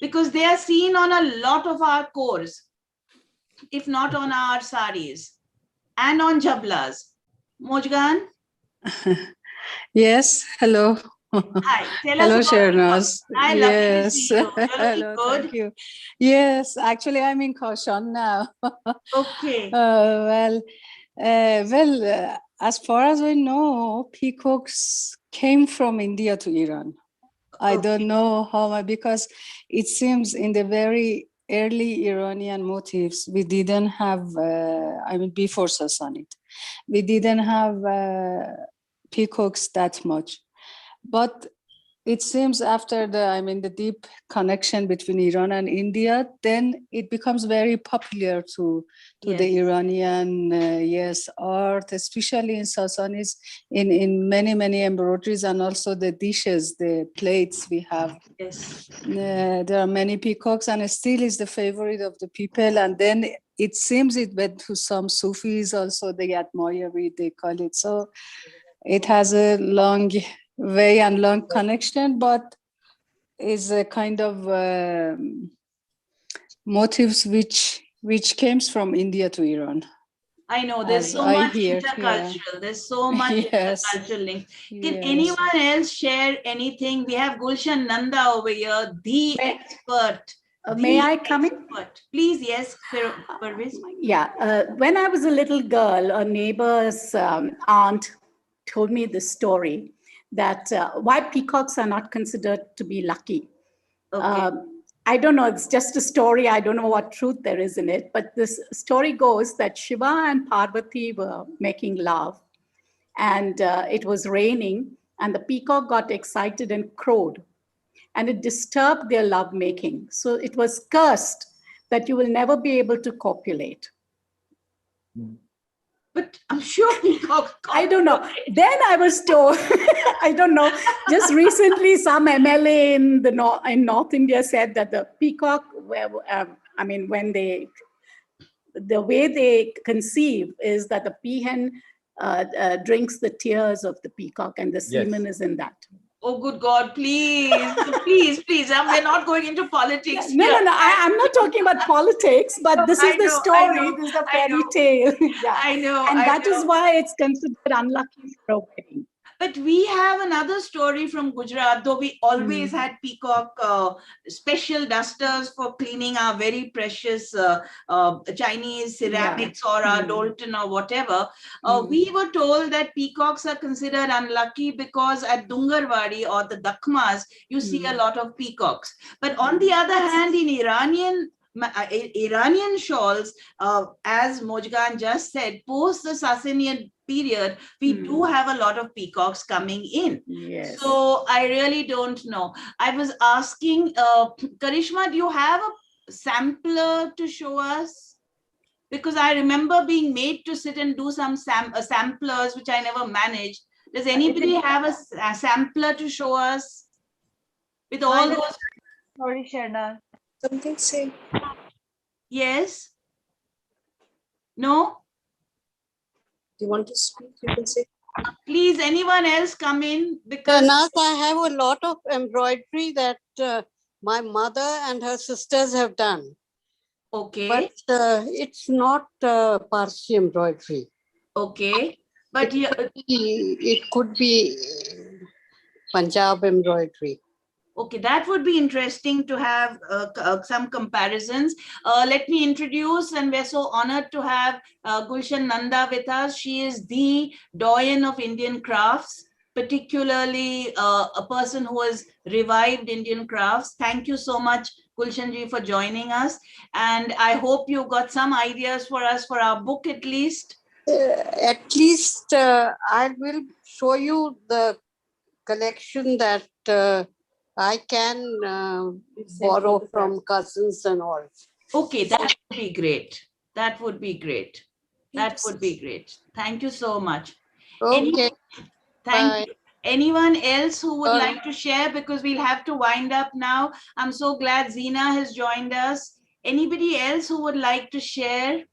Because they are seen on a lot of our cores, if not on our saris and on jablas. Mojgan? Yes, hello. Hi, tell hello, us Shernaz. I love to see you. Hello, thank you. Yes, actually, I'm in Kashan now. Okay. As far as I know, peacocks came from India to Iran. I don't know how, because it seems in the very early Iranian motifs, we didn't have, before Sassanid, we didn't have peacocks that much. But it seems after the deep connection between Iran and India, then it becomes very popular to the Iranian art, especially in Sasanis, in many embroideries, and also the dishes, the plates we have. Yes. There are many peacocks, and still is the favorite of the people. And then it seems it went to some Sufis also, they admire it, they call it. So it has a long way and long connection, but is a kind of motifs which came from India to Iran. I know there's so much intercultural. There's so much intercultural link. Can anyone else share anything? We have Gulshan Nanda over here, the expert. May I come in? Please, yes, Parviz. Yeah, when I was a little girl, a neighbor's aunt told me this story that why peacocks are not considered to be lucky. Okay. I don't know, it's just a story. I don't know what truth there is in it, but this story goes that Shiva and Parvati were making love, and it was raining, and the peacock got excited and crowed, and it disturbed their love making. So it was cursed that you will never be able to copulate. But I'm sure peacock. I don't know. Then I was told, I don't know. Just recently, some MLA in North India said that the peacock, when the way they conceive is that the peahen drinks the tears of the peacock, and the semen is in that. Oh, good God, please, please. We're not going into politics. No, I'm not talking about politics, but this is the story, this is the fairy tale. Yeah. I know. And that is why it's considered unlucky for a wedding. But we have another story from Gujarat, though we always had peacock special dusters for cleaning our very precious Chinese ceramics or our Dolton or whatever. We were told that peacocks are considered unlucky because at Dungarwadi or the Dakmas, you see a lot of peacocks. But on the other hand, in Iranian shawls, as Mojgan just said, post the Sasanian period, we do have a lot of peacocks coming in. Yes. So I really don't know. I was asking, Karishma, do you have a sampler to show us? Because I remember being made to sit and do some samplers, which I never managed. Does anybody have a sampler to show us? With all those... Sorry, Shernaz. Something say. Yes? No? Do you want to speak? You can say. Please, anyone else come in? Because Shernaz, I have a lot of embroidery that my mother and her sisters have done. Okay. But it's not Parsi embroidery. Okay. But it could be Punjab embroidery. Okay, that would be interesting to have some comparisons. Let me introduce, and we're so honored to have Gulshan Nanda with us. She is the doyen of Indian crafts, particularly a person who has revived Indian crafts. Thank you so much, Gulshan ji, for joining us. And I hope you got some ideas for us for our book at least. At least I will show you the collection that I can borrow from cousins and all. Okay, that would be great. That would be great. That would be great. Thank you so much. Okay. Thank you. Anyone else who would like to share? Because we'll have to wind up now. I'm so glad Zina has joined us. Anybody else who would like to share?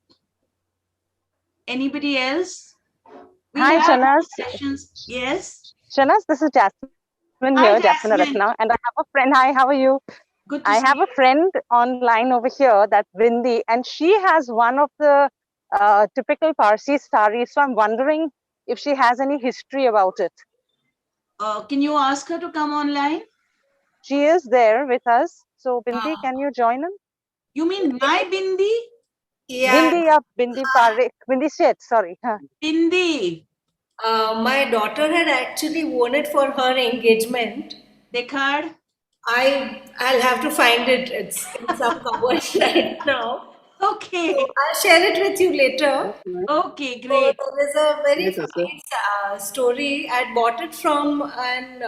Anybody else? Hi, Shernaz. Yes. Shernaz, this is Jasmine here, Jasmine Ratna, and I have a friend. Hi, how are you? Good to I have a friend online over here, that's Bindi, and she has one of the typical Parsi saris. So I'm wondering if she has any history about it. Can you ask her to come online? She is there with us. So Bindi, can you join in? You mean my Bindi? Yeah. Bindi Parekh, Bindi Sheth, sorry. Bindi. My daughter had actually worn it for her engagement. Dekhad? I'll have to find it. It's in some cupboard right now. Okay. So I'll share it with you later. Okay, great. So there is a very funny story. I bought it from an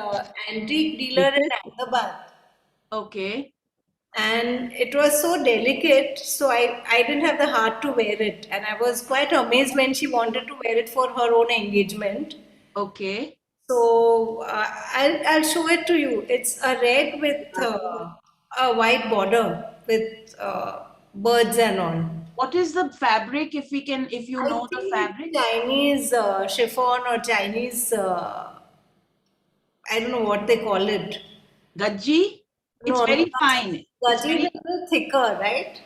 antique dealer in Ahmedabad. Okay. And it was so delicate, so I didn't have the heart to wear it. And I was quite amazed when she wanted to wear it for her own engagement. Okay. So I'll show it to you. It's a red with a white border with birds and all. What is the fabric, if you know the fabric? Chinese chiffon or Chinese, I don't know what they call it. Gajji? It's No, very fine. It's Gajji is a little thicker, right?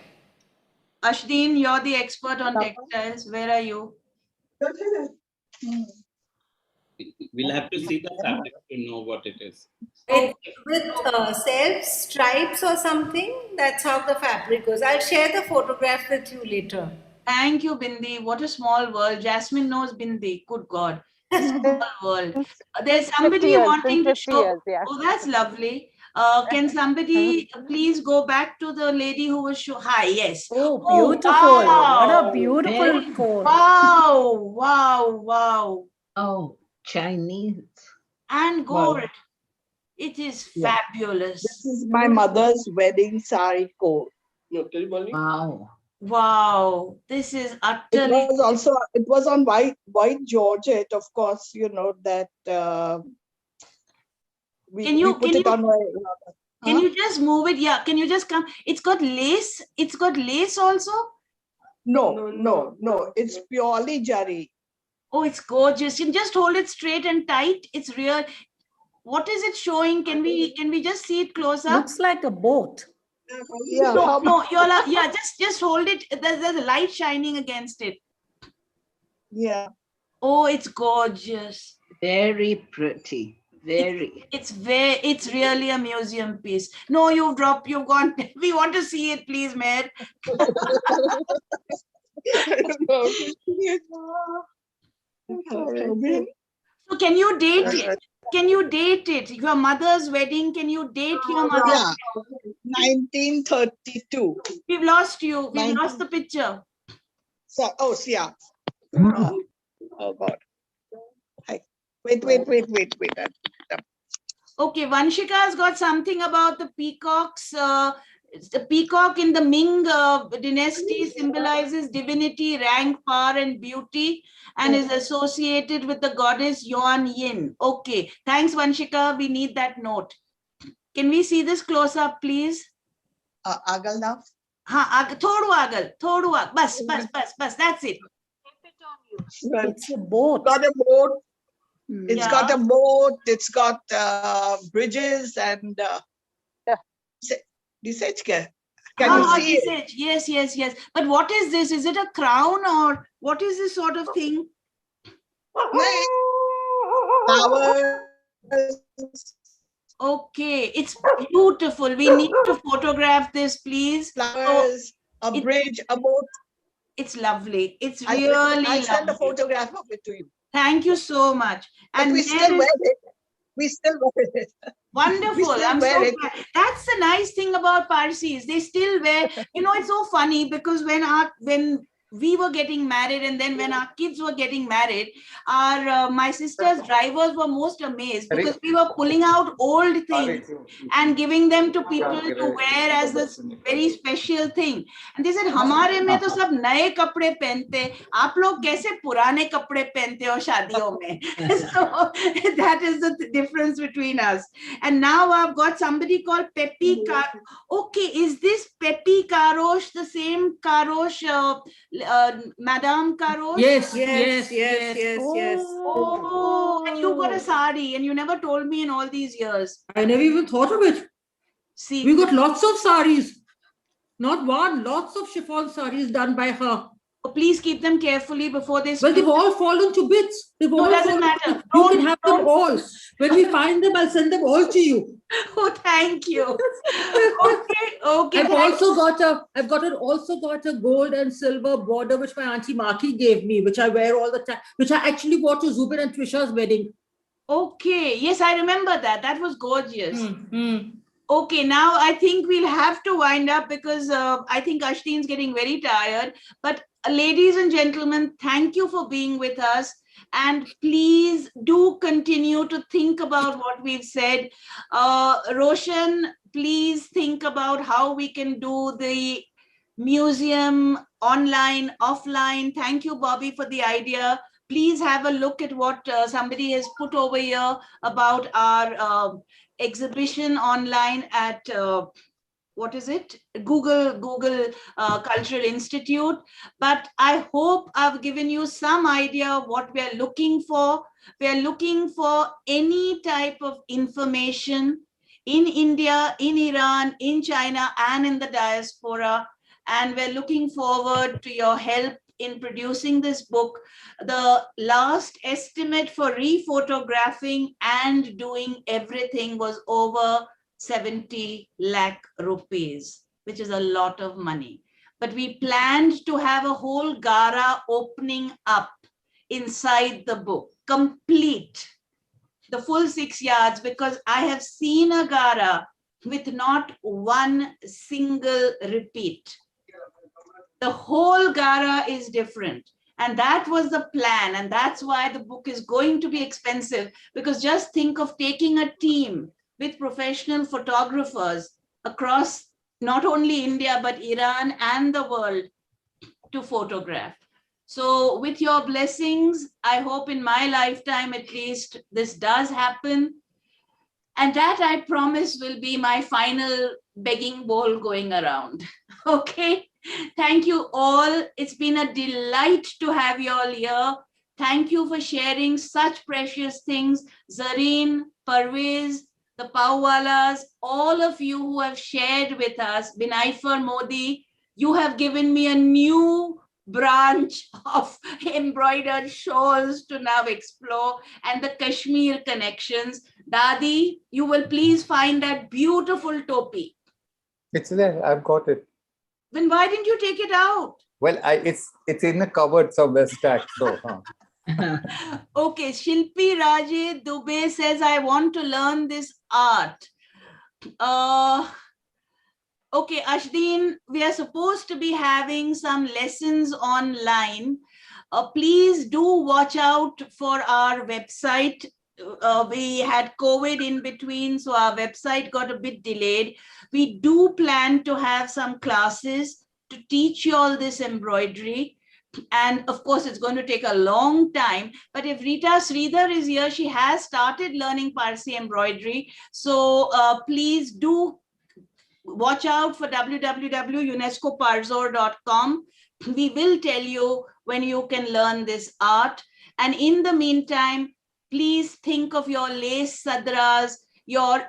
Ashdeen, you're the expert on textiles. Where are you? We'll have to see the fabric to know what it is. It's with self stripes or something. That's how the fabric goes. I'll share the photograph with you later. Thank you, Bindi. What a small world. Jasmine knows Bindi. Good God. Small world. There's somebody wanting to show. Years, yeah. Oh, that's lovely. Can somebody please go back to the lady who was show? Hi, yes. Oh, beautiful. Wow. What a beautiful coat. Wow, wow, wow. Oh, Chinese. And Wow. gold. It is Yeah. fabulous. This is my mother's wedding sari coat. Wow. Wow. This is It utterly. was on white georgette, of course, you know that we put it on. Can you just move it? Yeah. Can you just come? It's got lace. It's got lace also. No. It's purely jari. Oh, it's gorgeous. You can just hold it straight and tight. It's real. What is it showing? Can we just see it close up? Looks like a boat. Yeah. No, Yola. Yeah, just hold it. There's a light shining against it. Yeah. Oh, it's gorgeous. Very pretty. Very. It's really a museum piece. No, you've gone. We want to see it, please, Mayor. So can you date it? Can you date it? Your mother's wedding, can you date your mother? Yeah, 1932. We've lost you. We've lost the picture. So, yeah. Oh God. Hi. Wait. Okay, Vanshika's got something about the peacocks. The peacock in the Ming dynasty symbolizes divinity, rank, power, and beauty, and is associated with the goddess Yuan Yin. Okay, thanks, Vanshika. We need that note. Can we see this close up, please? Agal now. Thodu agal. Bas. That's it. It's a boat. Got a boat. It's got a boat. It's got bridges and. Can you see it? Yes. But what is this? Is it a crown or what is this sort of thing? Flowers. Okay, it's beautiful. We need to photograph this, please. Flowers, a bridge, a boat. It's lovely. It's really lovely. I'll send a photograph of it to you. Thank you so much. And we still wear it. We still wear it. Wonderful. I'm so glad. That's the nice thing about Parsis. They still wear, it's so funny because when we were getting married and then when our kids were getting married, my sister's drivers were most amazed because we were pulling out old things and giving them to people to wear as this very special thing. And they said, "Hamare mein to sab naye kapde pehnte, aap log kaise purane kapde pehnte ho shaadiyon mein?" So that is the difference between us. And now I've got somebody called Pepi Car. Okay, is this Pepi Karosh the same Karosh? Madame Karosh? Yes. Oh, and you got a sari and you never told me in all these years. I never even thought of it. See, we got lots of saris. Not one, lots of chiffon saris done by her. Oh, please keep them carefully before they. Well, they've all fallen to bits. They've all doesn't matter. You can have them all. When we find them, I'll send them all to you. Oh, thank you. Okay. I've also got a gold and silver border which my auntie Maki gave me, which I wear all the time, which I actually wore to Zubin and Trisha's wedding. Okay. Yes, I remember that. That was gorgeous. Okay, now I think we'll have to wind up because I think Ashdeen's getting very tired. But ladies and gentlemen, thank you for being with us. And please do continue to think about what we've said. Roshan, please think about how we can do the museum online, offline. Thank you, Bobby, for the idea. Please have a look at what somebody has put over here about our exhibition online at what is it? Google Cultural Institute. But I hope I've given you some idea of what we're looking for. We're looking for any type of information in India, in Iran, in China, and in the diaspora. And we're looking forward to your help in producing this book. The last estimate for rephotographing and doing everything was over 70 lakh rupees, which is a lot of money. But we planned to have a whole Gara opening up inside the book, complete, the full 6 yards, because I have seen a Gara with not one single repeat. The whole Gara is different. And that was the plan. And that's why the book is going to be expensive, because just think of taking a team with professional photographers across not only India, but Iran and the world to photograph. So with your blessings, I hope in my lifetime, at least, this does happen. And that I promise will be my final begging bowl going around. Okay. Thank you all. It's been a delight to have you all here. Thank you for sharing such precious things. Zareen, Parvez, the Pauwalas, all of you who have shared with us, Binaifer Modi, you have given me a new branch of embroidered shawls to now explore, and the Kashmir connections. Dadi, you will please find that beautiful topi. It's there. I've got it. Then why didn't you take it out? Well, it's in the cupboard somewhere stacked. So, Okay, Shilpi Raje Dubey says, I want to learn this art. Okay, Ashdeen, we are supposed to be having some lessons online. Please do watch out for our website. We had COVID in between, so our website got a bit delayed. We do plan to have some classes to teach you all this embroidery. And of course, it's going to take a long time. But if Rita Sridhar is here, she has started learning Parsi embroidery. So please do watch out for www.unescoparzor.com. We will tell you when you can learn this art. And in the meantime, please think of your lace sadras, your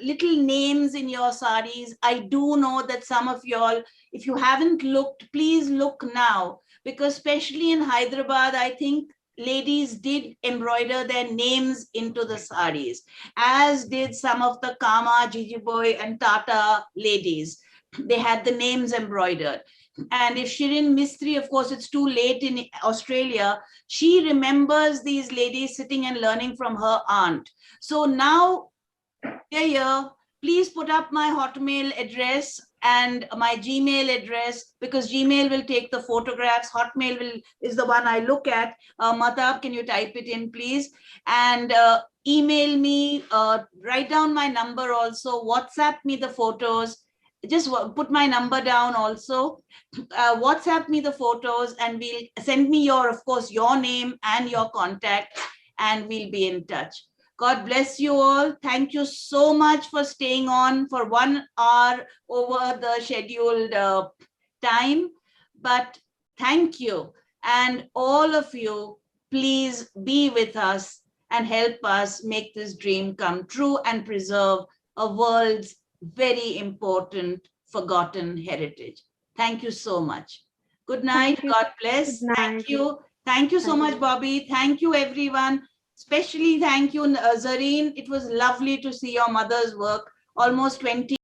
little names in your saris. I do know that some of y'all, if you haven't looked, please look now, because especially in Hyderabad, I think ladies did embroider their names into the saris, as did some of the Cama, Jijiboy and Tata ladies. They had the names embroidered. And if Shirin Mistry, of course, it's too late in Australia, she remembers these ladies sitting and learning from her aunt. So now, here, please put up my Hotmail address and my Gmail address, because Gmail will take the photographs. Hotmail is the one I look at. Matab, can you type it in, please? And email me, write down my number also, WhatsApp me the photos. Just put my number down also. WhatsApp me the photos, and we'll send me your, of course, your name and your contact, and we'll be in touch. God bless you all. Thank you so much for staying on for 1 hour over the scheduled time. But thank you. And all of you, please be with us and help us make this dream come true and preserve a world's very important forgotten heritage. Thank you so much. Good night. God bless. Thank you. Thank you so much, Bobby. Thank you, everyone. Especially thank you, Zareen. It was lovely to see your mother's work. Almost 20